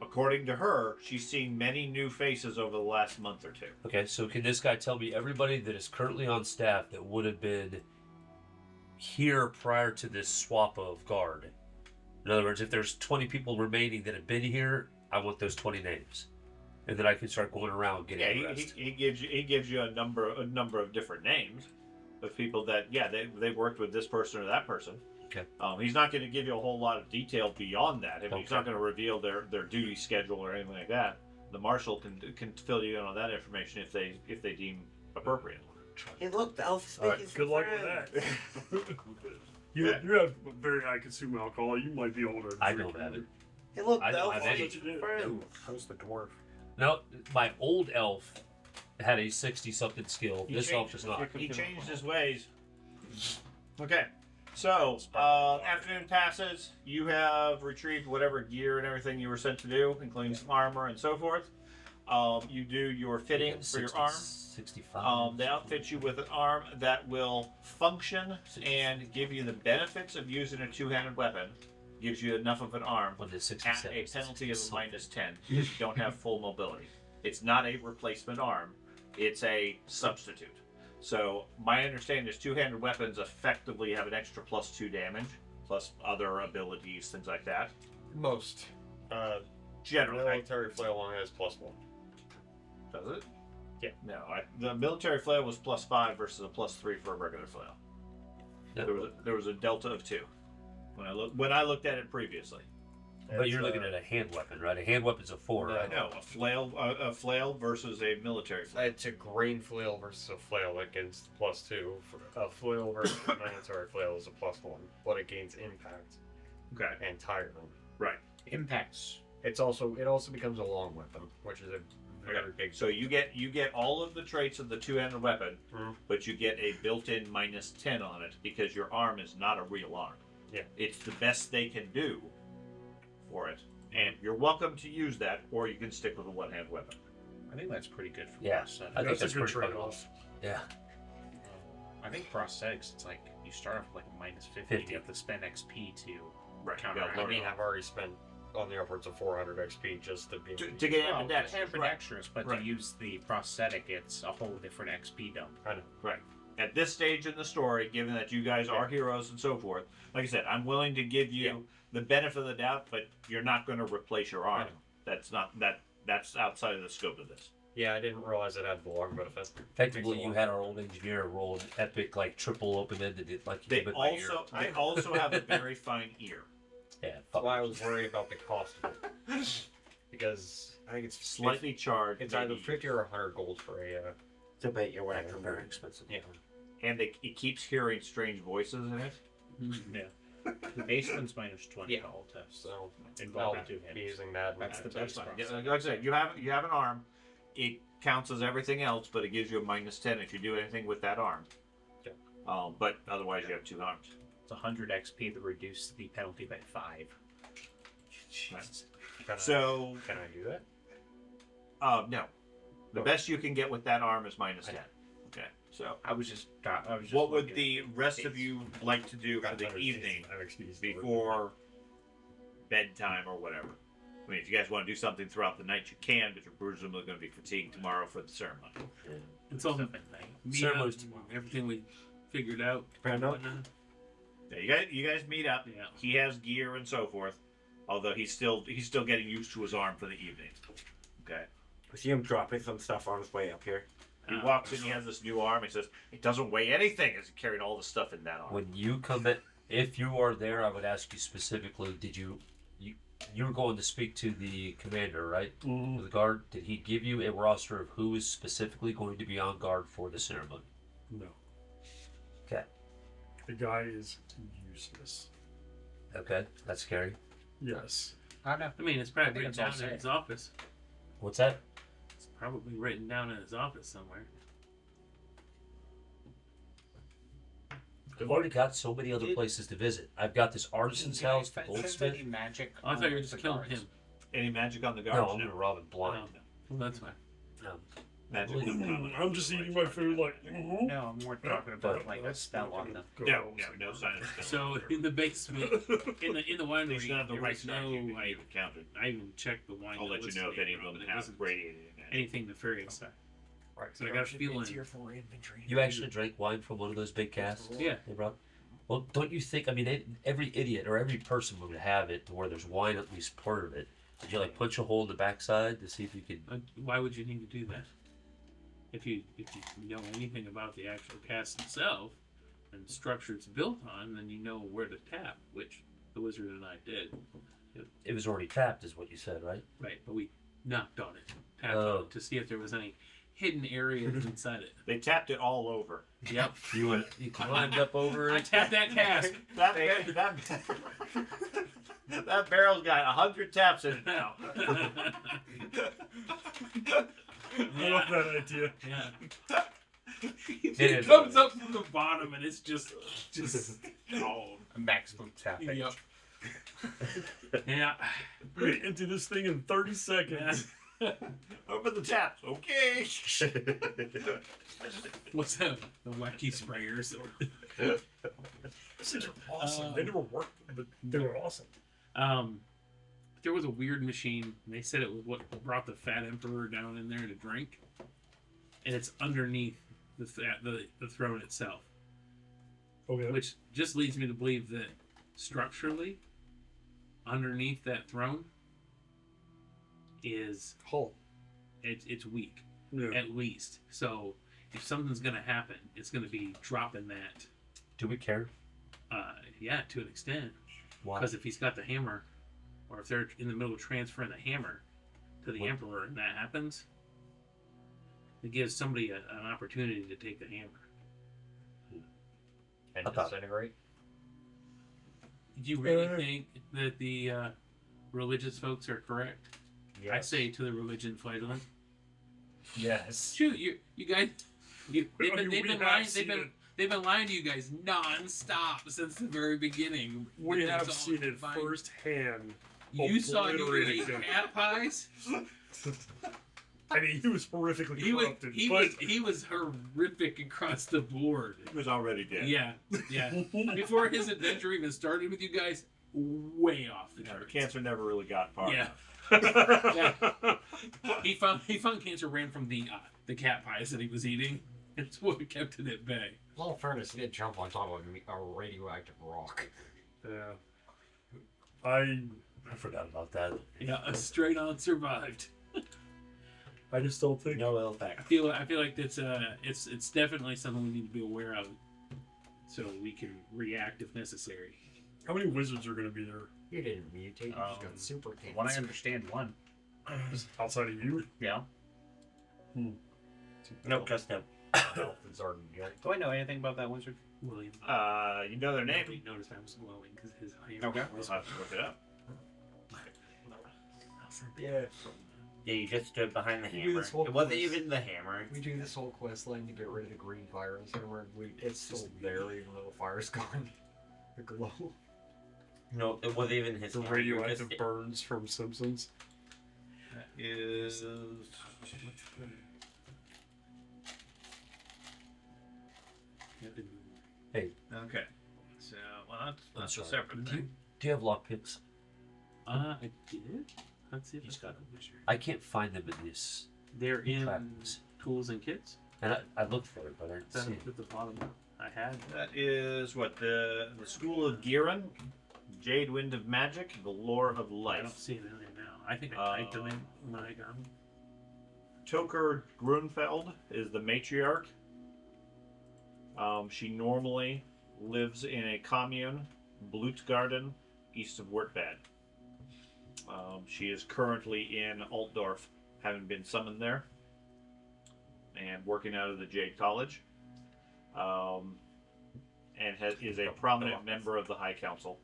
according to her, she's seen many new faces over the last month or two. Okay, so can this guy tell me everybody that is currently on staff that would have been here prior to this swap of guard? In other words, if there's 20 people remaining that have been here, I want those 20 names, and then I can start going around getting the rest. He gives you a number of different names of people that they worked with this person or that person. Okay. He's not going to give you a whole lot of detail beyond that. He's not going to reveal their duty schedule or anything like that. The marshal can fill you in on that information if they deem appropriate. Hey, look, the elf is All right, making good some luck friends. with that. You have very high consuming alcohol. You might be able to. I don't have it. Hey, look, I the don't elf have is any. making some friends. How's the dwarf? No, my old elf had a 60-something skill. This elf does not. He changed his ways. Okay. So, afternoon passes. You have retrieved whatever gear and everything you were sent to do, including some armor and so forth. You do your fitting for your arm. 65. They outfit you with an arm that will function and give you the benefits of using a two-handed weapon. Gives you enough of an arm When it's at 67. a penalty of a -10. You don't have full mobility. It's not a replacement arm. It's a substitute. So my understanding is two-handed weapons effectively have an extra +2 damage, plus other abilities, things like that. Most. Generally, Military flail only has +1. does it? Yeah. No, the military flail was +5 versus a +3 for a regular flail. No. There was a delta of 2 when I looked at it previously. But you're looking at a hand weapon, right? A hand weapon's a 4, right? No, a flail versus a military flail. It's a grain flail versus a flail that gains +2. A flail versus a military flail is a +1, but it gains impact. Okay. And tiring. Right. Impacts. It also becomes a long weapon, which is a very big. So you get all of the traits of the two-handed weapon, Mhm. but you get a built-in -10 on it because your arm is not a real arm. Yeah. It's the best they can do for it, and you're welcome to use that, or you can stick with a one-hand weapon. I think that's pretty good for Yeah, prosthetics. I think that's a good pretty trade-off. fun. Yeah. I think prosthetics, it's like you start off with like a -50. 50. You have to spend XP to Right. counteract. Yeah, I mean, I've already spent on the upwards of 400 XP just to be. to get Well, ambidextrous. different Right. extras, but Right. to use the prosthetic, it's a whole different XP dump. I know. Right. At this stage in the story, given that you guys are heroes and so forth, like I said, I'm willing to give you the benefit of the doubt, but you're not going to replace your arm. That's outside of the scope of this. Yeah, I didn't realize it had the long benefit. Effectively, you had our old engineer roll an epic, triple open-ended, like you They did with my ear. also have a very fine ear. Yeah, That's fuck. why I was worried about the cost of it. Because I think it's Slightly charred. It's either maybe. 50 or 100 gold for a. Debate your Yeah, weapon. very expensive. Yeah. And it keeps hearing strange voices in it. Yeah. The basement's -20 Yeah. to all tests. So Involving I'll two be hands. using that. That's the That's best fine. prosthetic. Like I said, you have an arm. counts as everything else, but it gives you a -10 if you do anything with that arm. Yeah. But otherwise, you have 2 arms. It's 100 XP to reduce the penalty by 5. Jesus. So, Can I do that? no. The best you can get with that arm is -10. Okay. So, I was just what would looking the rest of you like to do for the evening before bedtime or whatever? I mean, if you guys want to do something throughout the night, you can, but you're presumably going to be fatigued tomorrow for the ceremony. It's all something like meet up, everything we figured out. Fair enough. whatnot. Yeah, you guys meet up. Yeah. He has gear and so forth, although he's still getting used to his arm for the evening. Okay. I see him dropping some stuff on his way up here. He walks in. He has this new arm. He says it doesn't weigh anything as he carried all the stuff in that arm. When you come in, if you are there, I would ask you specifically, did you were going to speak to the commander, right? Mhm. The guard. Did he give you a roster of who is specifically going to be on guard for the ceremony? No. Okay. The guy is useless. Okay, that's scary. Yes. I don't know. I mean, it's probably I think written it's all down in safe. his office. What's that? It's probably written down in his office somewhere. I've already got so many other places to visit. I've got this artisan's house, the Since goldsmith. any magic. Oh, I thought you were on just the killing guards. him. Any magic on the No, guards? I'm gonna rob him blind. Well, that's fine. No. Magic. I'm just eating my food like. Mhm. No, I'm more talking about like a spell on them. No sign of spell. So in the basement, in the They winery, should have the there right was sign no you like. counted. I even checked the wine. I'll let you know if any of them have wasn't radiating in it. anything nefarious. Right. So I got a feeling. You actually drank wine from one of those big casks Yeah. they brought? Well, don't you think? I mean, every idiot or every person would have it to where there's wine at least part of it. Did you like punch a hole in the backside to see if you could? Why would you need to do that? If you know anything about the actual cast itself and the structure it's built on, then you know where to tap, which the wizard and I did. It was already tapped, is what you said, right? Right, but we knocked on it, tapped on it to see if there was any hidden areas inside it. They tapped it all over. Yep. You climbed up over I it. tapped that cask. That barrel's got 100 taps in it now. I love that idea. Yeah. It It is comes what up from the bottom and it's just oh. Maximum tapping. Yep. Yeah. We're gonna empty this thing in 30 seconds. Open the taps. Okay. What's that? The wacky sprayers. These things are awesome. They never worked, but they were awesome. There was a weird machine. And they said it was what brought the Fat Emperor down in there to drink, and it's underneath the throne itself, Okay. which just leads me to believe that structurally, underneath that throne is Hull. it's weak Yeah. at least. So if something's gonna happen, it's gonna be dropping that. Do we care? Yeah, to an extent. Why? Because if he's got the hammer, or if they're in the middle of transferring the hammer to the What? Emperor and that happens, it gives somebody an opportunity to take the hammer. And I thought- disintegrate. Do you really think that the religious folks are correct? Yes. I say to the religion flagellant. Yes. Shoot, you guys, they've I mean, been we have lying. seen it. They've been lying to you guys non-stop since the very beginning. We It's have all seen it fine. firsthand. You saw you obliterating ate them. cat pies. I mean, he was horrifically He was corrupted. he was horrific across the board. He was already dead. Yeah, yeah. Before his adventure even started with you guys, way off the Yeah, the charts. cancer never really got far. Yeah. He found cancer ran from the cat pies that he was eating. It's what kept it at bay. In all fairness, he did jump on top of a radioactive rock. Yeah. I forgot about that. Yeah, a straight on survived. just don't think. No ill fact. I feel like that's it's definitely something we need to be aware of, so we can react if necessary. How many wizards are going to be there? He didn't mutate. He just got super cancer. One I understand, one. Outside of you? Yeah. Nope, just him. Zardan, yeah. Do I know anything about that wizard? William. You know their name. You notice I was glowing because his Okay. We'll have to look it up. Yeah. Yeah, you just stood behind the We do hammer. this whole It wasn't quest. even the hammer. We do this whole quest line to get rid of the green virus, and it's still there even though the fire's gone. The glow. No, it wasn't even his The hammer. You were radioactive just- burns from Simpsons. That is. Hey. Okay. So, well, that's a sorry. separate Do you, thing. do you have lockpicks? I did. Let's see if He's I got got them. I can't find them in this. They're in Practice. tools and kits. And I looked for it, but I didn't It's see it. at the bottom. I had. That is what the School of Giran, Jade Wind of Magic, the Lore of I Life. don't see it in there now. I think I typed them in when I got them. Toker Grunfeld is the matriarch. She normally lives in a commune, Blutgarten, east of Wertbad. She is currently in Altdorf, having been summoned there, and working out of the Jade College. And is a prominent member of the High Council,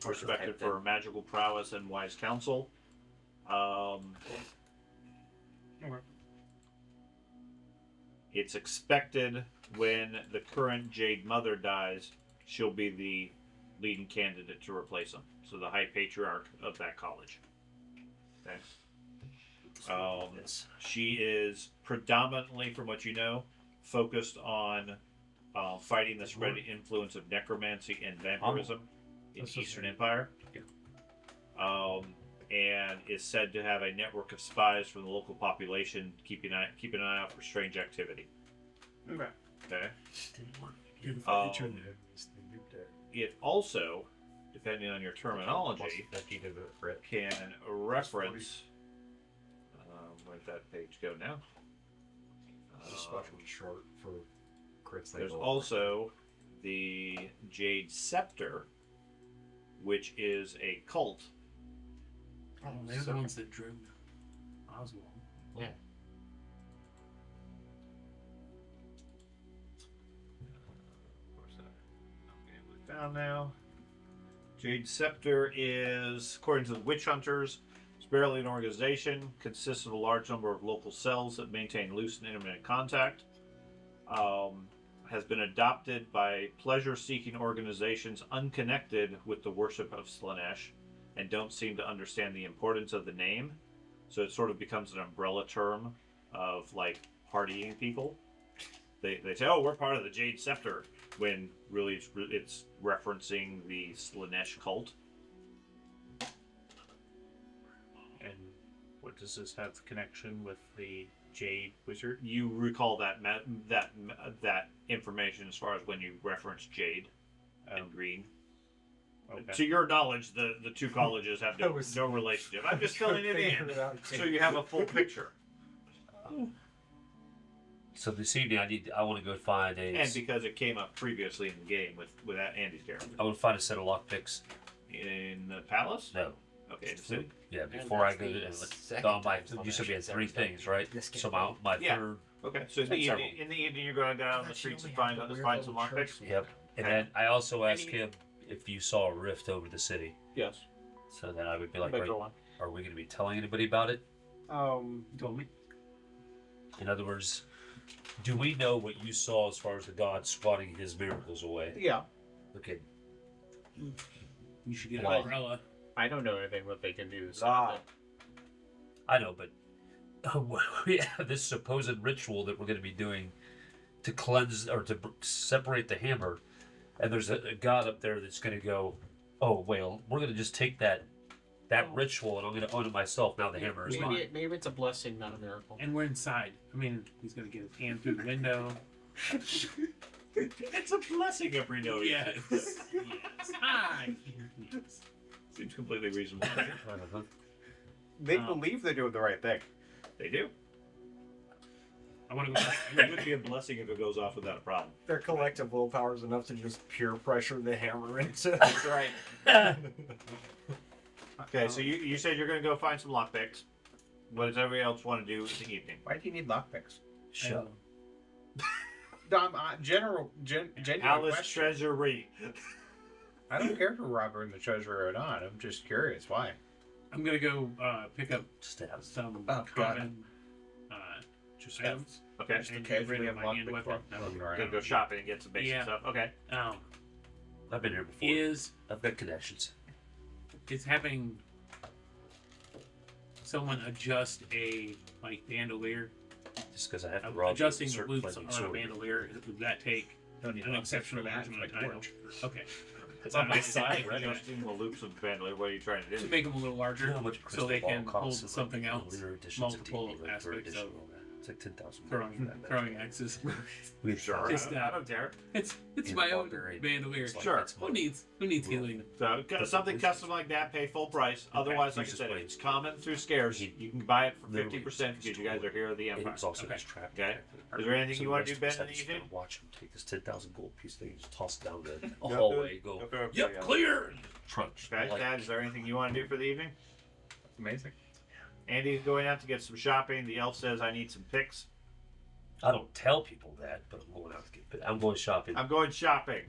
respected for her magical prowess and wise counsel. It's expected when the current Jade Mother dies, she'll be the leading candidate to replace him. So the High Patriarch of that college. Okay. She is predominantly, from what you know, focused on fighting the spreading influence of necromancy and vampirism in Eastern Empire. And is said to have a network of spies from the local population keeping an eye out for strange activity. Okay. Okay. Good Um, feature. It also, depending on your terminology, can reference. Where'd that page go now? Especially short for crits. There's also the Jade Scepter, which is a cult. Oh, they're the ones that drew Oswald. Yeah. Found now. Jade Scepter is, according to the Witch Hunters, it's barely an organization, consists of a large number of local cells that maintain loose and intermittent contact. Has been adopted by pleasure-seeking organizations unconnected with the worship of Slanesh and don't seem to understand the importance of the name. So it sort of becomes an umbrella term of like partying people. They say, oh, we're part of the Jade Scepter, when really it's referencing the Slanesh cult. And what does this have connection with the Jade Wizard? You recall that information as far as when you reference Jade and Green. Okay. To your knowledge, the two colleges have no relationship. I'm just filling it in so you have a full picture. So this evening, I want to go find a. And because it came up previously in the game with Andy's character. I want to find a set of lockpicks. In the palace? No. Okay, in the city? Yeah, before I go to you said we had three things, right? So my Yeah. third. Okay, so in the evening you're going to go out on the streets and find some lockpicks? Yep. And then I also asked him if you saw a rift over the city. Yes. So then I would be like, But right, go on. are we going to be telling anybody about it? You told me. In other words, do we know what you saw as far as the god swatting his miracles away? Yeah. Okay. You should get an Why? umbrella. I don't know anything what they can do. So I know, but we have this supposed ritual that we're going to be doing to cleanse or to separate the hammer, and there's a god up there that's going to go, oh well, we're going to just take that ritual and I'm going to own it myself. Now the hammer is mine. maybe it's a blessing, not a miracle. And we're inside. I mean, he's gonna get his hand through the window. It's a blessing every no. Yes. Yes. Hi. Seems completely reasonable. They believe they're doing the right thing. They do. I want to go back. It would be a blessing if it goes off without a problem. Their collective willpower is enough to just peer pressure the hammer into. That's right. Okay, so you said you're going to go find some lockpicks. What does everybody else want to do in the evening? Why do you need lockpicks? Shut. Genuine Alice question. Treasury. I don't care if we're robbing the treasury or not. I'm just curious why. I'm gonna go pick up Stab. some Oh, God. common Just items. Okay. And get rid of my hand weapon. Gonna go shopping and get some basic Yeah. stuff. Okay. I've been here before. I've got connections. Is having someone adjust a bandolier, Just because I have to rob adjusting the certain loops flaming on a sword. bandolier, would that take Don't need an to exceptional that, amount of like time? torch. Okay. It's on my side, right? Adjusting the loops of the bandolier. What are you trying to To do? make them a little larger, You know how much so they crystal can ball hold costs in, something like, else. later editions of multiple D&D, like, third aspects edition of and all that. It's like 10,000. throwing axes. We Sure. Just, I don't care. It's In my own barbarian, bandolier. it's like, Sure. that's Who money. needs healing? So something custom like that, pay full price. Otherwise, like I He's said, just if it's common through scares, you can buy it for Literally 50% because you guys are here at the And Empire. it's also Okay. his trap. Okay. Is there anything So you the want to do, rest Ben, of in us the just gotta evening? watch him take this 10,000 gold piece thing and just toss it down the Yeah. hallway. Go. Okay, Yep, yeah. clear. Trunch. Okay, Like, Dad, is there anything you want to do for the evening? Amazing. Andy's going out to get some shopping. The elf says, I need some picks. I don't tell people that, but I'm going out to get. I'm going shopping. I'm going shopping.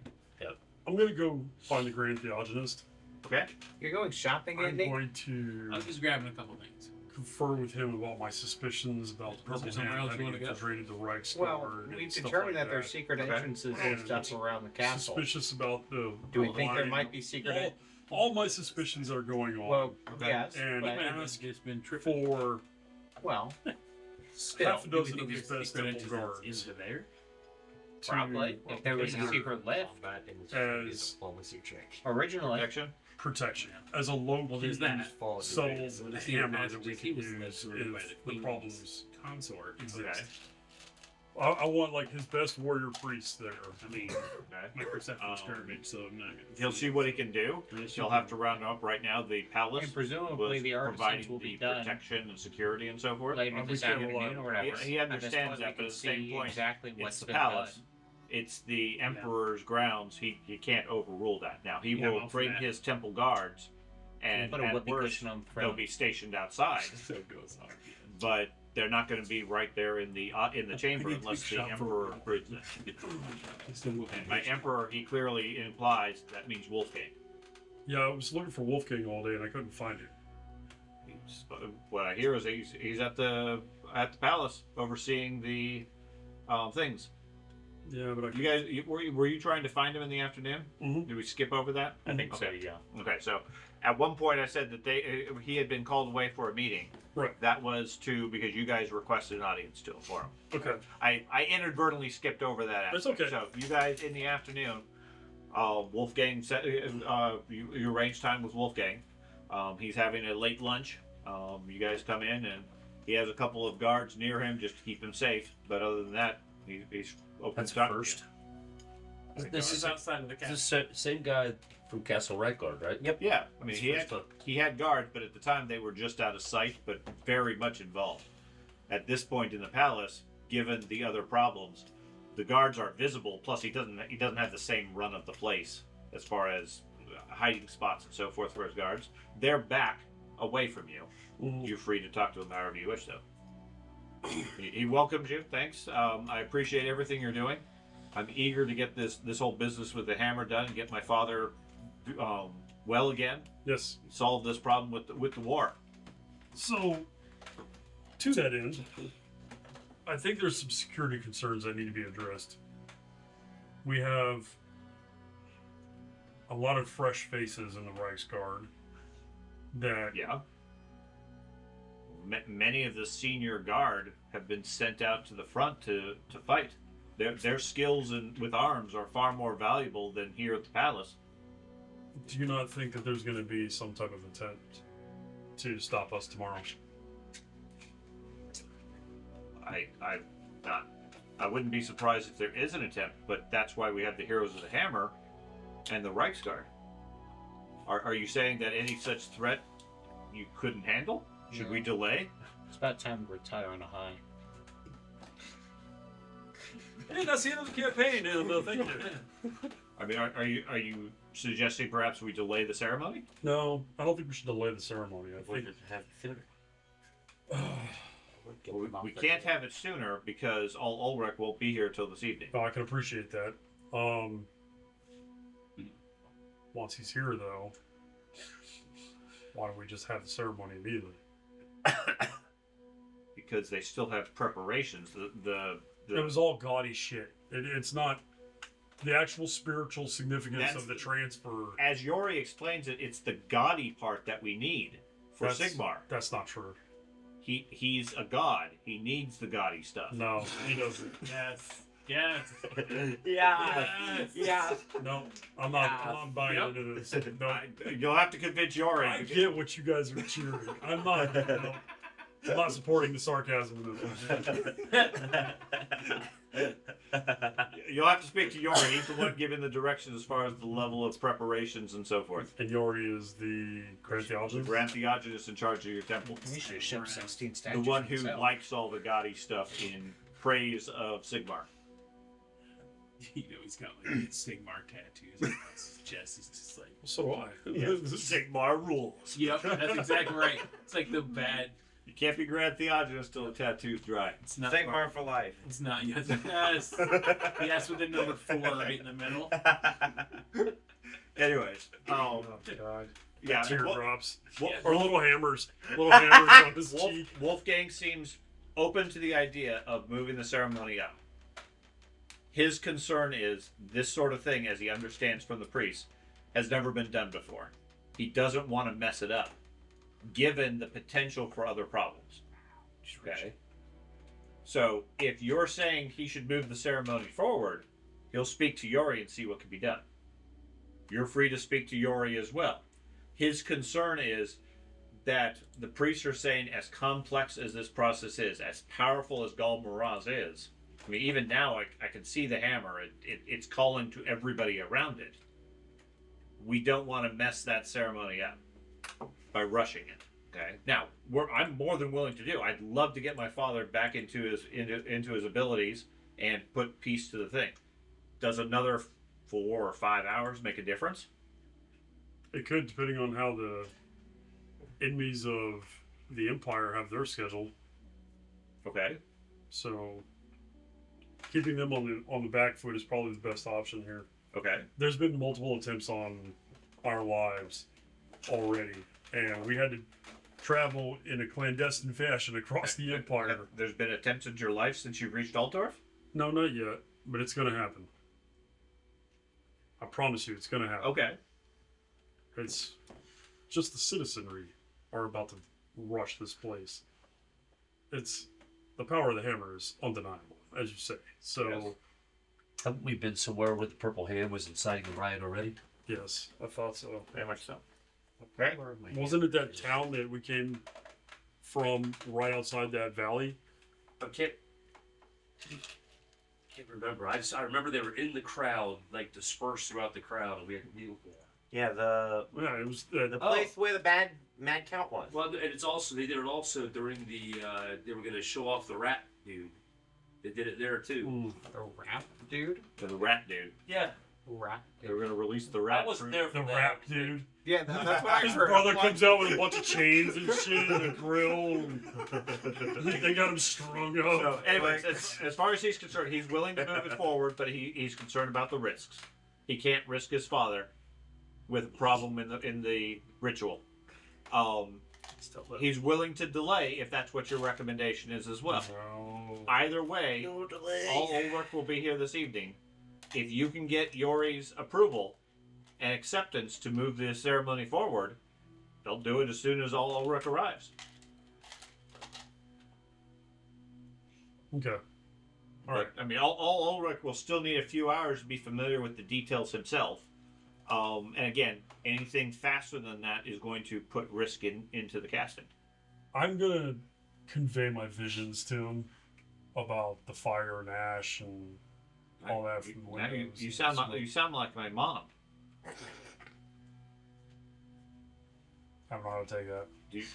I'm gonna go find the Grand Theogenist. Okay. You're going shopping, I'm Andy? going to I'm just grabbing a couple things. confer with him about my suspicions about the Purple somewhere else Hand you having wanna go? infiltrated the Reichsguard. Well, and we've stuff determined like that there's secret Okay. entrances and stuff around the castle. Suspicious about the. Do we think there line. might be secret? All my suspicions are going on. Well, Okay. yes, And but, ask Just been tripping. for well, still, half a Do we dozen think of his there's best secret temple entrances guards. into there? to probably. If there was a secret lift, as diplomacy check. originally. Protection. protection, as a low Well, there's that. subtle So the secret hammer that we passages he can was use led through by if the the queen's problems consort. exist. I want like his best warrior priest there. I mean, Okay. my perception's garbage, so I'm not gonna. He'll see what he can do. He'll have to round up. Right now, the palace And presumably was the artisans providing will be the done protection and security and so forth. later we this can afternoon or whatever. He At this understands point, that, we but can at the same see point, exactly It's what's the been palace. done. It's the emperor's grounds. He can't overrule that. Now he Yeah, will well, for bring that- his temple guards, and Put a at whoopee worst, cushion on the they'll front. be stationed outside. So it goes on. But they're not going to be right there in the chamber need to unless the shop for- emperor approves it. Just a move. And by emperor, he clearly implies that means Wolfgang. Yeah, I was looking for Wolfgang all day and I couldn't find him. What I hear is he's at the palace overseeing the things. Yeah, but I You guys, were you trying to find him in the afternoon? Mhm. Did we skip over that? I think so, Okay. yeah. Okay, so at one point I said that he had been called away for a meeting. Right. That was because you guys requested an audience still for him. Okay. I inadvertently skipped over that. That's aspect. okay. So you guys in the afternoon, Wolfgang said you arranged time with Wolfgang. He's having a late lunch. You guys come in and he has a couple of guards near him just to keep him safe. But other than that, he's open That's to talking to first. you. This is outside of the castle. This is the same guy from Castle Reichgard, right? Yep. Yeah. I mean, His first he had guards, but at the time they were just out of sight, but very much involved. At this point in the palace, given the other problems, the guards are visible. Plus, he doesn't have the same run of the place as far as hiding spots and so forth for his guards. They're back away from you. Mhm. You're free to talk to him however you wish, though. He welcomes you. Thanks. I appreciate everything you're doing. I'm eager to get this whole business with the hammer done and get my father well again. Yes. Solve this problem with the war. So, to that end, I think there's some security concerns that need to be addressed. We have a lot of fresh faces in the Reichsguard that Yeah. Many of the senior guard have been sent out to the front to fight. Their skills with arms are far more valuable than here at the palace. do you not think that there's going to be some type of attempt to stop us tomorrow? I wouldn't be surprised if there is an attempt, but that's why we have the Heroes of the Hammer and the Reichsguard. Are you saying that any such threat you couldn't handle? Should we delay? It's about time to retire on a high. And that's the end of the campaign, and thank you. I mean, are you suggesting perhaps we delay the ceremony? No, I don't think we should delay the ceremony. I We think should have sooner. We can't have it sooner because Ulrich won't be here till this evening. I can appreciate that. Once he's here, though, Why don't we just have the ceremony immediately? Because they still have preparations. It was all gaudy shit. It's not the actual spiritual significance of the transfer. As Yori explains it, it's the gaudy part that we need for Sigmar. That's not true. He's a god. He needs the gaudy stuff. No, he doesn't. Yes. Yeah. No, I'm not buying into this. No. You'll have to convince Yori. I get what you guys are cheering. I'm not. No, I'm not supporting the sarcasm in this. You'll have to speak to Yori. He's the one giving the direction as far as the level of preparations and so forth. And Yori is the Grand Theologian? Grand Theologian in charge of your temple. We should have shipped 16 The statues. one who himself. likes all the gaudy stuff in praise of Sigmar. You know, he's got like Sigmar tattoos on his chest. He's just like, So do I. Sigmar rules. yep, that's exactly right. It's like the bad. You can't be Grand Theologian until the tattoo's dry. It's not. Sigmar for life. It's not. Yes. Yes, with the number 4 right in the middle. Anyways, Oh, God. yeah, Teardrops. Wolf- Or little hammers. Little hammers on his cheek. Wolfgang seems open to the idea of moving the ceremony up. His concern is this sort of thing, as he understands from the priest, has never been done before. He doesn't want to mess it up, given the potential for other problems. Okay? So, if you're saying he should move the ceremony forward, he'll speak to Yori and see what can be done. You're free to speak to Yori as well. His concern is that the priests are saying, as complex as this process is, as powerful as Gal Miraz is, I mean, even now I can see the hammer. It's calling to everybody around it. We don't want to mess that ceremony up by rushing it. Okay. Now, I'm more than willing to do. I'd love to get my father back into his abilities and put peace to the thing. Does another 4 or 5 hours make a difference? It could, depending on how the enemies of the Empire have their schedule. Okay. So, keeping them on the back foot is probably the best option here. Okay. There's been multiple attempts on our lives already, and we had to travel in a clandestine fashion across the Empire. There's been attempts in your life since you've reached Altdorf? No, not yet, but it's going to happen. I promise you, it's going to happen. Okay. It's just the citizenry are about to rush this place. It's the power of the hammer is undeniable, as you say. So, Yes. Haven't we been somewhere where the purple hand was inciting the riot already? yes, I thought so. Very much so. Right? Wasn't it that town that we came from right outside that valley? I can't remember. I remember they were in the crowd, like dispersed throughout the crowd, and we had to deal with that. Yeah, the Yeah, it was the place where the mad count was. Well, and it's also they did it also during the they were going to show off the rat dude. They did it there too. The rap dude? The rat dude. Yeah, Rap They were going to release the rat. I wasn't fruit. there for the that. rap dude. Yeah, that's what I His heard. brother comes out with a bunch of chains and shit and a grill. And they got him strung up. So, anyways, as far as he's concerned, he's willing to move it forward, but he's concerned about the risks. He can't risk his father with a problem in the ritual. He's willing to delay if that's what your recommendation is as well. No. Either way, all Ulrich will be here this evening. If you can get Yori's approval and acceptance to move the ceremony forward, they'll do it as soon as all Ulrich arrives. Okay. All right. But, I mean, all Ulrich will still need a few hours to be familiar with the details himself. And again, anything faster than that is going to put risk into the casting. I'm gonna convey my visions to him about the fire and ash and all that from the Now windows. you sound like my mom. I don't know how to take that. Do you,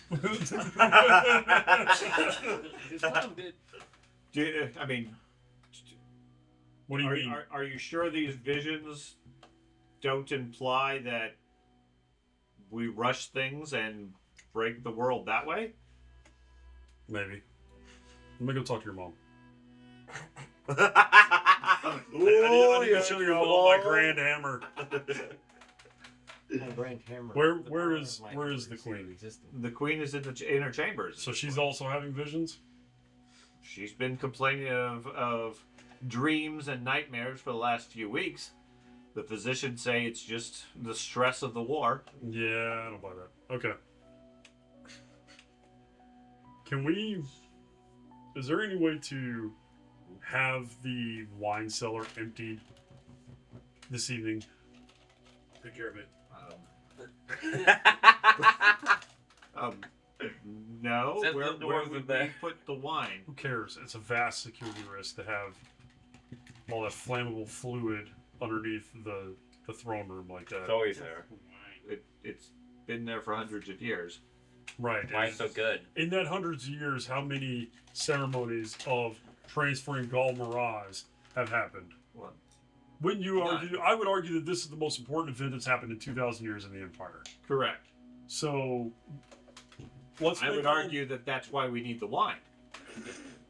His mom did. I mean, What do you mean? are you sure these visions don't imply that we rush things and break the world that way? Maybe. Let me go talk to your mom. Ooh, I need to show your mom my grand hammer. My grand hammer. Where is the queen? The queen is in the inner chambers. So she's also having visions? She's been complaining of dreams and nightmares for the last few weeks. The physicians say it's just the stress of the war. Yeah, I don't buy that. Okay. Can we... Is there any way to have the wine cellar emptied this evening? Take care of it. No. Is that Where the door would in the we put the wine? Who cares? It's a vast security risk to have all that flammable fluid underneath the throne room like that. It's always there. It's been there for hundreds of years. Right. Why so good? In that hundreds of years, how many ceremonies of transferring Gall Mirage have happened? What? Wouldn't you argue? I would argue that this is the most important event that's happened in 2,000 years in the Empire. Correct. So, I would argue that that's why we need the wine.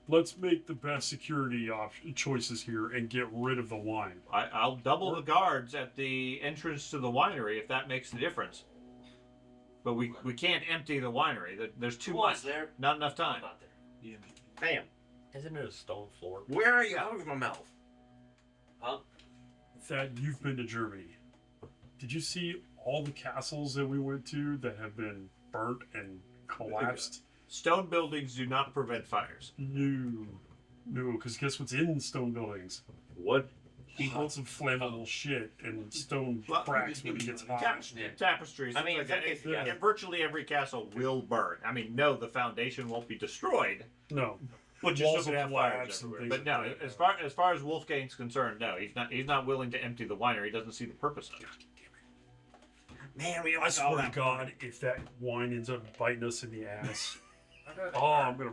Let's make the best security choices here and get rid of the wine. I'll double the guards at the entrance to the winery if that makes the difference. But we can't empty the winery. There's too much. There? Not enough time. Not there. Bam. Isn't it a stone floor? Where are you? Out of my mouth. Huh? Thad, you've been to Germany. Did you see all the castles that we went to that have been burnt and collapsed? Stone buildings do not prevent fires. No, because guess what's in stone buildings? What? Lots of flammable shit and stone cracks when it gets hot. Tapestries. I mean, like that. yeah. Virtually every castle will burn. I mean, no, the foundation won't be destroyed. No. But you Walls still will can have fires collapse and everywhere. things But no, like that. as far as Wolfgame's concerned, no, he's not willing to empty the winery. He doesn't see the purpose of it. Man, we I don't swear to God, if that wine ends up biting us in the ass, I'm gonna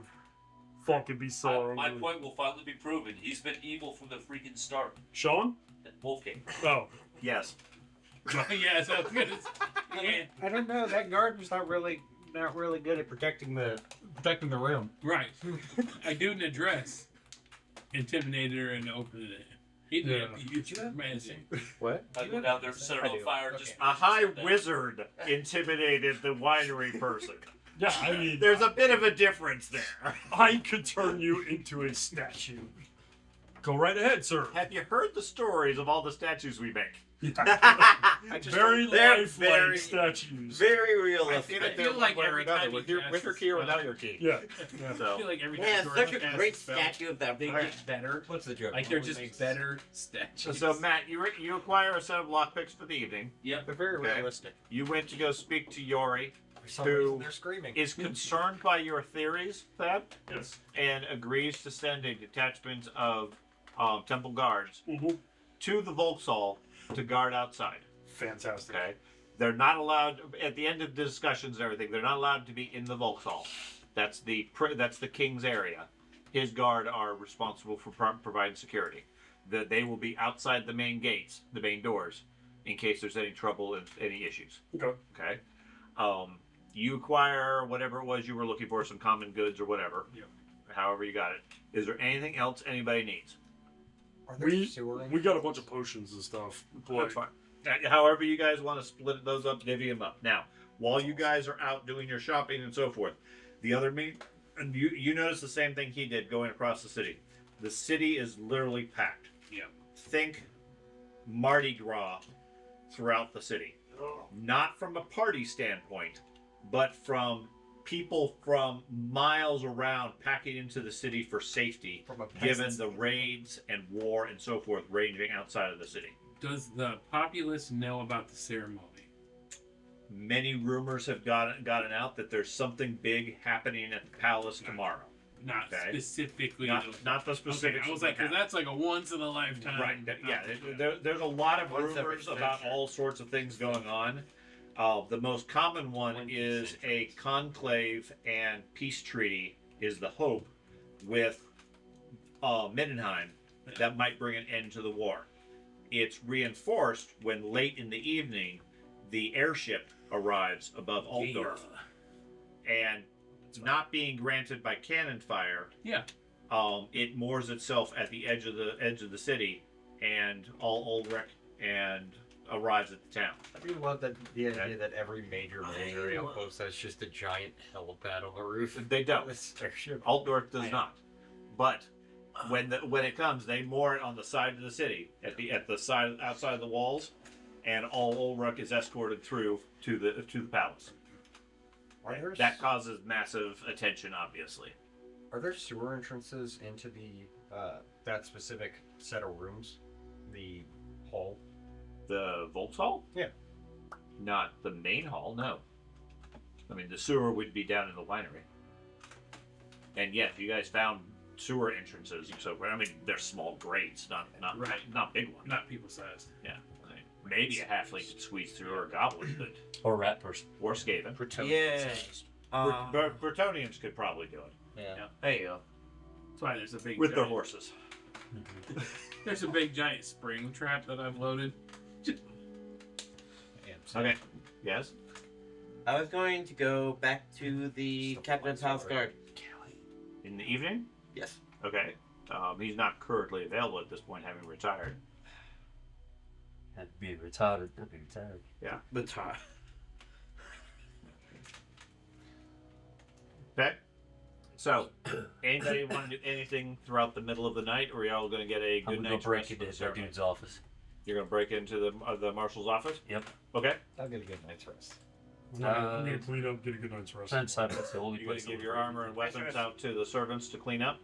fucking be sorry. My point will finally be proven. He's been evil from the freaking start. Sean? Wolfgang. Oh. Yes. Yeah, so it's good. Yeah. I don't know. That guard was not really good at protecting the room. Right. I do in the dress. Intimidated her and opened it. He did. You have magic. What? I go down there, set it on fire. Okay. Just A high wizard intimidated the winery person. Yeah, I mean, There's a bit of a difference there. I could turn you into a statue. Go right ahead, sir. Have you heard the stories of all the statues we make? Very They're lifelike very- statues. Very I realistic. feel like feel they're like one way or every another. time With you your cast key or a without spell- your key. Yeah. I So feel like every time Man, Jordan such a casts great spell, statue of that. they get better. What's the joke? Like they're What just makes- better statues. So Matt, you acquire a set of lockpicks for the evening. Yep. They're very Okay. realistic. You went to go speak to Yori, For some who reason, they're screaming. is concerned by your theories, Thad, Yes. and agrees to send a detachment of temple guards Mhm. to the Volkshalle to guard outside. Fantastic. Okay, they're not allowed at the end of the discussions and everything. They're not allowed to be in the Volkshalle. That's the king's area. His guard are responsible for providing security. That they will be outside the main gates, the main doors, in case there's any trouble and any issues. Okay. Okay. You acquire whatever it was you were looking for, some common goods or whatever. Yep. However you got it. Is there anything else anybody needs? Are there sewer We got a bunch of potions and stuff. That's fine. However you guys want to split those up, divvy them up. Now, while you guys are out doing your shopping and so forth, the other and you notice the same thing he did going across the city. The city is literally packed. Yeah. Think Mardi Gras throughout the city. Not from a party standpoint, but from people from miles around packing into the city for safety, from a given peasant's the raids and war and so forth raging outside of the city. Does the populace know about the ceremony? Many rumors have gotten out that there's something big happening at the palace tomorrow. Not Okay. specifically. Not the Okay, specifics. I was of like, that. because that's like a once in a lifetime. Right. There's a lot of Once every rumors about century. all sorts of things going on. The most common one is a conclave and peace treaty is the hope with Mindenheim that might bring an end to the war. It's reinforced when late in the evening the airship arrives above Altdorf and not being granted by cannon fire. Yeah. It moors itself at the edge of the city, and all Ulrich and arrives at the town. I do love that the idea that every major military outpost has just a giant helipad on the roof. They don't. This starship. Altdorf does not. But when it comes, they moor it on the side of the city, at the side outside the walls, and all Ulrich is escorted through to the palace. That causes massive attention, obviously. Are there sewer entrances into the that specific set of rooms? The hall? The Volks Hall? Yeah. Not the main hall, no. I mean, the sewer would be down in the winery. And yes, you guys found sewer entrances. So I mean, they're small grates, not big ones. Not people sized. Yeah. I mean, maybe a halfling could squeeze through, or a goblin could, Or a rat person. or Skaven. Yeah. Bretonians could probably do it Yeah. There you go. That's why there's a big with their giant- horses. There's a big giant spring trap that I've loaded. Okay. Yes. I was going to go back to the Captain's House Guard. In the evening. Yes. Okay. He's not currently available at this point, having retired. Had to be retarded. Not be retired. Yeah. The time. Okay. So, anybody want to do anything throughout the middle of the night, or are y'all going to get a I'm good gonna go night's break rest into for the that ceremony? dude's office. You're going to break into the marshal's office? Yep. Okay. I'll get a good night's rest. I'm gonna clean up, get a good night's rest. That's the only You're going place. to give your armor and weapons out to the servants to clean up?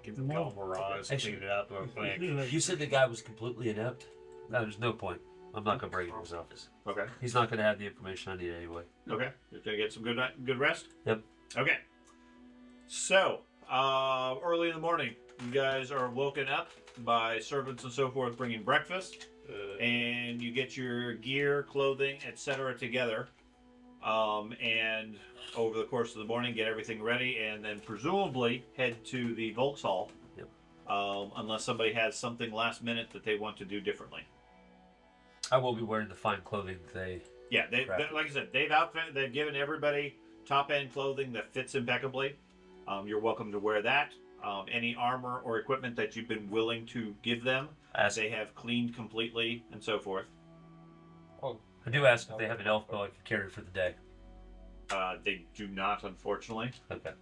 Give the call mirage, Actually- clean it out real quick. You said the guy was completely inept. No, there's no point. I'm not gonna break into his office. Okay. He's not gonna have the information I need anyway. Okay. You're going to get some good rest? Yep. Okay. So, early in the morning, you guys are woken up by servants and so forth bringing breakfast, and you get your gear, clothing, etc. together, and over the course of the morning, get everything ready, and then presumably head to the Volks Hall, Yep. Unless somebody has something last minute that they want to do differently. I will be wearing the fine clothing they. Yeah, they like I said, they've given everybody top end clothing that fits impeccably. You're welcome to wear that. Any armor or equipment that you've been willing to give them, they have cleaned completely and so forth. I do ask if they have an elf bow I can carry for the day. They do not, unfortunately. Okay.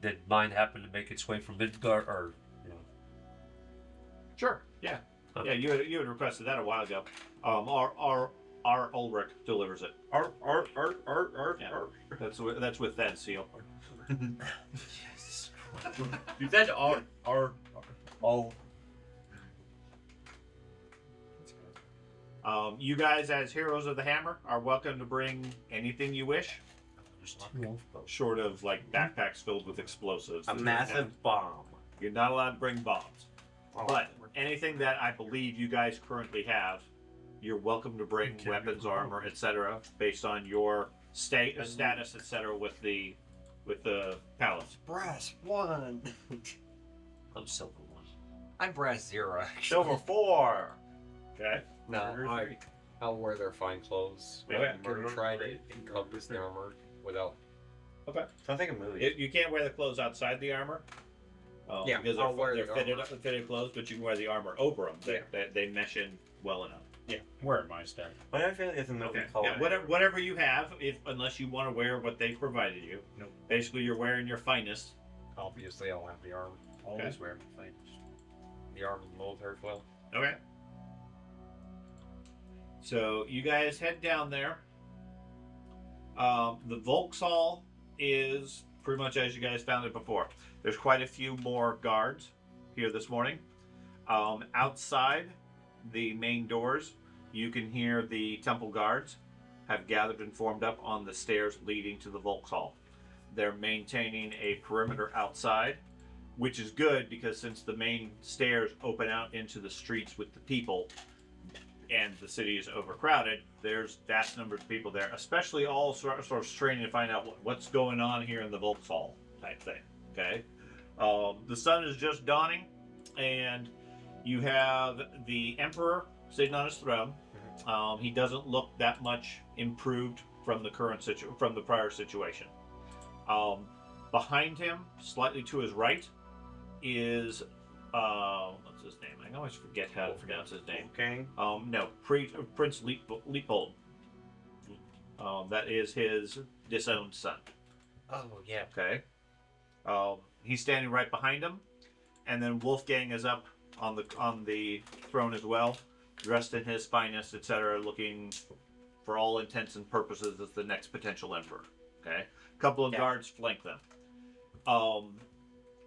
Did mine happen to make its way from Midgard, or you know? Sure. Yeah. Okay. Yeah. You had requested that a while ago. Our Ulrich delivers it. Yeah. That's with that seal. You said You guys, as heroes of the hammer, are welcome to bring anything you wish, short of like backpacks filled with explosives. a massive bomb. You're not allowed to bring bombs, but anything that I believe you guys currently have, you're welcome to bring weapons, armor, etc., based on your status, etc., with the palace. Brass 1. I'm silver 1. I'm brass 0, actually. Silver 4. Okay. No, I'll wear their fine clothes. Okay. Give them try to encompass the armor without. Okay. Sounds like a movie. You can't wear the clothes outside the armor. Yeah, because I'll wear they're the fitted clothes, but you can wear the armor over them. They mesh in well enough. Yeah, where my stuff. But I feel like it's a movie called. Yeah, whatever you have, unless you want to wear what they provided you. Nope. Basically, you're wearing your finest. Obviously, I'll have the armor. Always wear my things. The armor and military flail. Okay. So you guys head down there. The Volks Hall is pretty much as you guys found it before. There's quite a few more guards here this morning. Outside the main doors, you can hear the temple guards have gathered and formed up on the stairs leading to the Volks Hall. They're maintaining a perimeter outside, which is good because since the main stairs open out into the streets with the people and the city is overcrowded, there's vast numbers of people there, especially all sort of straining to find out what's going on here in the Volks Hall type thing. Okay, the sun is just dawning, and you have the Emperor sitting on his throne. He doesn't look that much improved from the from the prior situation. Behind him, slightly to his right, is what's his name? I always forget how to pronounce his name. Okay. No, Prince Leopold. That is his disowned son. Oh yeah. Okay. He's standing right behind him, and then Wolfgang is up on the throne as well, dressed in his finest, etc., looking, for all intents and purposes, as the next potential emperor. Okay. A couple of guards flank them.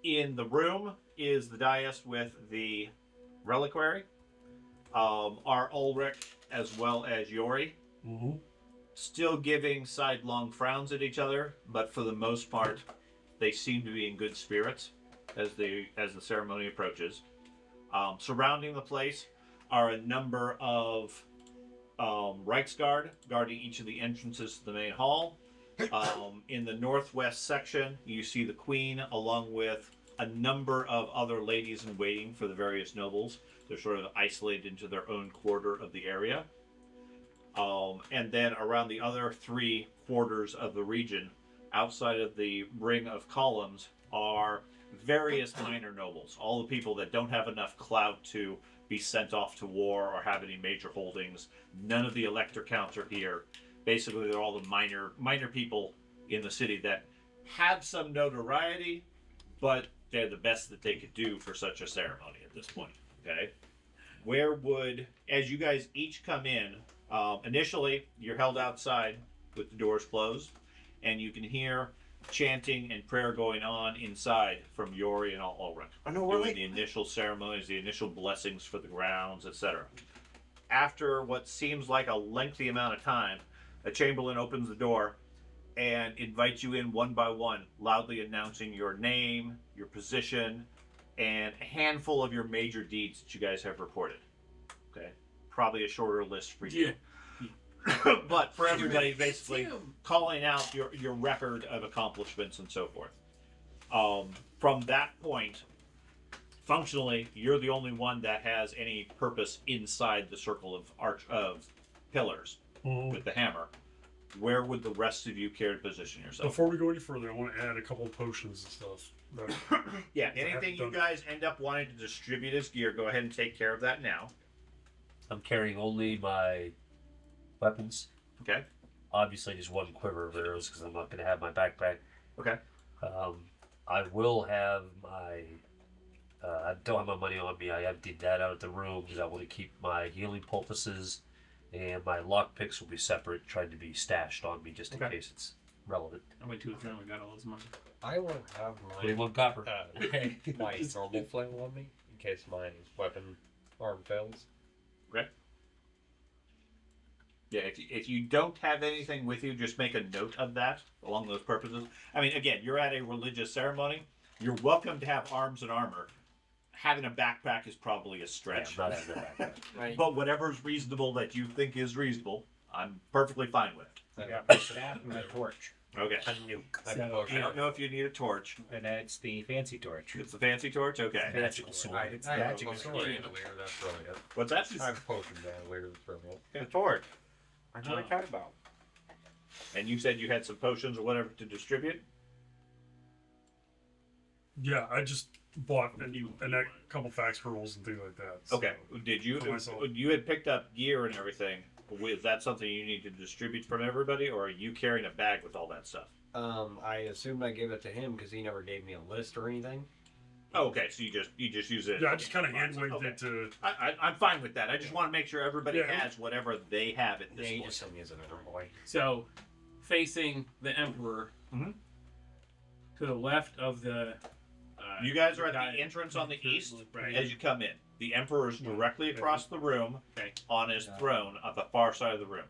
In the room is the dais with the reliquary. Are Ulrich as well as Yori. Mm-hmm. Still giving sidelong frowns at each other, but for the most part, they seem to be in good spirits as the ceremony approaches. Surrounding the place are a number of Reichsguard guarding each of the entrances to the main hall. In the northwest section, you see the Queen along with a number of other ladies in waiting for the various nobles. They're sort of isolated into their own quarter of the area. And then around the other 3 quarters of the region, outside of the ring of columns, are various minor nobles. All the people that don't have enough clout to be sent off to war or have any major holdings. None of the elector counts are here. Basically, they're all the minor people in the city that have some notoriety, but they're the best that they could do for such a ceremony at this point. Okay? As you guys each come in, initially, you're held outside with the doors closed, and you can hear chanting and prayer going on inside from Yori and Ulrich. I know we're doing the initial ceremonies, the initial blessings for the grounds, etc. After what seems like a lengthy amount of time, a chamberlain opens the door and invites you in one by one, loudly announcing your name, your position, and a handful of your major deeds that you guys have reported. Okay? Probably a shorter list for you. Yeah. But for everybody, basically calling out your record of accomplishments and so forth. From that point, functionally, you're the only one that has any purpose inside the circle of pillars with the hammer. Where would the rest of you care to position yourself? Before we go any further, I want to add a couple of potions and stuff. Yeah, anything you guys end up wanting to distribute as gear, go ahead and take care of that now. I'm carrying only my weapons. Okay. Obviously, just 1 quiver of arrows because I'm not going to have my backpack. Okay. I will have my. I don't have my money on me. I emptied that out of the room because I want to keep my healing poultices, and my lockpicks will be separate, trying to be stashed on me just in case it's relevant. I went to a town and got all this money. I will have my 21 copper. my normal flail on me in case my weapon arm fails. Okay. Yeah, if you don't have anything with you, just make a note of that along those purposes. I mean, again, you're at a religious ceremony. You're welcome to have arms and armor. Having a backpack is probably a stretch. Yeah, I'm not having a backpack. Right. But whatever's reasonable that you think is reasonable, I'm perfectly fine with. I got my staff and my torch. Okay. A nuke. So, I don't know if you need a torch. and it's the fancy torch. It's the fancy torch? Okay. Magical sword. It's I have a magical potion sword. bandolier, that's really it. What's that? I have a potion bandolier, that's really it. The torch. I know what you're talking about. And you said you had some potions or whatever to distribute? Yeah, I just bought a couple fax rolls and things like that. So. Okay. Did you? For myself. You had picked up gear and everything. Is that something you need to distribute from everybody, or are you carrying a bag with all that stuff? I assumed I gave it to him because he never gave me a list or anything. Oh, okay, so you just use it. Yeah, I just kind of hand waved Okay. it to. I'm fine with that. I just want to make sure everybody Yeah. has whatever they have at this Yeah, he point. just sent me as an envoy. So, facing the Emperor, Mhm. to the left of the. You guys are at the entrance on the east Right. as you come in. The Emperor is directly across the room Okay. on his throne at the far side of the room.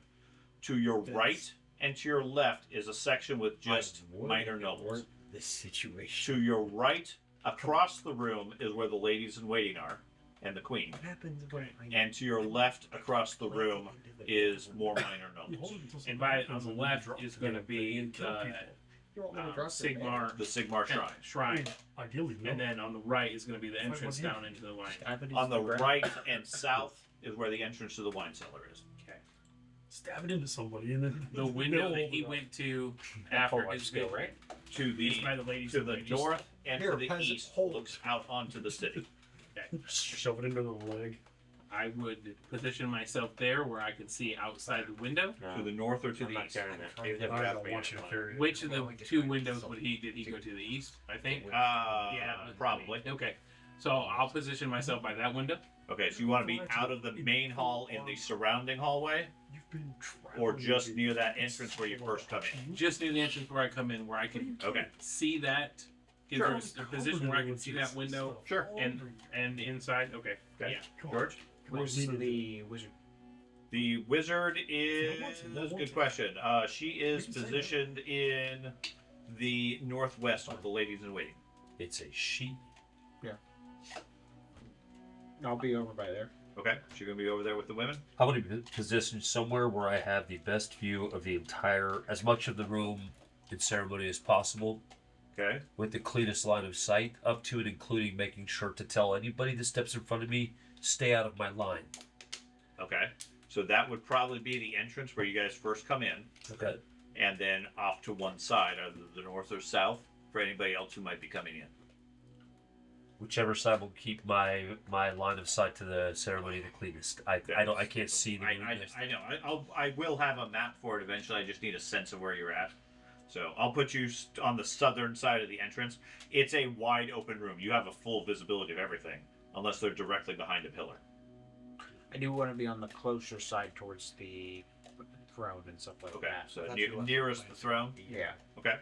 To your right and to your left is a section with just minor nobles. This situation. To your right, across the room, is where the ladies in waiting are, and the queen. What happens when I And to your left, across the room, is more minor nobles. And on the left is going to be the Sigmar The Sigmar Shrine. Shrine. Ideally, no. And then on the right is going to be the entrance down into the wine. On the right and south is where the entrance to the wine cellar is. Okay. Stab it into somebody and then. The window that he went to after Oh, his skill, right? To the Is by the ladies to in the east. north and Here, to the peasant, east hold. looks out onto the city. Shove it into the leg. I would position myself there where I can see outside the window. To the north or to I'm the not east? carrying that. Even if I that's don't what want you to want. carry it. Which of the two windows did he go to the east? I think. Probably. Okay, so I'll position myself by that window. Okay, so you want to be out of the main hall in the surrounding hallway, or just near that entrance where you first come in? Just near the entrance where I come in, where I can Okay. see that. Is Sure. there a position where I can see that window Sure. and inside? Okay. Okay. Yeah. George? Where's the wizard? The wizard is... That's a good question. She is positioned in the northwest with the ladies in waiting. It's a she. I'll be over by there. Okay, she's going to be over there with the women? I want to be positioned somewhere where I have the best view of the entire, as much of the room in ceremony as possible, Okay. with the cleanest line of sight, up to and including making sure to tell anybody that steps in front of me, stay out of my line. Okay. So that would probably be the entrance where you guys first come in, Okay. and then off to one side, either the north or south, for anybody else who might be coming in. Whichever side will keep my line of sight to the ceremony the cleanest. I can't see the I know. I will have a map for it eventually. I just need a sense of where you're at. So I'll put you on the southern side of the entrance. It's a wide open room. You have a full visibility of everything, unless they're directly behind a pillar. I do want to be on the closer side towards the throne and stuff like Okay. that. So That's near, what- nearest the throne. Yeah. Okay.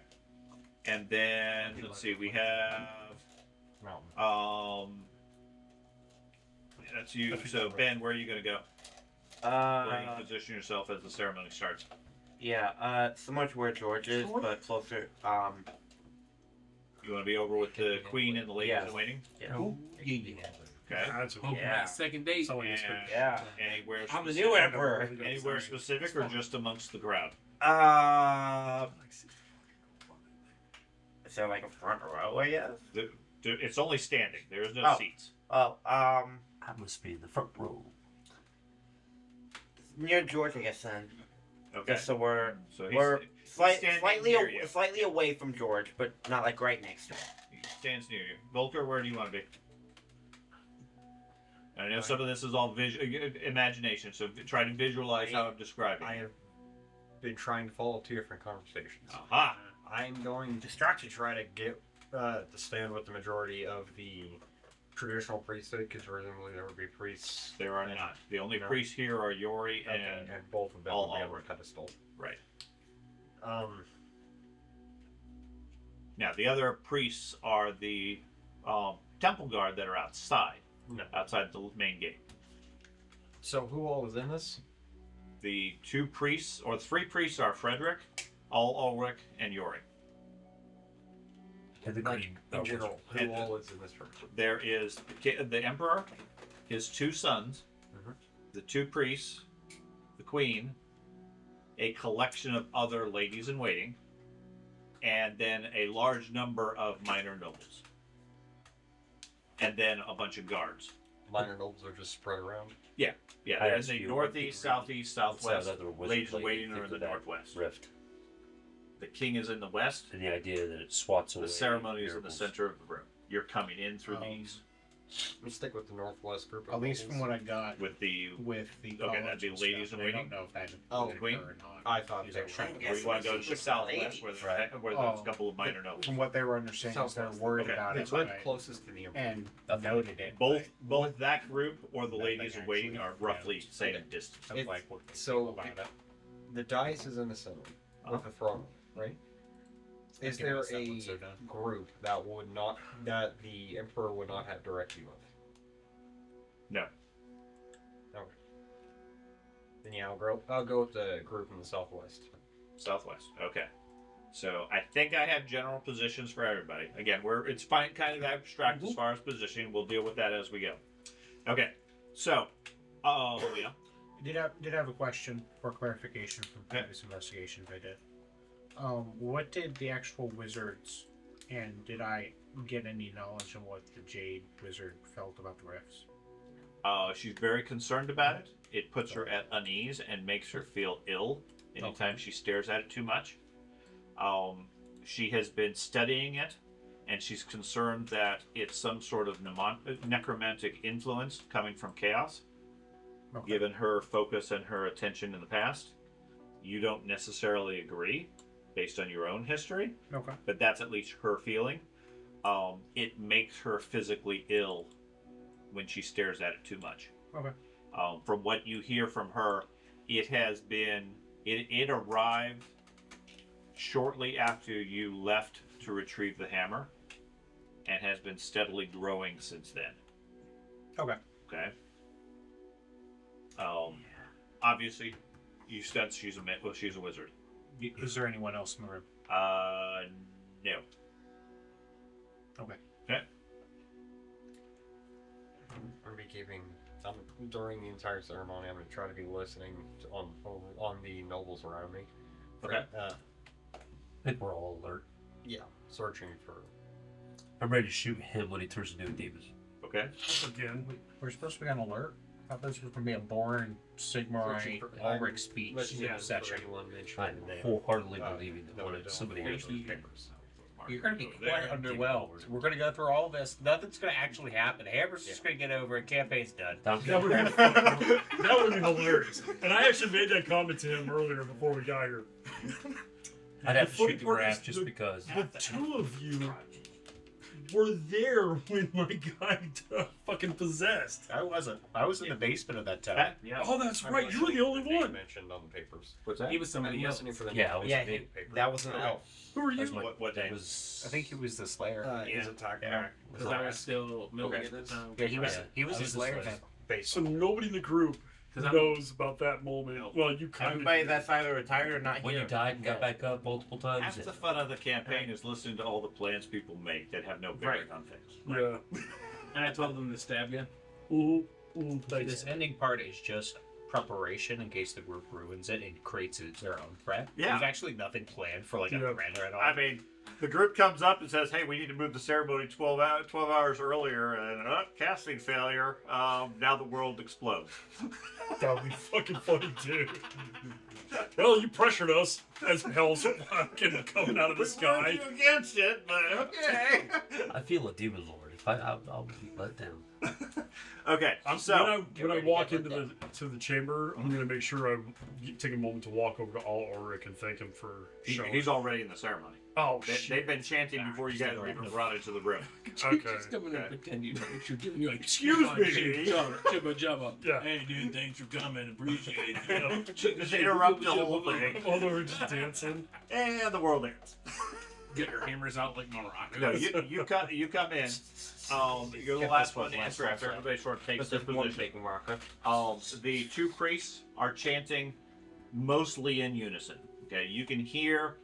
And then let's see. We have Mountain. that's you. So Ben, where are you going to go? Where you position yourself as the ceremony starts? Yeah, similar to where George is, but closer. You want to be over with the queen and the ladies Yes. in waiting? Yeah. Okay. That's Open okay. that second date. Someone gets And picked. Yeah. anywhere I'm the specific? new emperor. Anywhere specific or just amongst the crowd? Is there like a front row, I guess? It's only standing. There's no Oh. seats. Oh, I must be in the front row. near George, I guess then. Okay. Just so we're So we're standing standing near you. slightly away from George, but not like right next to him. He stands near you. Volker, where do you want to be? I know some of this is all imagination, so try to visualize how I'm describing. I have been trying to follow two different conversations. Aha! I'm going to try to get to stand with the majority of the traditional priesthood, because presumably there would be priests. There are and- not. The only No. priests here are Yori and and both of them all will be on Ulrich. a pedestal. right. Now, Now the other priests are the temple guard that are outside, outside the main gate. so who all is in this? The two priests or three priests are Frederick, Ulrich, and Yori. And the Like, queen. in general, who And- all is in this church? There is the emperor, his two sons, Mhm. the two priests, the queen, a collection of other ladies in waiting, and then a large number of minor nobles, and then a bunch of guards. Minor nobles are just spread around. Yeah, I they're in asked the you northeast, southeast, southwest. Outside other wizard Ladies in lady waiting are in into the that northwest. rift. The king is in the west. And the idea that it swats away. The ceremony is in the miracles. center of the room. You're coming in through the east Let's stick with the northwest group. Of At least from nobles. what I got with the. with the Okay, that'd be college and ladies stuff, in I don't waiting? know if that Oh, would queen? occur or not. I thought These they are were. trying Or you want to go to the southwest where, there's a couple of minor nobles. From what they were understanding, is they're Southwest. worried Okay. about It's it, right right? closest to the emperor. And Okay. noted it. Both that group or the That ladies thing in waiting actually- are roughly yeah. same Okay. distance. Of It's- like what they so- feel about it. The dice is in the center with the throne, right? Is Give there us that one, so a done. group that the emperor would not have direct view of? No. Okay. Then yeah, I'll go with the group in the southwest. Southwest. Okay. So I think I have general positions for everybody. Again, it's fine, kind of abstract as far as positioning. We'll deal with that as we go. Okay. So, yeah. Did have a question for clarification from previous investigations I did. What did the actual wizards, and did I get any knowledge on what the Jade wizard felt about the rifts? She's very concerned about it. It puts her at unease and makes her feel ill anytime she stares at it too much. She has been studying it, and she's concerned that it's some sort of necromantic influence coming from chaos, given her focus and her attention in the past. You don't necessarily agree, based on your own history, but that's at least her feeling. It makes her physically ill when she stares at it too much. From what you hear from her, it has been... It arrived shortly after you left to retrieve the hammer, and has been steadily growing since then. Okay. Obviously, you said she's a wizard. Is there anyone else in the room? No. Okay. I'm be keeping during the entire ceremony. I'm gonna try to be listening on the nobles around me. Okay. I think we're all alert. Yeah, searching for. I'm ready to shoot him when he turns into a demon. Okay. Again, We're supposed to be on alert. I thought this was going to be a boring Sigmar Ulrich speech session. I'm wholeheartedly believing that somebody else was papers. You're going to be quite underwhelmed. We're going to go through all this. Nothing's going to actually happen. Hammer's just going to get over it. Campaign's done. that would be hilarious. And I actually made that comment to him earlier before we got here. I'd have to funny shoot the part graph is just because. The two of you were there when my guy fucking possessed. I wasn't. I was in the basement of that town. Oh, that's right. You were the only one. Mentioned on the papers. What's that? He was somebody else. Listening for the Yeah, I was Yeah, a that was an elf. Who are you? What day? I think he was the Slayer. He's attacking. Because I was still milking Okay. at the time. Yeah, he was. Yeah. He was I the was the Slayer. Slayer. So nobody in the group knows about that moment. Well, you kind Everybody of. that's either retired or not When here. you died and got back up multiple times. Half the fun of the campaign is listening to all the plans people make that have no bearing on things. Yeah. And I told them to stab you. This ending part is just preparation in case the group ruins it and creates their own threat. Yeah. There's actually nothing planned for like a threat at all. I mean, the group comes up and says, "Hey, we need to move the ceremony 12 hours earlier," and casting failure. Now the world explodes. That would be fucking funny too. Well, you pressured us as hell's fucking coming out of the sky. You against it, but okay. I feel a demon lord. If I'll be let down. Okay, When I walk into the chamber, I'm gonna make sure I take a moment to walk over to All Ulrich and thank him for showing. he's already in the ceremony. Oh They've shit! been chanting before you guys were even brought into the room. Okay. Just come in and pretend you know what you're doing. You're like, Excuse me. Jabba, Jabba. Yeah. Hey, dude, thanks for coming. Appreciate it. You know, Just interrupt the whole thing, Although we're just dancing. and the world ends. Get your hammers out like Morocco. No, you come in. You're the last one to enter after everybody sort of takes their position. The two priests are chanting mostly in unison. Okay, you can hear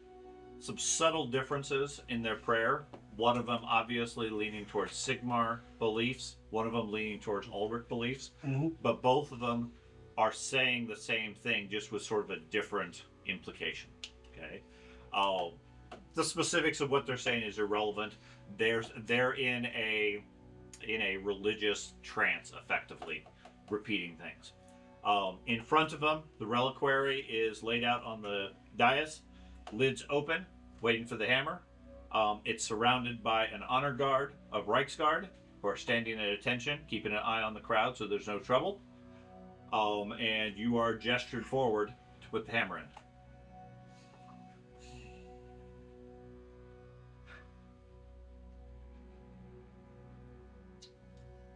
some subtle differences in their prayer. One of them obviously leaning towards Sigmar beliefs, one of them leaning towards Ulrich beliefs, but both of them are saying the same thing, just with sort of a different implication. Okay, the specifics of what they're saying is irrelevant. They're in a religious trance, effectively repeating things. In front of them, the reliquary is laid out on the dais, lids open, waiting for the hammer. It's surrounded by an honor guard of Reichsguard, who are standing at attention, keeping an eye on the crowd so there's no trouble. And you are gestured forward to put the hammer in.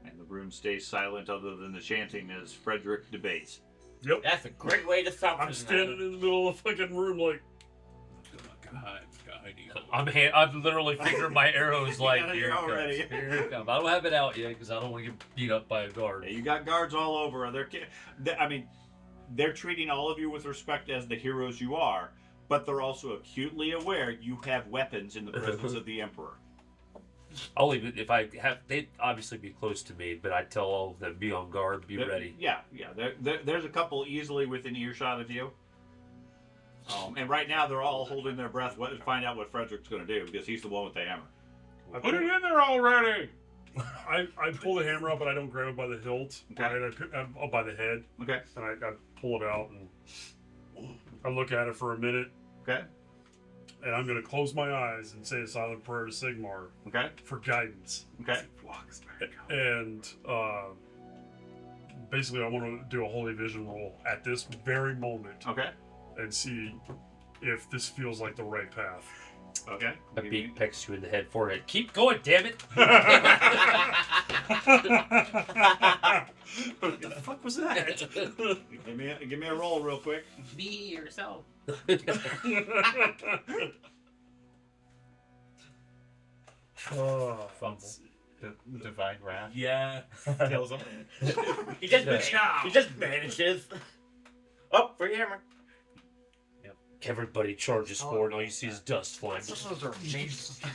And the room stays silent other than the chanting as Frederick debates. Yep. That's a great way to stop. I'm standing in the middle of the fucking room like. I'm literally fingering my arrows like Yeah, here you're it all comes. ready. Here it comes. I don't have it out yet because I don't want to get beat up by a guard. Yeah, you got guards all over. They're treating all of you with respect as the heroes you are, but they're also acutely aware you have weapons in the presence of the Emperor. I'll leave it if I have. They'd obviously be close to me, but I tell all of them be on guard, be ready. Yeah. There's a couple easily within earshot of you. And right now they're all holding their breath to find out what Frederick's going to do, because he's the one with the hammer. Put it in there already! I pull the hammer out, but I don't grab it by the hilt. Okay. Right? By the head. Okay. And I pull it out and I look at it for a minute. Okay. and I'm gonna close my eyes and say a silent prayer to Sigmar Okay. for guidance. Okay. And basically, I want to do a holy vision roll at this very moment Okay. and see if this feels like the right path. Okay. My beak pecks you in the head, forehead. Keep going, damn it! What the fuck was that? give me a roll real quick. Be yourself. Oh, Fumble. Divine wrath. Yeah. Kills him. He just vanishes. Oh, free hammer. Everybody charges forward, and all you see is dust flying. Those are amazing.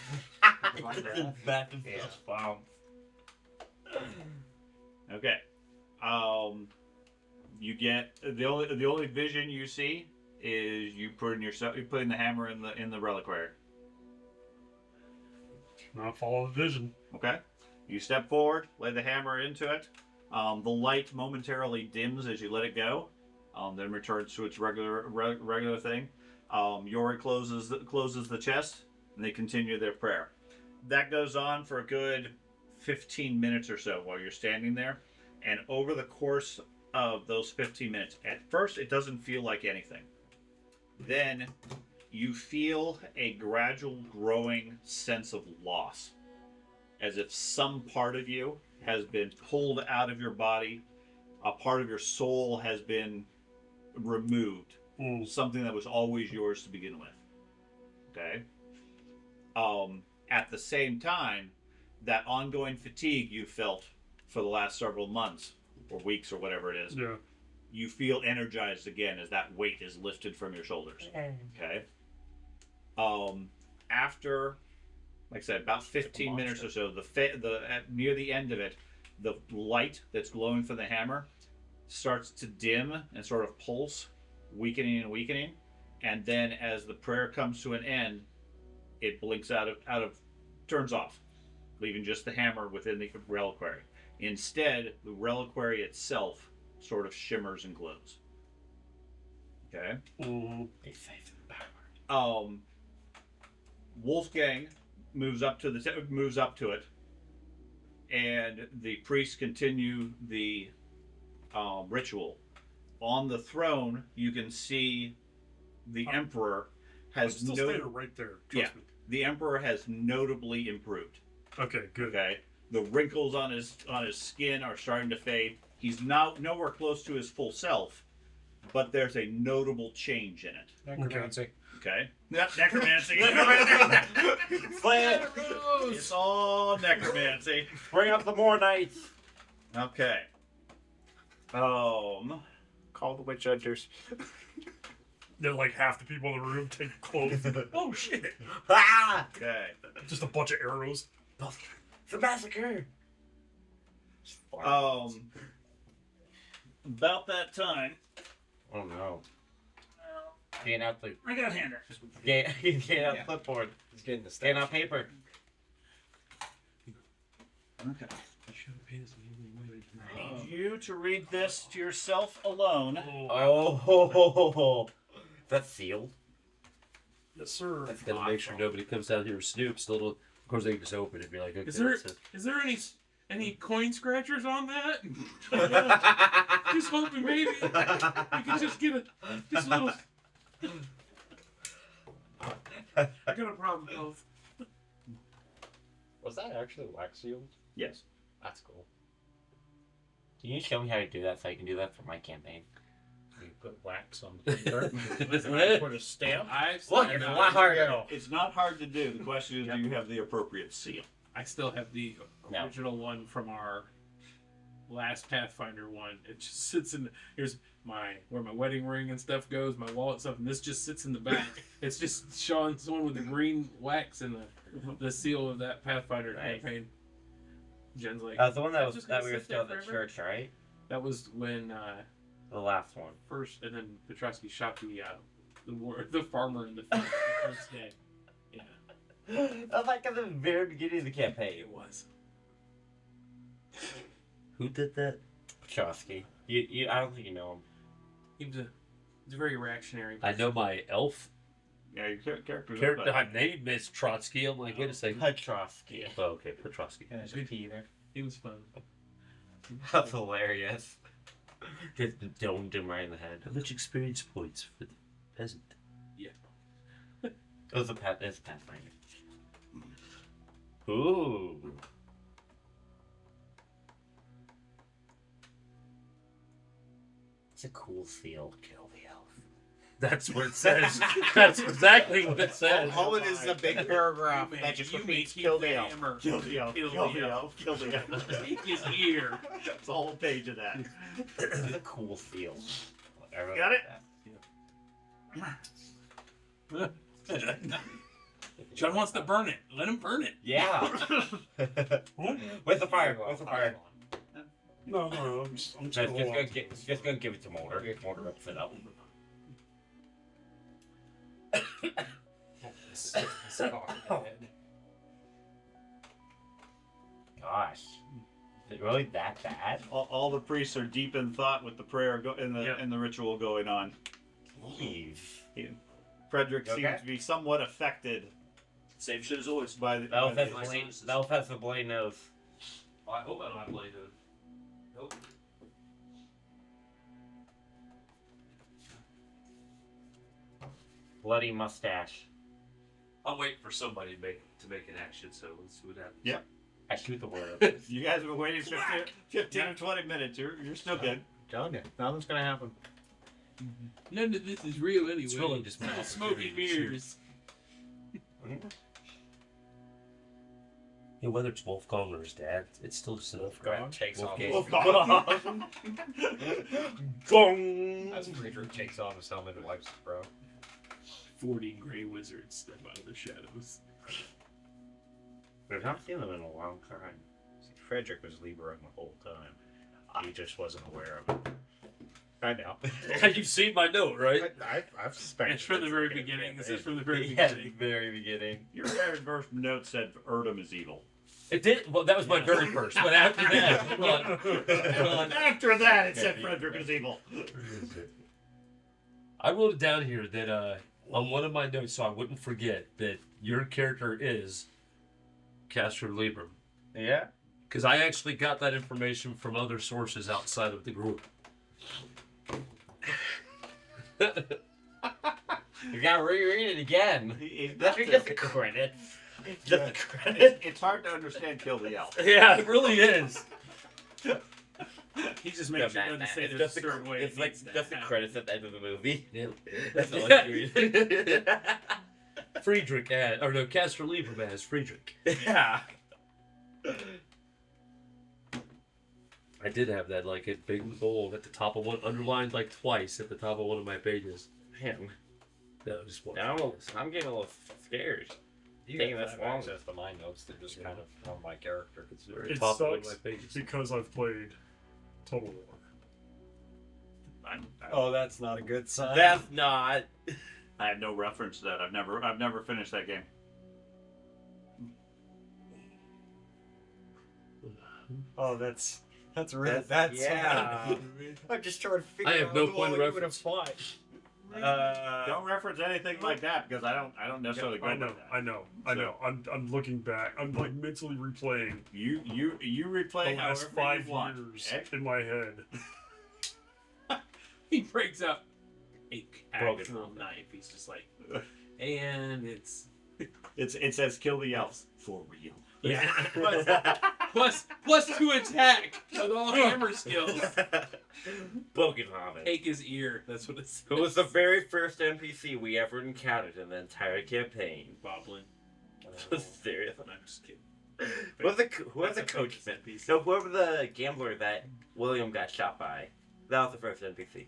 Back and forth. Wow. Okay. You get the only vision you see is you putting the hammer in the reliquary. not follow the vision. Okay. You step forward, lay the hammer into it. The light momentarily dims as you let it go, then returns to its regular thing. Yori closes the chest, and they continue their prayer. That goes on for a good 15 minutes or so while you're standing there. And over the course of those 15 minutes, at first it doesn't feel like anything. Then you feel a gradual growing sense of loss, as if some part of you has been pulled out of your body, a part of your soul has been removed. Something that was always yours to begin with. Okay. At the same time, that ongoing fatigue you felt for the last several months or weeks or whatever it is, Yeah. you feel energized again as that weight is lifted from your shoulders. Okay. After, like I said, about 15 minutes or so, near the end of it, the light that's glowing from the hammer starts to dim and sort of pulse, weakening and weakening, and then as the prayer comes to an end, it blinks turns off, leaving just the hammer within the reliquary. Instead, the reliquary itself sort of shimmers and glows. Okay. Wolfgang moves up to it, and the priests continue the ritual. On the throne, you can see the Emperor has I'm still standing right there. Trust me. The Emperor has notably improved. Okay, good. Okay, the wrinkles on his skin are starting to fade. He's now nowhere close to his full self, but there's a notable change in it. Necromancy. Okay, necromancy. Play it. It's all necromancy. Bring up the more knights. Okay. Call the witch hunters. Then like half the people in the room take clothes. Oh shit! Ah! Okay. Just a bunch of arrows. It's a massacre. About that time. Oh no. Getting out the. I got a hander. Getting out clipboard. He's getting the Getting out paper. Okay. I need you to read this to yourself alone. Oh. That's sealed. Yes, sir. That's gotta make sure nobody comes down here and snoops. Of course, they can just open it and be like, okay. Is there any coin scratchers on that? Just hoping maybe we can just get a little. I got a problem, Elf. Was that actually wax sealed? Yes. That's cool. Can you show me how to do that so I can do that for my campaign? You put wax on the paper. Put a stamp. Look, it's a lot harder. It's not hard to do. The question is, do you have the appropriate seal? I still have the No. original one from our last Pathfinder one. It just sits in. Here's where my wedding ring and stuff goes, my wallet stuff, and this just sits in the back. It's just Sean's one with the green wax and the seal of that Pathfinder campaign. Jen's like, That was the one just that gonna we were sit still there at the forever? church, right? that was when The last one. first, and then Petrovsky shot the farmer in the field the first day. Yeah, That was like at the very beginning of the campaign. it was. Who did that? Petrovsky. I don't think you know him. He was a very reactionary. I know my elf Yeah, your character's My name is Trotsky. I'm like, wait a second. Petrovsky. Oh, okay, Petrovsky. Yeah, there's a P there. It was fun. That's hilarious. Just domed him right in the head. How much experience points for the peasant? It was a Pathfinder. Ooh. It's a cool seal. Kill the elf. That's what it says. That's exactly what it says. All it is a big paragraph that just You may repeats keep kill the the elf. hammer. Kill the elf. Kill Kill the the elf. Kill the elf. Take his ear. It's a whole page of that. It's a cool seal. Whatever. Got it? John wants to burn it. Let him burn it. Yeah. Where's the fire? Where's the fire? No, I'm just Just gonna gonna, walk. just gonna give it to Mulder. Mulder rips it up. Gosh. Is it really that bad? All the priests are deep in thought with the prayer in the ritual going on. Jeez. Frederick You okay? seems to be somewhat affected Same shit as always. by the. Elf by has the- the blade. The elf has the blade nose. Oh, I hope I don't have blade nose. Nope. Bloody mustache. I'm waiting for somebody to make an action, so let's see what happens. Yeah. I shoot the word. You guys have been waiting 15 or 20 minutes. You're still good. Telling you, nothing's gonna happen. None of this is real anyway. It's really just all smoke and mirrors. Yeah, whether it's Wolfgang or his dad, it's still just enough. Grant takes off. Wolfgang. Gong. As Friedrich takes off his helmet and wipes his brow. 40 gray wizards step out of the shadows. We've not seen them in a long time. Frederick was Libra the whole time. He just wasn't aware of it. I know. You've seen my note, right? I've suspected. It's from the it. very beginning. This is from the very Yeah, beginning. very beginning. Your very first note said Erdem is evil. It did. Well, that was my very first. But after that, hold on. After that, it said Frederick is evil. I wrote it down here that on one of my notes, so I wouldn't forget that your character is Castor Libram. Yeah. Because I actually got that information from other sources outside of the group. You gotta reread it again. That's Just the credits. Just the credits. It's hard to understand Kill the Elf. Yeah, it really is. He just makes sure to say It's it a just certain way. It's like just the credits at the end of the movie. Yeah. That's all I read. Friedrich or no, Castor Libram as Friedrich. Yeah. I did have that like in big bold at the top of one, underlined like twice at the top of one of my pages. Man, That was one. now I'm getting a little scared. You Taking guys this have long. access to my notes. They're just kind of on my character. It's the very It top of one of sucks my pages. because I've played Total War. Oh, that's not a good sign. That's not. I have no reference to that. I've never finished that game. Oh, that's really that's yeah. I'm just trying to figure I have out no who point of all you would reference. apply. Don't reference anything like that because I don't necessarily go I with know, that. I know, I know. I'm looking back. I'm like mentally replaying You replay the last however 5 you want. years Okay? in my head. He breaks out a Broken actual knife. He's just like, and it's It says Kill the Elves for real. yeah. plus 2 attack with all hammer skills. Broken Hobbit. Take his ear. That's what it says. Who was the very first NPC we ever encountered in the entire campaign? Boblin. Seriously. I'm just kidding. Who was the coach? No, whoever the gambler that William got shot by. That was the first NPC.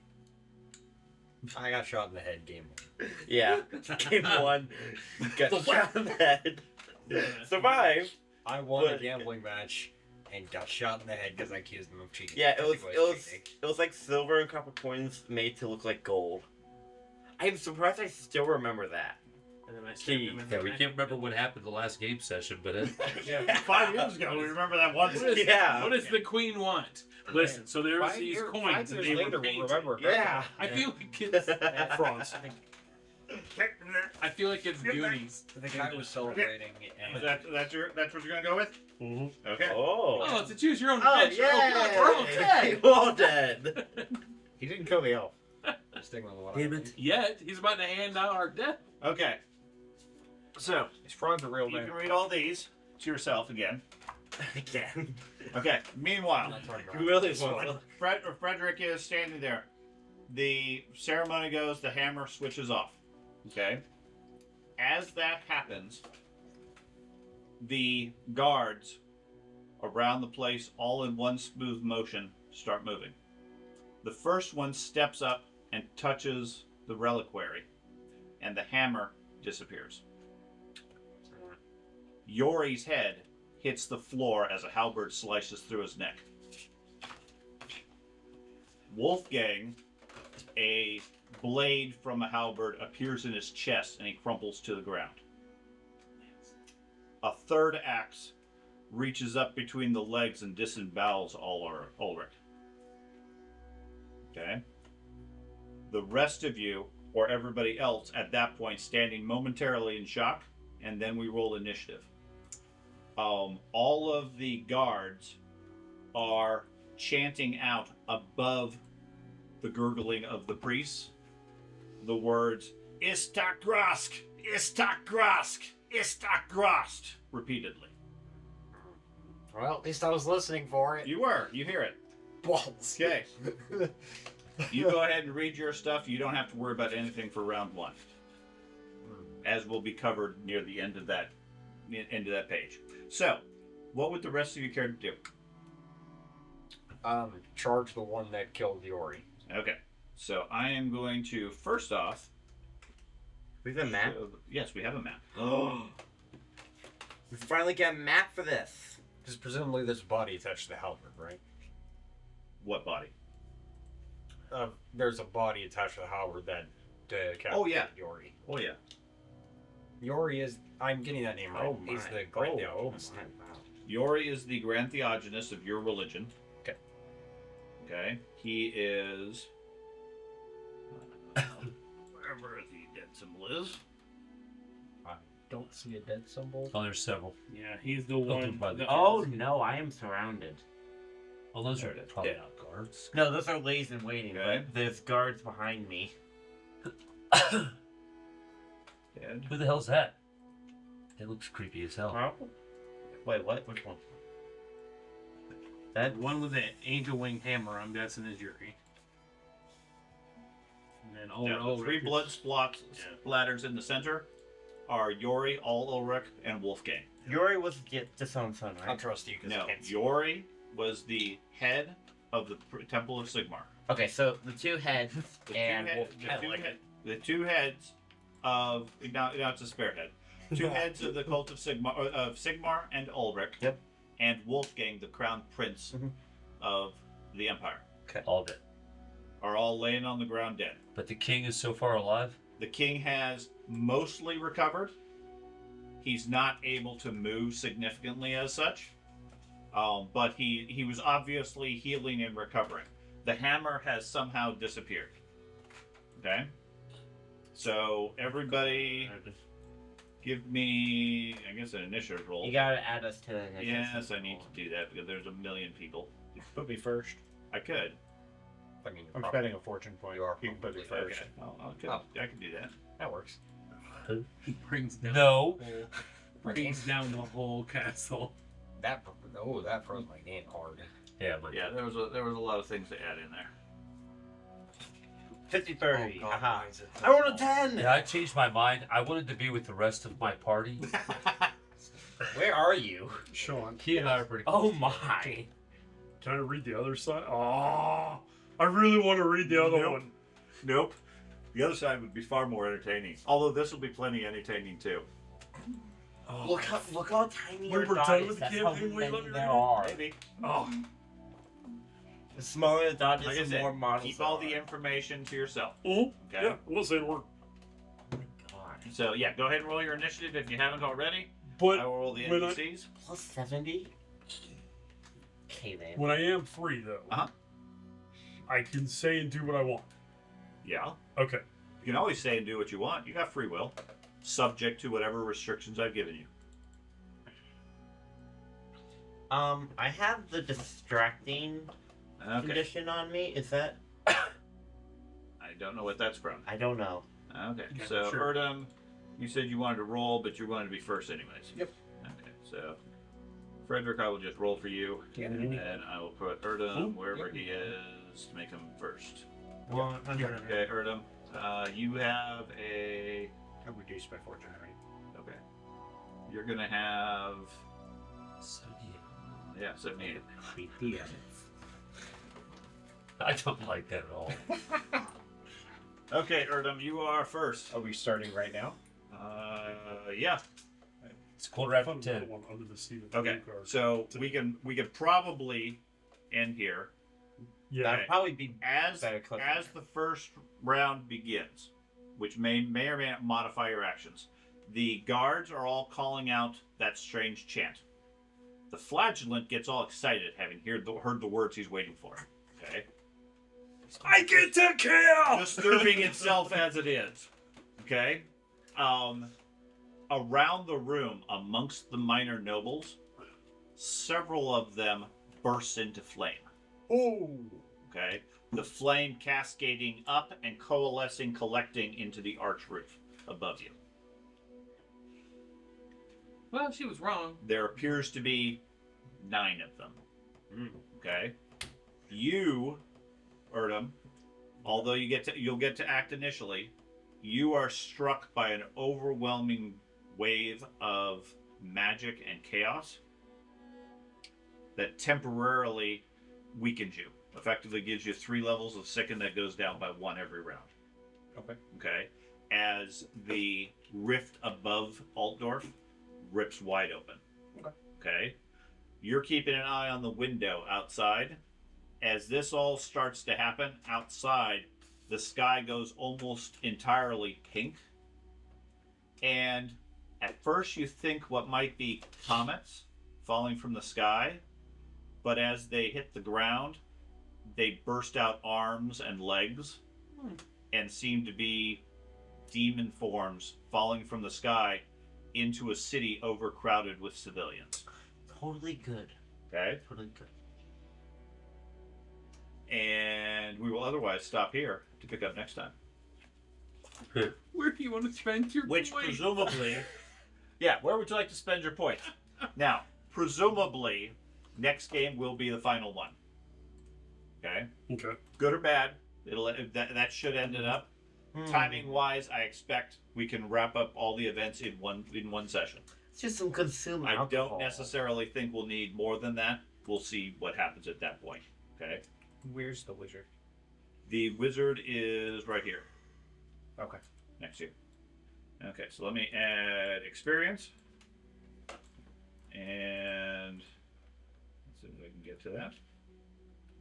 I got shot in the head game. Yeah. Game 1. Got shot in the head. Survived. I won a But- gambling match and got shot in the head because I accused him of cheating. Yeah, I think it was like silver and copper coins made to look like gold. I'm surprised I still remember that. And then I stabbed Gee, him in Yeah, the we neck. can't remember what happened the last game session, but Yeah, 5 years ago, we remember that one. What, is, Yeah. what does the queen want? Listen, so there's 5 these years coins and they were later, we'll painted. remember. Yeah. I feel like it's France. I feel like it's Goonies. The guy was celebrating, and That's what you're gonna go with? Mm-hmm. Okay. Oh, it's a choose your own Oh, adventure. yeah! Oh, God, we're okay. All dead. He didn't kill the elf. sticking with what Damn I it. think. Yet he's about to hand out our death. Okay. So He's Fran's a real you name. can read all these to yourself again. Again. Okay. Meanwhile, Really well. Frederick is standing there. The ceremony goes. The hammer switches off. Okay. As that happens, the guards around the place, all in one smooth motion, start moving. The first one steps up and touches the reliquary, and the hammer disappears. Yori's head hits the floor as a halberd slices through his neck. Wolfgang, a blade from a halberd appears in his chest and he crumples to the ground. A third axe reaches up between the legs and disembowels Ulrich. Okay? The rest of you, or everybody else at that point, standing momentarily in shock, and then we roll initiative. All of the guards are chanting out above the gurgling of the priests the words Istakrosk, Istakrosk, Istakrost repeatedly. Well, at least I was listening for it. You hear it. Balls. Okay. You go ahead and read your stuff. You don't have to worry about anything for round one, as will be covered near the end of that page. So, what would the rest of you care to do? Charge the one that killed Yori. Okay. So I am going to first off. We have a map? Yes, we have a map. Oh. We finally get a map for this. Because presumably this body touched the halberd, right? What body? There's a body attached to the halberd that decapitated Oh, yeah. Yori. Oh yeah. Yori is... I'm getting that name right. Oh, He's my. the Grand Oh, Theogenist. wow. Yori is the Grand Theogenist of your religion. Okay. Okay. He is. Wherever the dead symbol is. Don't see a dead symbol. Oh, there's several. Yeah, he's the Filtered one. by the- Oh no, I am surrounded. Oh, those are There it is. probably Yeah. not guards. No, those are ladies in waiting, Okay. but there's guards behind me. Dead. Who the hell's that? It looks creepy as hell. Oh. Wait, what? Which one? That One with the angel wing hammer, I'm guessing, is Yuri. And then The three blood splatters in the center are Yori, Ulrich, and Wolfgang. Yuri was just on son, I'll right? trust you because No, I can't see. Yori was the head of the Temple of Sigmar. Okay, so the two heads The and two, Wolf. head, the two heads of now it's a spare head. Two heads of the cult of Sigmar and Ulrich. Yep. And Wolfgang, the crown prince Mhm. of the empire, All of it. are all laying on the ground dead. But the king is so far alive. The king has mostly recovered. He's not able to move significantly as such, but he was obviously healing and recovering. The hammer has somehow disappeared. Okay? So everybody give me, I guess, an initiative roll. You gotta add us to the next. Yes, I need to do that because there's a million people. Put me first. I could. I mean, I'm spending a fortune point. You are You can put me probably first. Okay. I can do that. that works. brings down No. brings down the whole castle. That froze my hand hard. Yeah, but Yeah, there was a lot of things to add in there. 50-30. Oh, God, Haha. why is it I rolled a 10! yeah, I changed my mind. I wanted to be with the rest of my party. Where are you? Sean, He and I are pretty. Oh my. can I read the other side? Oh, I really want to read the other Nope. one. Nope. The other side would be far more entertaining. Although this will be plenty entertaining too. Look how tiny We're your dot done is. with the That's how campaign, we many let me there read it. are. Maybe. Oh, The smaller the dot Like I is, the said, more models keep there all are. the information to yourself. okay. Okay. Yeah, we'll say we're. Oh my god. So yeah, go ahead and roll your initiative if you haven't already. But I will roll the when I- NPCs. Plus 70? Okay then. when I am free, though, Uh-huh. I can say and do what I want. Yeah. Okay. You can always say and do what you want. You got free will, subject to whatever restrictions I've given you. I have the distracting Okay. condition on me. Is that? I don't know what that's from. I don't know. Okay, Yeah, so sure. Erdem, you said you wanted to roll, but you're going to be first anyways. Yep. Okay, so Frederick, I will just roll for you, Yeah. and I will put Erdem wherever he is to make him first. 100. Okay, Erdem, you have a. I'm reduced by fortune, right? Okay. You're gonna have. 78. Yeah, 78. Yeah. I don't like that at all. Okay, Erdem, you are first. Are we starting right now? Yeah. It's quarter after 10. One under the seat. Of Okay. the car. So we can probably end here. Yeah. That'd probably be As better clip. the first round begins, which may or may not modify your actions, the guards are all calling out that strange chant. The flagellant gets all excited, having heard the words he's waiting for. Okay, I get to kill! disturbing itself as it is. Okay, around the room, amongst the minor nobles, several of them burst into flame. Oh. Okay, the flame cascading up and coalescing, collecting into the arch roof above you. Well, she was wrong. There appears to be 9 of them. Okay, you, Erdem, although you'll get to act initially, you are struck by an overwhelming wave of magic and chaos that temporarily weakens you. Effectively gives you 3 levels of sicken that goes down by 1 every round. Okay. Okay. As the rift above Altdorf rips wide open. Okay. Okay. You're keeping an eye on the window outside. As this all starts to happen outside, the sky goes almost entirely pink. And at first you think what might be comets falling from the sky, but as they hit the ground, they burst out arms and legs and seem to be demon forms falling from the sky into a city overcrowded with civilians. Totally good. Okay? Totally good. And we will otherwise stop here to pick up next time. Where do you want to spend your Which points? presumably... Yeah, where would you like to spend your points? Now, presumably, next game will be the final one. Okay? Okay. Good or bad, that should end it up. Timing wise, I expect we can wrap up all the events in one session. It's just some consumer I alcohol. don't necessarily think we'll need more than that. We'll see what happens at that point. Okay. Where's the wizard? The wizard is right here. Okay. Next to you. Okay, so let me add experience. And let's see if I can get to that.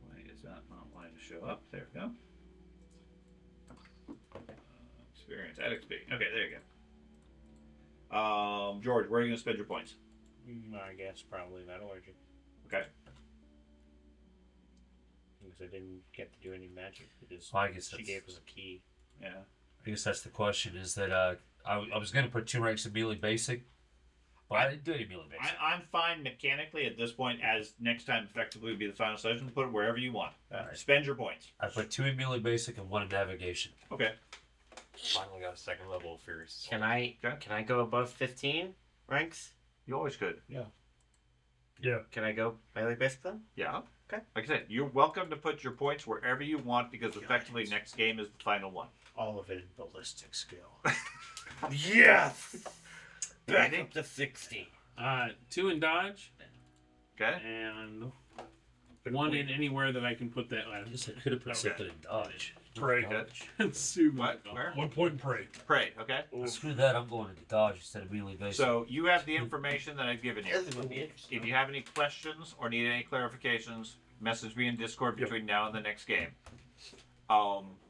Why is that not wanting to show up? There we go. Experience, add experience. Okay, there you go. George, where are you going to spend your points? I guess probably metallurgy. Okay. Because I didn't get to do any magic. Because Well, I guess she that's- gave us a key. Yeah. I guess that's the question. Is that I was going to put 2 ranks of melee basic, but I didn't do any melee basic. I'm fine mechanically at this point, as next time effectively would be the final session. Put it wherever you want. Alright. Spend your points. I put 2 in melee basic and 1 in navigation. Okay. Finally got a 2nd level of Furious. Can I go above 15 ranks? You always could. Can I go melee basic then? Yeah. Okay. Like I said, you're welcome to put your points wherever you want because effectively next game is the final one. All of it in ballistic skill. Yes! Back Andy? up to 60. 2 in dodge Okay. and 1 in anywhere that I can put that. I guess I could have put Okay. something in dodge. Pray. Dodge. Assume What? Where? 1 point pray. Pray. Okay. Screw that. I'm going into dodge instead of melee basic. So you have the information that I've given you. This is going to be interesting. If you have any questions or need any clarifications, message me in Discord between now and the next game.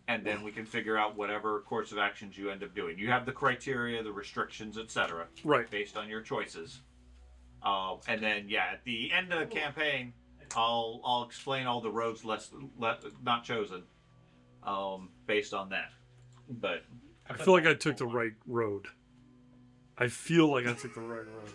And then we can figure out whatever course of actions you end up doing. You have the criteria, the restrictions, etc. Right. Based on your choices. And then at the end of the campaign, I'll explain all the roads not chosen, based on that. but I feel like I took the right road. I feel like I took the right road.